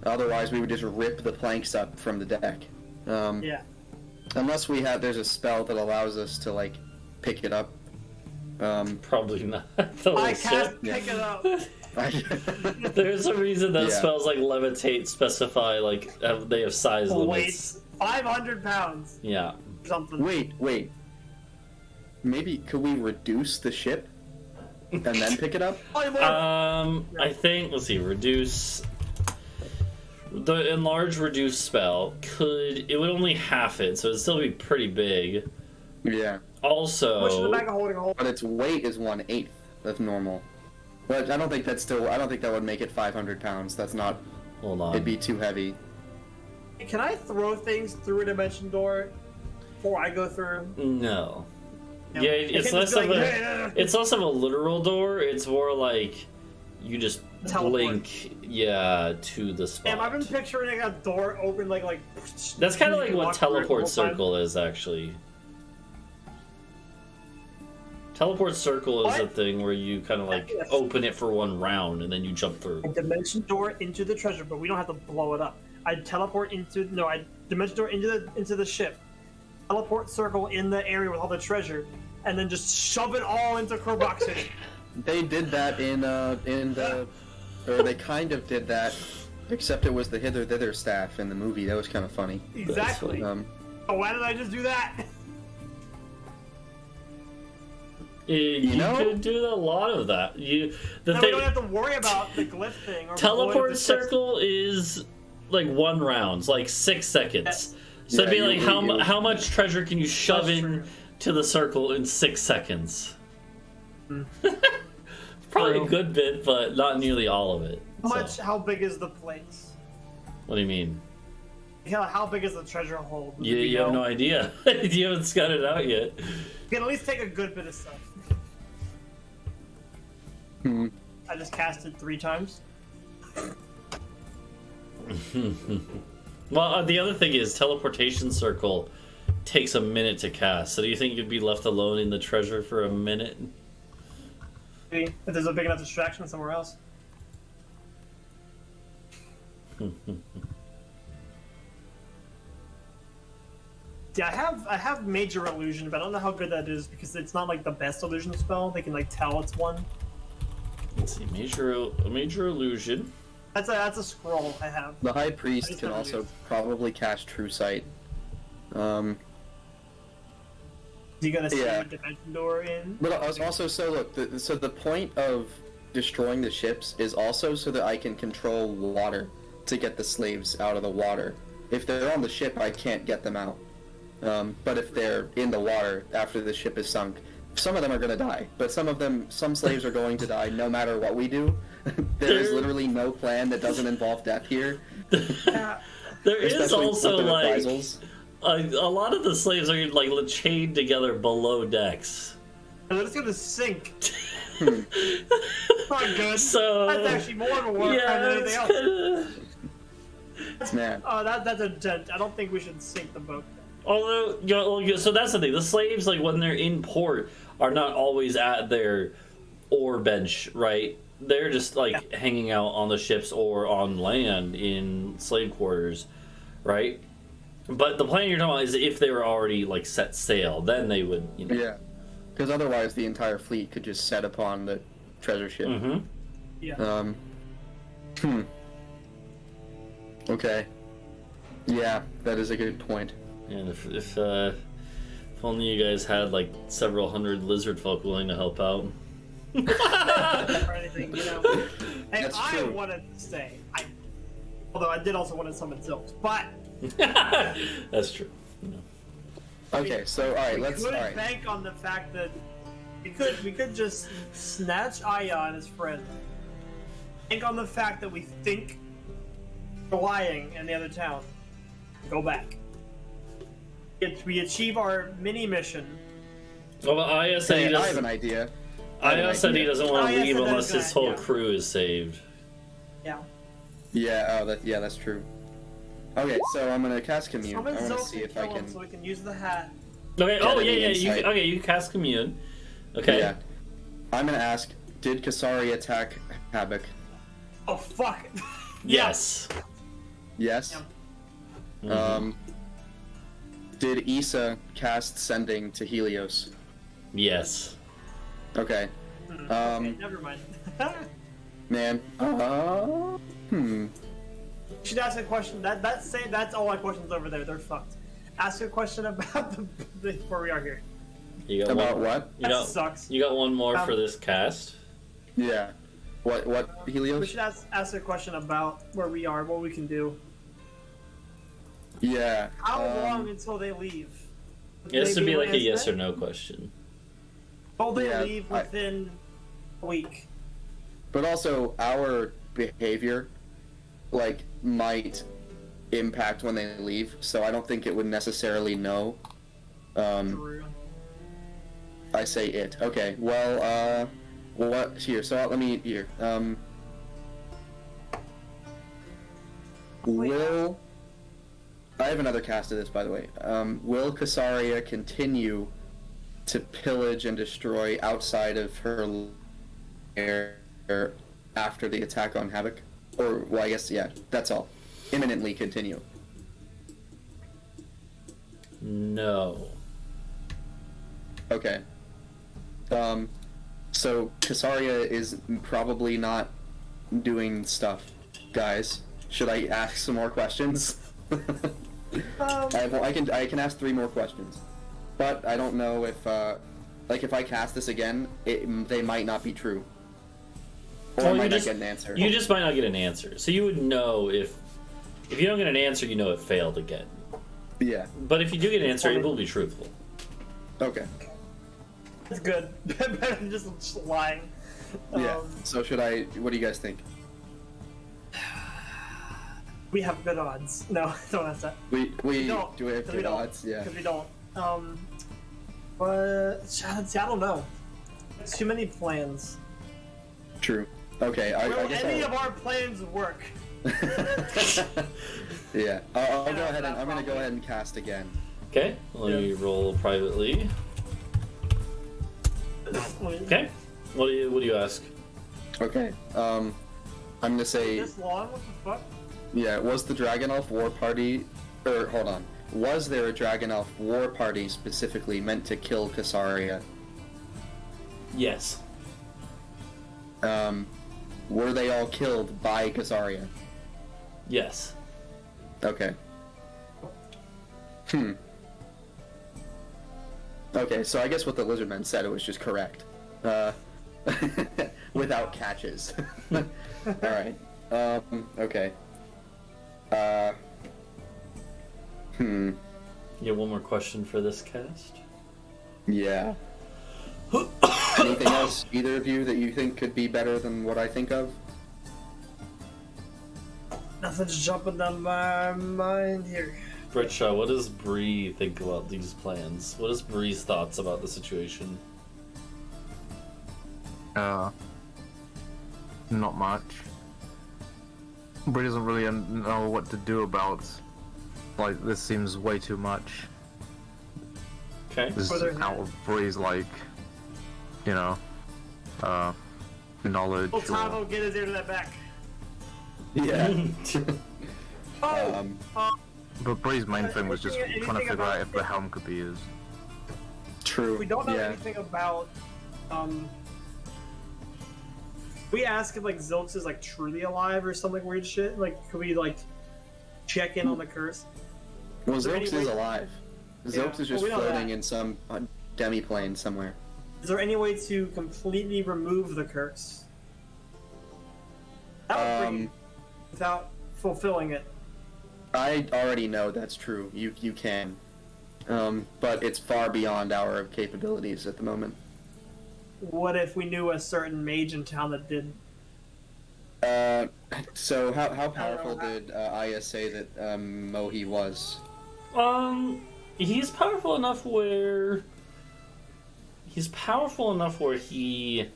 Otherwise, we would just rip the planks up from the deck. Yeah. Unless there's a spell that allows us to, like, pick it up. Probably not. The I little can't ship. pick it up. There's a reason that Yeah. spells like levitate specify like they have size limits. Weights 500 pounds. Yeah. Or something. Wait. Maybe could we reduce the ship and then pick it up? Oh, more. I think let's see, reduce the enlarge reduce spell would only half it, so it'd still be pretty big. Yeah, Push in the Also, back of holding a hole. but its weight is 1/8 of normal. But I don't think that would make it 500 pounds. That's not. hold on. It'd be too heavy. Can I throw things through a dimension door before I go through? No. No. Yeah, I it's can't less just of be a like, "Yeah." it's less of a literal door. It's more like you just Teleport. blink, yeah, to the spot. Damn, I've been picturing a door open like. That's kind of you like can what walk through it the teleport whole time. circle is actually. Teleport circle is a What? thing where you kind of like Yes. open it for one round and then you jump through. A dimension door into the treasure, but we don't have to blow it up. I dimension door into the ship. Teleport circle in the area with all the treasure, and then just shove it all into Crowbox City. They did that or they kind of did that, except it was the hither thither staff in the movie. That was kind of funny. Exactly. Um, Oh, why did I just do that? You know? could do a lot of that. The Now we thing, don't have to worry about the glyph thing. Or blowing teleport the circle is like one round, like 6 seconds. So it'd be Yeah, like you- how much treasure can you shove That's in true. to the circle in 6 seconds? Probably a True. good bit, but not nearly all of it. So, How big is the place? what do you mean? Yeah, how big is the treasure hold? Do You we have know? no idea. You haven't scouted it out yet. You can at least take a good bit of stuff. hmm. I just cast it 3 times. Well, the other thing is teleportation circle takes a minute to cast. So do you think you'd be left alone in the treasure for a minute? Maybe, if there's a big enough distraction somewhere else. Yeah, I have Major Illusion, but I don't know how good that is because it's not like the best illusion spell. They can like tell it's one. Let's see, major illusion. That's a scroll I have. The High I Priest just can never also used. probably cast True Sight. Is he gonna see Yeah. a dimension door in? But I was also so look. So the point of destroying the ships is also so that I can control water to get the slaves out of the water. If they're on the ship, I can't get them out. But if they're in the water after the ship is sunk, some of them are going to die. But some slaves are going to die no matter what we do. There is literally no plan that doesn't involve death here. There is Especially also with the like reprisals. a lot of the slaves are like chained together below decks. And they're just gonna sink. Not good. So That's actually more of a war crime than anything else. Man. That's a dent. I don't think we should sink the boat. Although, so that's the thing. The slaves, like when they're in port, are not always at their oar bench, right? They're just like hanging out on the ships or on land in slave quarters, right? But the plan you're talking about is if they were already like set sail, then they would, you know. Yeah. Because otherwise the entire fleet could just set upon the treasure ship. Mm-hmm. Yeah. Okay. Yeah, that is a good point. And if only you guys had like several hundred lizard folk willing to help out. Or anything, you know. And That's I true. wanted to say, although I did also want to summon Zilks, but That's true. Okay, so alright, we let's couldn't alright. bank on the fact that we could just snatch Aya and his friend. Bank on the fact that we think we're lying in the other town. Go back. We achieve our mini mission. Well, Aya said he Hey, I have an doesn't. idea. Aya said he doesn't want to Aya leave said unless that's his gonna- whole yeah. crew is saved. Yeah. Yeah, that's true. Okay, so I'm gonna cast Commune. I Summon wanna Zilks see and if I kill him can. so we can use the hat. Okay. Oh any yeah. You insight. okay? You cast commune. Okay. Yeah. I'm gonna ask, did Kasari attack Havoc? Oh fuck. Yes. Yes. Yeah. Did Issa cast Sending to Helios? Yes. Okay. Okay, never mind. Man. You should ask a question. That's all my questions over there. They're fucked. Ask a question about the where we are here. You got About one. what? You That got. sucks. You got one more Um, for this cast. Yeah. What We Helios? should ask a question about where we are, what we can do. Yeah. How long until they leave? It has to They be like a answer yes that? or no question. Will they Yeah, leave within a week? But also our behavior, like, might impact when they leave. So I don't think it would necessarily know. True. I say it. Okay. Well, what here? So let me here. Will I have another cast of this, by the way? Will Kasaria continue to pillage and destroy outside of her lair after the attack on Havoc? Or well, I guess yeah. That's all. Imminently continue. No. Okay. So Kasaria is probably not doing stuff, guys. Should I ask some more questions? I can ask 3 more questions, but I don't know if like if I cast this again, they might not be true, or I Well, might not get an answer. You just might not get an answer. So you would know if you don't get an answer, you know it failed again. Yeah. But if you do get an answer, it will be truthful. Okay. That's good. Better than just lying. Yeah. So should I? What do you guys think? We have good odds. No, don't ask that. We don't, do we have 'cause good we don't. odds? Yeah. Because we don't. But see, I don't know. Too many plans. True. Okay. I Will guess any I'll- of our plans work? Yeah. I'll go ahead and I'm gonna go ahead and cast again. Okay. Let me roll privately. Okay. What do you ask? Okay. I'm gonna say. This long? What the fuck? Yeah, was the Dragon Elf War Party, or hold on, was there a Dragon Elf war party specifically meant to kill Kasaria? Yes. Were they all killed by Kasaria? Yes. Okay. Okay, so I guess what the Lizardmen said, it was just correct. Without catches. Alright. Okay. You have one more question for this cast? Yeah. Anything else, either of you, that you think could be better than what I think of? Nothing's jumping down my mind here. Britsha, what does Bree think about these plans? What is Bree's thoughts about the situation? Not much. Bree doesn't really know what to do about. Like, this seems way too much. Okay. This is out of Bree's, like, you know, knowledge. Well, Talvo, get his ear to that back. Yeah. But Bree's main thing was just anything trying to figure about out if the helm could be used. True. We don't know yeah. anything about. We ask if like Zilx is like truly alive or something weird shit. Like, could we like check in on the curse? Well, Is there Zilx any is way- alive. Zilx is just we know floating that. in some demi-plane somewhere. Is there any way to completely remove the curse? That would be without fulfilling it. I already know that's true. You can. But it's far beyond our capabilities at the moment. What if we knew a certain mage in town that did? So how powerful did Aya say that Mohi was? He's powerful enough where he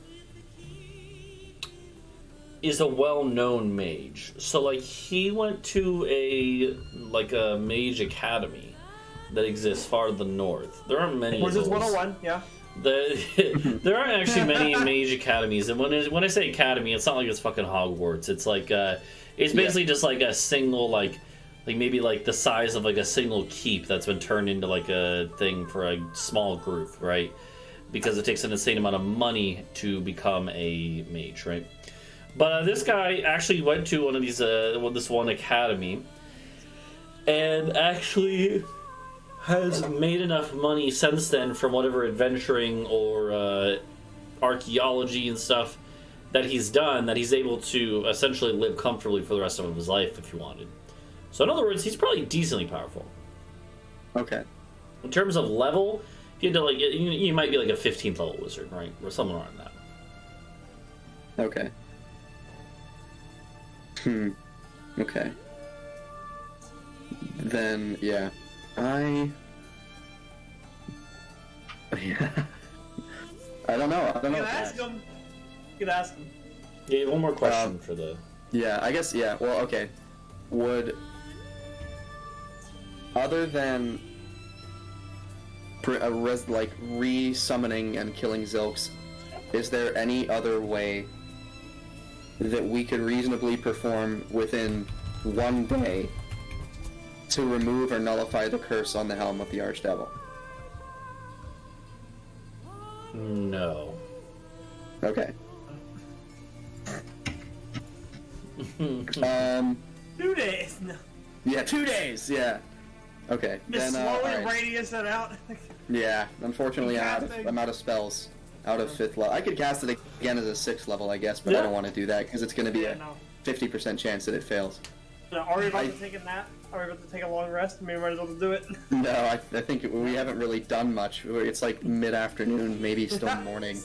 is a well-known mage. So like he went to a mage academy that exists far to the north. There aren't many. Wizards of those. 101, yeah. There aren't actually many mage academies, and when I say academy, it's not like it's fucking Hogwarts. It's like it's basically just like a single like maybe like the size of like a single keep that's been turned into like a thing for a small group, right? Because it takes an insane amount of money to become a mage, right? But this guy actually went to one of these this one academy, and actually has made enough money since then from whatever adventuring or archaeology and stuff that he's done that he's able to essentially live comfortably for the rest of his life if he wanted. So in other words, he's probably decently powerful. Okay. In terms of level, if you had to like, you might be like a 15th level wizard, right, or something around that. Okay. Okay. Then yeah, yeah. I don't know. You can ask him. You can ask him. Yeah, one more question for the. Yeah, I guess. Yeah. Well, okay. Would other than re-summoning and killing Zilx, is there any other way that we could reasonably perform within one day to remove or nullify the curse on the helm of the Archdevil? No. Okay. 2 days. No. Yeah, 2 days. Yeah. Okay. Just Then slowly alright. radius it out. Yeah. Unfortunately, Casting. I'm out of spells. Out of 5th level. I could cast it again as a 6th level, I guess, but I Yeah. don't want to do that because it's going to be Yeah, a no. 50% chance that it fails. No, are we about to take a nap? Are we about to take a long rest? Maybe we might as well do it. No, I think we haven't really done much. It's like mid-afternoon, maybe still morning.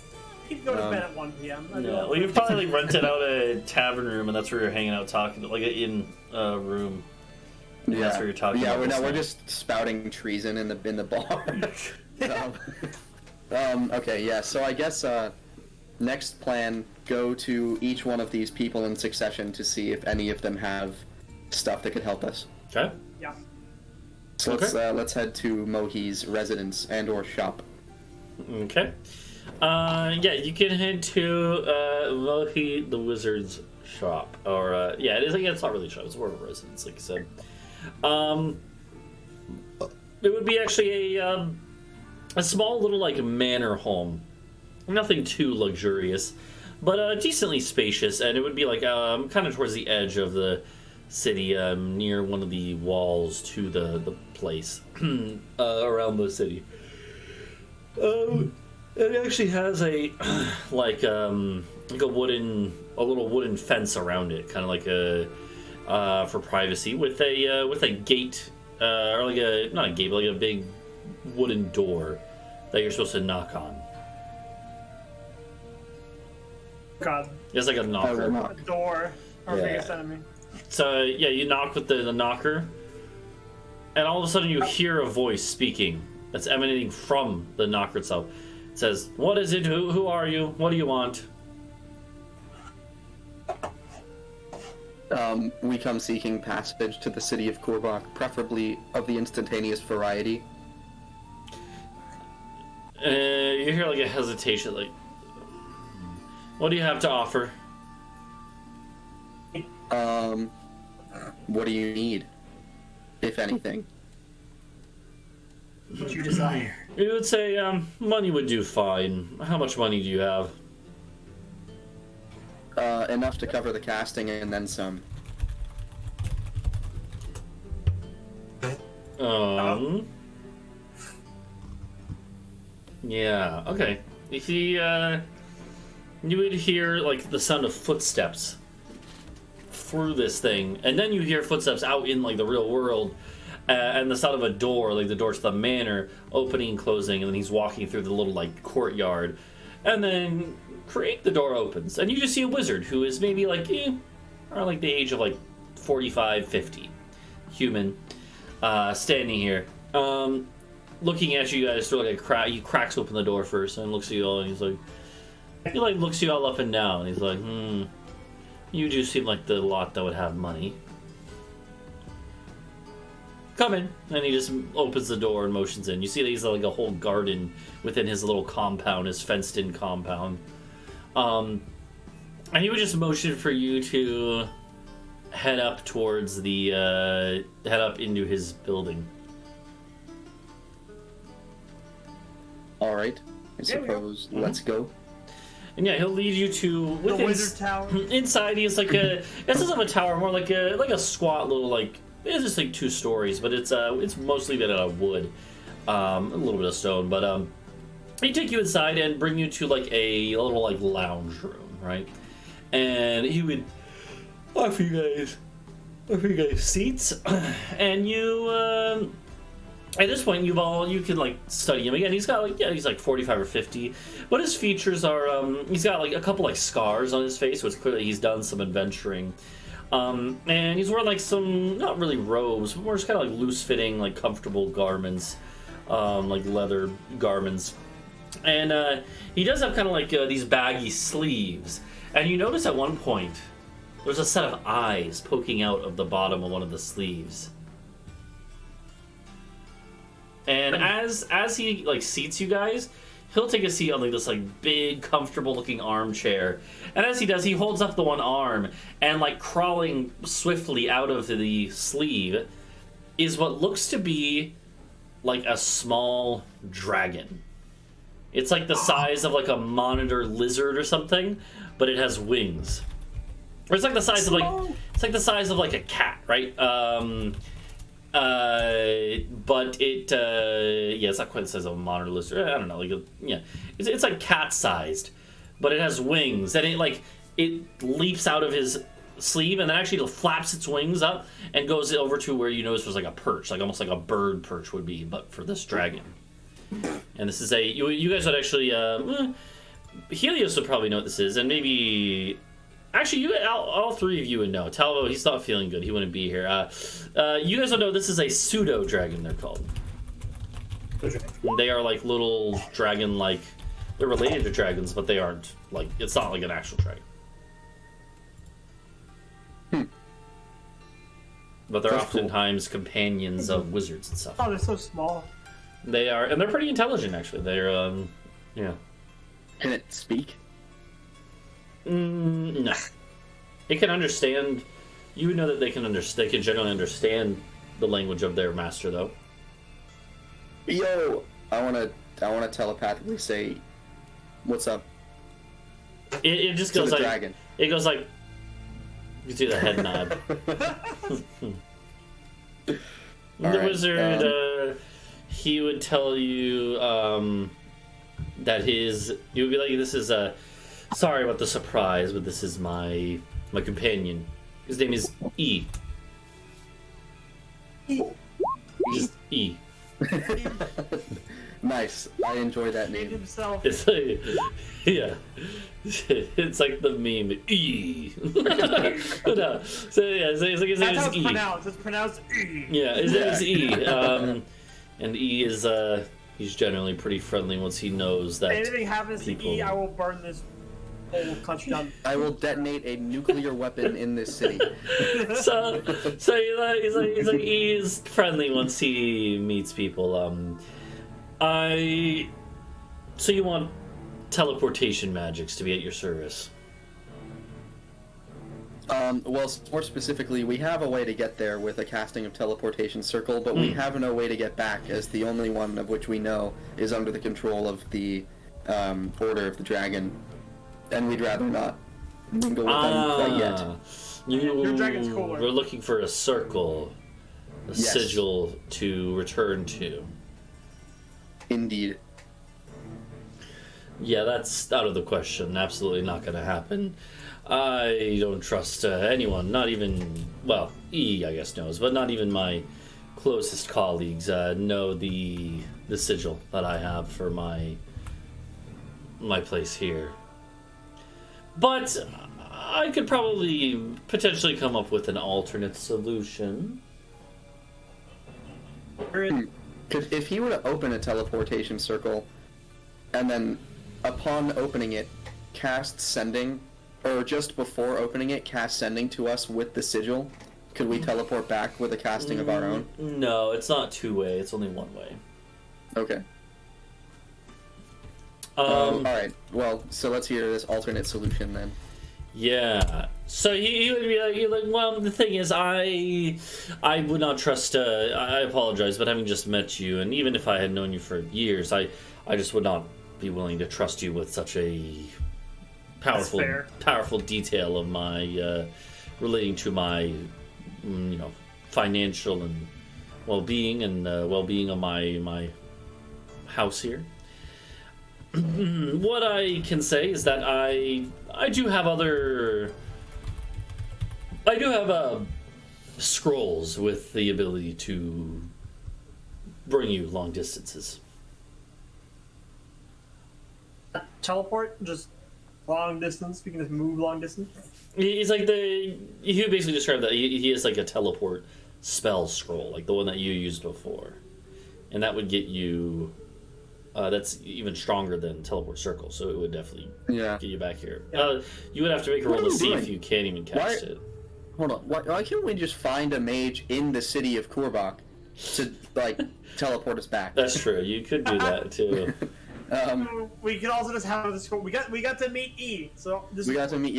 Keep going to bed at 1 p.m. No. Well, you've probably like, rented out a tavern room, and that's where you're hanging out talking, like an inn room. And that's where you're talking. Yeah, about we're this just spouting treason in the bar. Okay, yeah. So I guess next plan: go to each one of these people in succession to see if any of them have stuff that could help us. Okay. Yeah. So Okay. let's head to Mohi's residence and/or shop. Okay. Yeah, you can head to Mohi the Wizard's shop, or yeah, it's not really a shop; it's more of a residence, like I said. It would be actually a small little like manor home. Nothing too luxurious, but decently spacious, and it would be like kind of towards the edge of the city, near one of the walls to the place around the city. It actually has a like a little wooden fence around it, kind of like a for privacy, with a gate or like a not a gate, but like a big wooden door that you're supposed to knock on. God. It's like a knocker. A door. Our Yeah. biggest enemy. So yeah, you knock with the knocker, and all of a sudden you hear a voice speaking that's emanating from the knocker itself. It says, "What is it? Who are you? What do you want?" We come seeking passage to the city of Korbach, preferably of the instantaneous variety. You hear like a hesitation, like, "What do you have to offer?" What do you need, if anything? What you desire. You would say, money would do fine. How much money do you have? Enough to cover the casting and then some. Yeah, okay. You see, you would hear, like, the sound of footsteps through this thing, and then you hear footsteps out in, like, the real world, and the sound of a door, like the door to the manor, opening and closing, and then he's walking through the little, like, courtyard, and then the door opens, and you just see a wizard who is maybe, like, around, like, the age of, like, 45, 50, human, standing here, looking at you guys through, like, a crack. He cracks open the door first, and looks at you all, and he's like, looks you all up and down, and he's like, you do seem like the lot that would have money. Come in. And he just opens the door and motions in. You see that he's like a whole garden within his little compound, his fenced-in compound. And he would just motion for you to head up towards the, head up into his building. Alright, I suppose let's go. And yeah, he'll lead you to The wizard tower. Inside, he is like a. This isn't a tower, more like a squat little like. It's just like 2 stories, but it's mostly made out of wood, a little bit of stone. But he take you inside and bring you to like a little like lounge room, right? And he would offer you guys seats, and you. At this point, you can like study him again. He's got like he's like 45 or 50, but his features are he's got like a couple like scars on his face, which clearly he's done some adventuring. And he's wearing like some not really robes, but more just kind of like loose fitting, like comfortable garments, like leather garments. And he does have kind of like these baggy sleeves. And you notice at one point there's a set of eyes poking out of the bottom of one of the sleeves. And as he like seats you guys, he'll take a seat on like this like big, comfortable looking armchair. And as he does, he holds up the one arm, and like crawling swiftly out of the sleeve is what looks to be like a small dragon. It's like the size of like a monitor lizard or something, but it has wings. Or it's like the size of like a cat, right? But it, it's not quite the size of a monitor lizard. I don't know, it's like cat-sized, but it has wings, and it leaps out of his sleeve, and then actually flaps its wings up and goes over to where you notice there's like a perch, like almost like a bird perch would be, but for this dragon. And this is you guys would actually, Helios would probably know what this is, and maybe. Actually, all 3 of you would know. Talvo, he's not feeling good. He wouldn't be here. You guys would know this is a pseudo-dragon, they're called. They are like little dragon-like... They're related to dragons, but they aren't, like... It's not like an actual dragon. But they're oftentimes companions of wizards and stuff. Oh, they're so small. They are, and they're pretty intelligent, actually. They're, yeah. Can it speak? No. It can understand. You would know that they can generally understand the language of their master, though. Yo, I wanna telepathically say, "What's up?" It just to goes the like dragon. it goes like you do the head nod. The Alright, wizard, he would tell you that he would be like, "This is sorry about the surprise, but this is my companion. His name is E. Just E." Nice. I enjoy that Named name. himself. It's like, yeah, it's like the meme E. No, so yeah, it's like his name That's how is it's E. pronounced. It's pronounced E. Yeah, his name is E. And E is he's generally pretty friendly once he knows that. If anything happens to people- E, I will burn this whole country down. I will detonate a nuclear weapon in this city. So he's like he is friendly once he meets people. So you want teleportation magics to be at your service? Well, more specifically, we have a way to get there with a casting of teleportation circle, but we have no way to get back, as the only one of which we know is under the control of the Order of the Dragon, and we'd rather not mingle with them quite yet. Your dragon's cooler. We're looking for a circle, a Yes. sigil to return to. Indeed. Yeah, that's out of the question. Absolutely not going to happen. I don't trust anyone, not even, well, E, I guess, knows, but not even my closest colleagues know the sigil that I have for my place here. But I could probably potentially come up with an alternate solution. If he were to open a teleportation circle, and then upon opening it, cast sending, or just before opening it, cast sending to us with the sigil, could we teleport back with a casting of our own? No, it's not two-way, it's only one way. Okay. Alright, well, so let's hear this alternate solution then. Yeah. So he would be like, well, the thing is, I would not trust. I apologize, but having just met you, and even if I had known you for years, I just would not be willing to trust you with such a powerful detail of my relating to my, financial and well-being and well-being of my house here. What I can say is that I do have scrolls with the ability to bring you long distances. Teleport? Just long distance? We can just move long distance? He's like he would basically describe that he is like a teleport spell scroll, like the one that you used before, and that would get you. That's even stronger than teleport circle, so it would definitely get you back here. You would have to make a roll to see if you can't even cast it. Hold on, why can't we just find a mage in the city of Kurbak to, teleport us back? That's true, you could do that too. We can also just have this. We got to meet E. So this we got to meet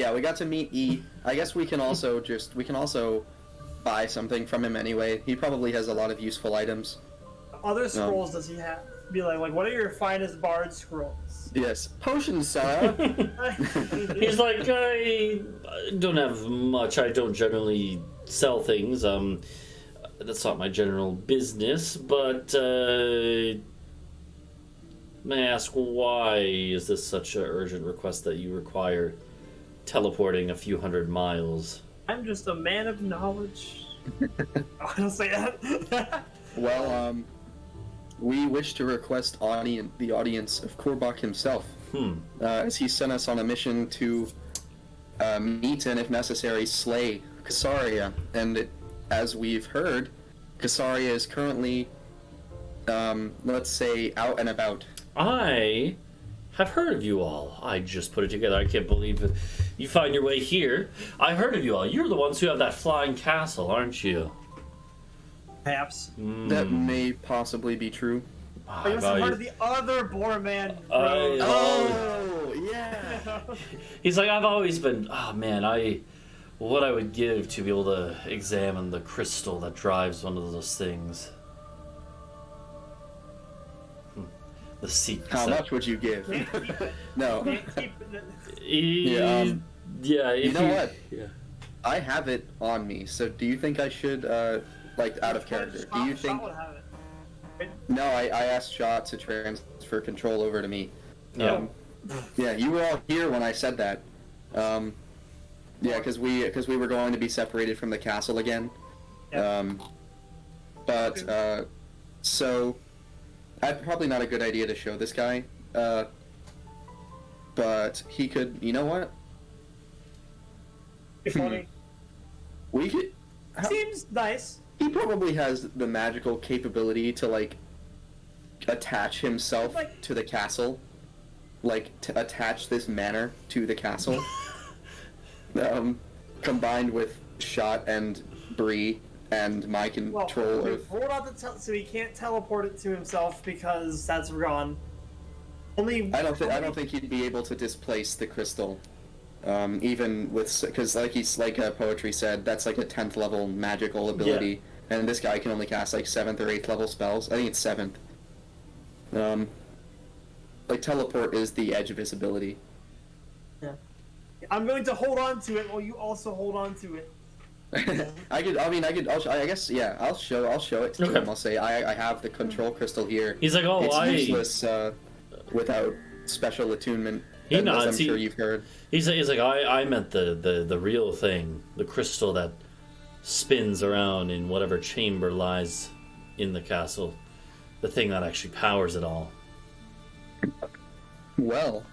E. I guess we can also buy something from him anyway. He probably has a lot of useful items. Other scrolls does he have? Be like, what are your finest bard scrolls? Yes, potions, sir. He's like, I don't have much. I don't generally sell things. That's not my general business. But may I ask, why is this such an urgent request that you require teleporting a few hundred miles? I'm just a man of knowledge. I don't say that. Well, we wish to request the audience of Kurbak himself, as he sent us on a mission to meet and, if necessary, slay Kasaria. And as we've heard, Kasaria is currently, let's say, out and about. I have heard of you all. I just put it together. I can't believe it. You find your way here. I heard of you all. You're the ones who have that flying castle, aren't you? Perhaps. That may possibly be true. I must have heard of the other Boarman. Oh, yeah. He's like, I've always been. Oh man, what I would give to be able to examine the crystal that drives one of those things. The secret. How much would you give? Can't keep it. No. Can't keep it. Yeah, yeah. If you know what? Yeah. I have it on me, so do you think I should, like, out of character, do you think... Shot would have it. No, I asked Shot to transfer control over to me. Yeah. Yeah, you were all here when I said that. Yeah, because we were going to be separated from the castle again. Yeah. So, probably not a good idea to show this guy. But he could, you know what? Be funny. We could... Seems nice. He probably has the magical capability to, like, attach himself Like- to the castle. Like, to attach this manor to the castle. Combined with Shot and Bree and my Well, control we of... rolled out so he can't teleport it to himself because that's gone. Only I don't think he'd be able to displace the crystal. Even with... Because, like Poetry said, that's like a 10th level magical ability. Yeah. And this guy can only cast, like, 7th or 8th level spells. I think it's 7th. Like, teleport is the edge of visibility. Yeah. I'm going to hold on to it while you also hold on to it. I guess, yeah, I'll show it to him. I'll say, I have the control crystal here. He's like, oh, it's useless, without special attunement. He nods. I'm sure you've heard. He's like, I meant the real thing, the crystal that spins around in whatever chamber lies in the castle, the thing that actually powers it all. Well,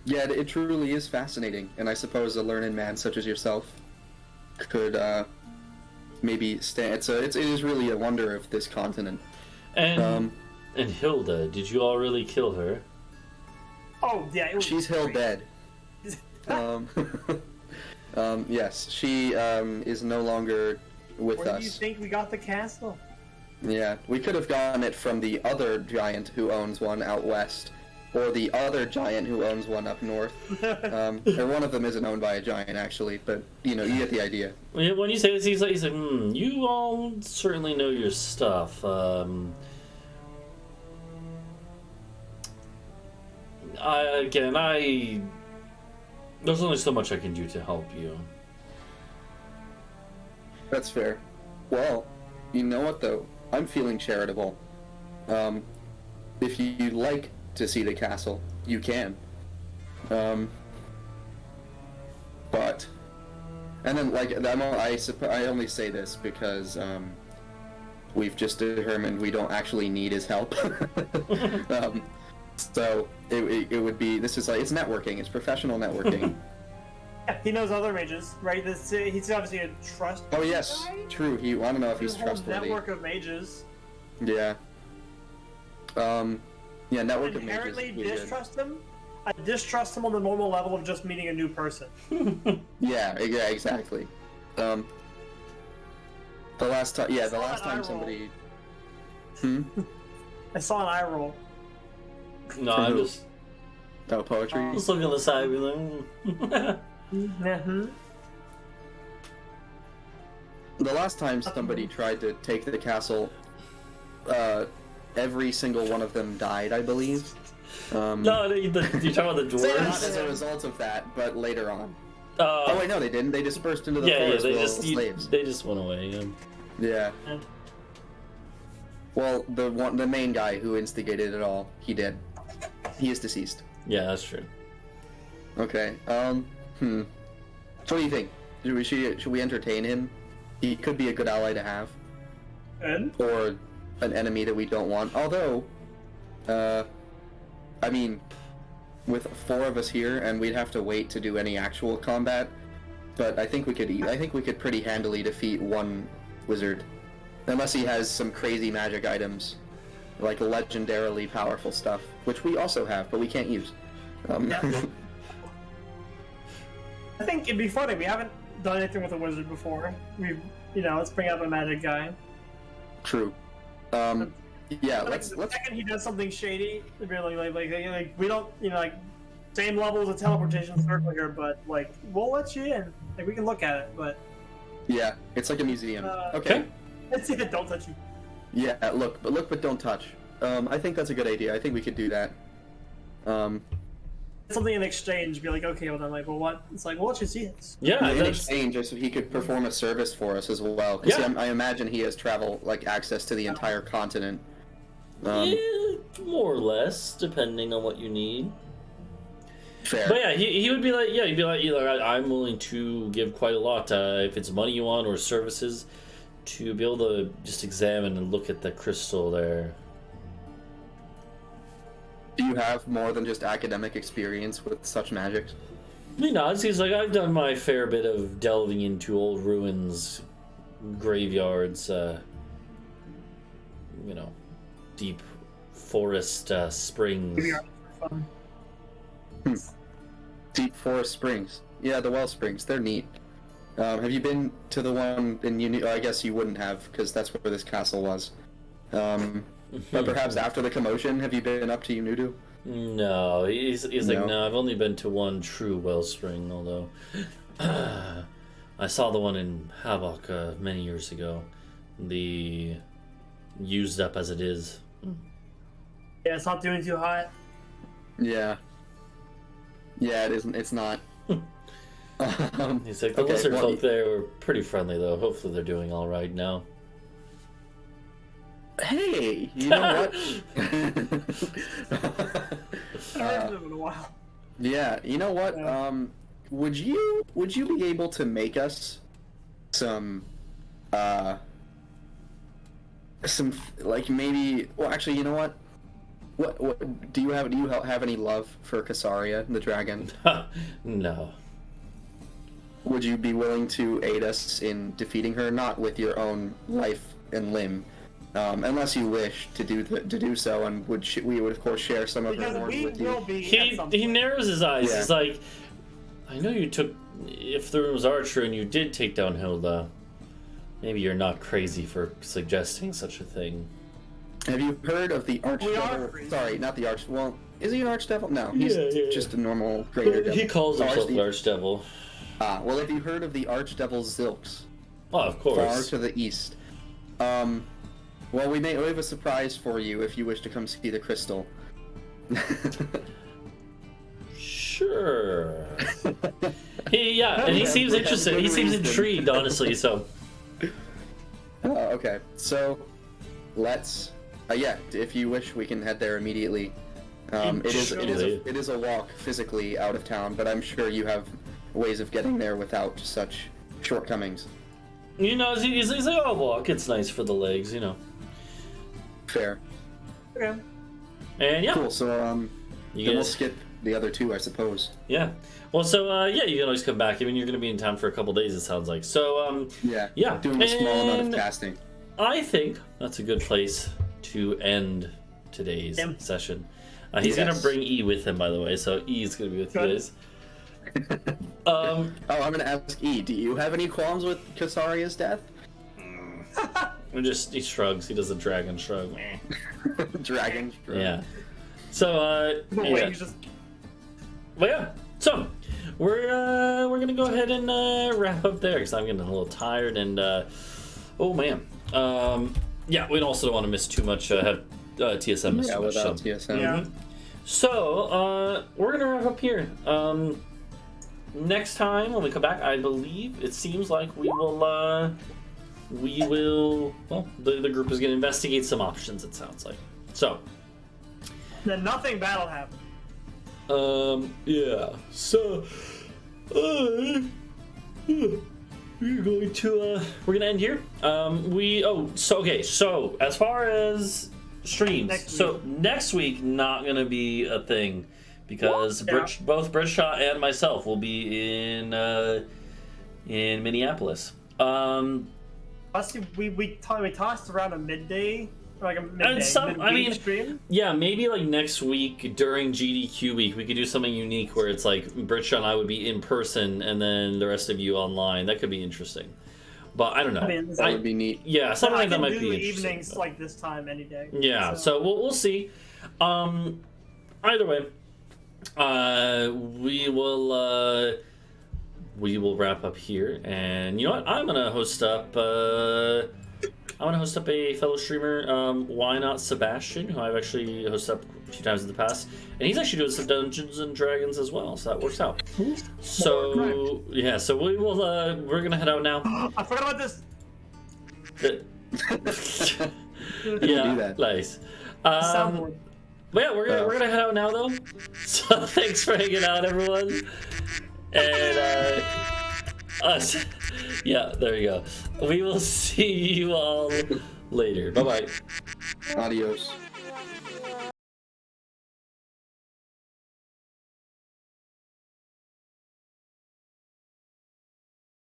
yeah, it truly is fascinating, and I suppose a learned man such as yourself could maybe stand. It is really a wonder of this continent. And Hilda, did you all really kill her? Oh yeah, it was She's Hill dead. Yes, she is no longer with Where us. do you think we got the castle? Yeah, we could have gotten it from the other giant who owns one out west, or the other giant who owns one up north. Or one of them isn't owned by a giant, actually, but, you know, you get the idea. When you say this, he's like, you all certainly know your stuff. There's only so much I can do to help you. That's fair. Well, you know what, though? I'm feeling charitable. If you'd like to see the castle, you can. But... And then, like, I only say this because, we've just determined we don't actually need his help. So, it would be... This is like... It's networking. It's professional networking. Yeah, he knows other mages, right? He's obviously a trust. Oh, yes. Guy? True. I don't know if he's Whole trustworthy. network of mages. Yeah. Yeah, network of mages. Inherently is really good. distrust him. I distrust him on the normal level of just meeting a new person. Yeah, exactly. The last time somebody... I saw an eye roll. No, I'm just poetry? looking on the side, be like, Mm-hmm. The last time somebody tried to take the castle, every single one of them died, I believe. No, you're talking about the Not dwarves? as a result of that, but later on. Oh wait, no, they didn't. They dispersed into the yeah, forest they with all just the slaves. they just went away. Yeah. Well, the main guy who instigated it all, he did. He is deceased. Yeah, that's true. Okay. So what do you think? Should we entertain him? He could be a good ally to have. And? Or an enemy that we don't want. Although, I mean, with 4 of us here, and we'd have to wait to do any actual combat. But I think we could pretty handily defeat one wizard, unless he has some crazy magic items, like legendarily powerful stuff, which we also have, but we can't use. Yeah. I think it'd be funny. We haven't done anything with a wizard before. Let's bring out a magic guy. True. Yeah, let's. The second he does something shady, it'd be like we don't, same levels of teleportation circle here, but we'll let you in. We can look at it, but. Yeah, it's like a museum. Okay. Okay. Let's see it. Don't touch you. Yeah, look, but don't touch. I think that's a good idea. I think we could do that. Something in exchange, be like, okay, well then, like, well, what? It's like, well, let's just see this. Yeah, in that's, exchange, so he could perform a service for us as well. Because Yeah. I imagine he has access to the entire continent. yeah, more or less, depending on what you need. Fair. But yeah, he would be like, yeah, he'd be like, I'm willing to give quite a lot if it's money you want or services to be able to just examine and look at the crystal there. Do you have more than just academic experience with such magics? He nods. He's like, I've done my fair bit of delving into old ruins, graveyards, deep forest springs. Maybe our fun. Deep Forest Springs. Yeah, the well springs. They're neat. Have you been to the one in Uni? I guess you wouldn't have, because that's where this castle was. But perhaps after the commotion, have you been up to Unudu? No, he's like, No? no, I've only been to one true wellspring, although I saw the one in Havoc many years ago. The used up as it is. Yeah, it's not doing too hot. Yeah. Yeah, it isn't. It's not. He's like, the Okay, lizard well, folk there were pretty friendly, though. Hopefully they're doing all right now. Hey, you know what? I haven't heard of them in a while. Yeah, you know what? Yeah. Would you be able to make us some like maybe? Well, actually, you know what? What do you have any love for Casaria, the dragon? No. Would you be willing to aid us in defeating her, not with your own life and limb, unless you wish to do so, and we would of course share some of her Because reward we with you. will be. He narrows his eyes. Yeah. He's like, I know you took. If the room was Archer and you did take down Hilda, maybe you're not crazy for suggesting such a thing. Have you heard of the We are Archdevil? crazy. Sorry, not the Arch. Well, is he an Archdevil? No, he's Yeah. just a normal greater devil. He calls Oh, himself the- the Archdevil. well, have you heard of the Archdevil Zilks? Oh, of Far course. to the east. Well, we have a surprise for you if you wish to come see the crystal. Sure. And he seems We have interested. good He seems reason. intrigued, honestly. So, Okay, so let's. Yeah, if you wish, we can head there immediately. It is a walk physically out of town, but I'm sure you have ways of getting there without such shortcomings. he's like, oh, walk. It's nice for the legs, Fair. Okay. And yeah, Cool. So you then we'll guys. skip the other two, I suppose. Yeah. Well, so you can always come back. I mean, you're going to be in town for a couple days. It sounds like. So Yeah. Yeah, Doing a small amount and- of casting. I think that's a good place to end today's Yeah. session. He's going to Yes. bring E with him, by the way. So E is going to be with you Good. guys. Oh, I'm gonna ask E. Do you have any qualms with Casaria's death? He shrugs. He does a dragon shrug. Meh. Dragon. Yeah. So The yeah. wings just. But yeah, so we're gonna go ahead and wrap up there because I'm getting a little tired and oh man, yeah, we also don't want to miss too much. Have TSM miss Yeah, too much. without So. TSM. Yeah. So we're gonna wrap up here. Next time when we come back, I believe it seems like we will. Well, the group is gonna investigate some options. It sounds like so. Then nothing bad will happen. Yeah. So, we're gonna end here. So as far as streams, next week not gonna be a thing because Yeah. both Britsha and myself will be in Minneapolis. Plus, we tossed around a midday, like a midday, midweek stream. Yeah, maybe like next week during GDQ week, we could do something unique where it's like Britsha and I would be in person and then the rest of you online. That could be interesting. But I don't know. I mean, That would be neat. Yeah, something I like that can might do be interesting. evenings but- like this time any day. Yeah, so we'll see. Either way, we will wrap up here, and you know what? I'm gonna host up. I want to host up a fellow streamer. Why not Sebastian, who I've actually hosted up a few times in the past, and he's actually doing some Dungeons and Dragons as well, so that works out. So yeah, so we will. We're gonna head out now. I forgot about this. Yeah, do that. nice. Soundboard. But yeah, we're gonna head out now though. So thanks for hanging out, everyone. And us. Yeah, there you go. We will see you all later. Bye bye. Adios.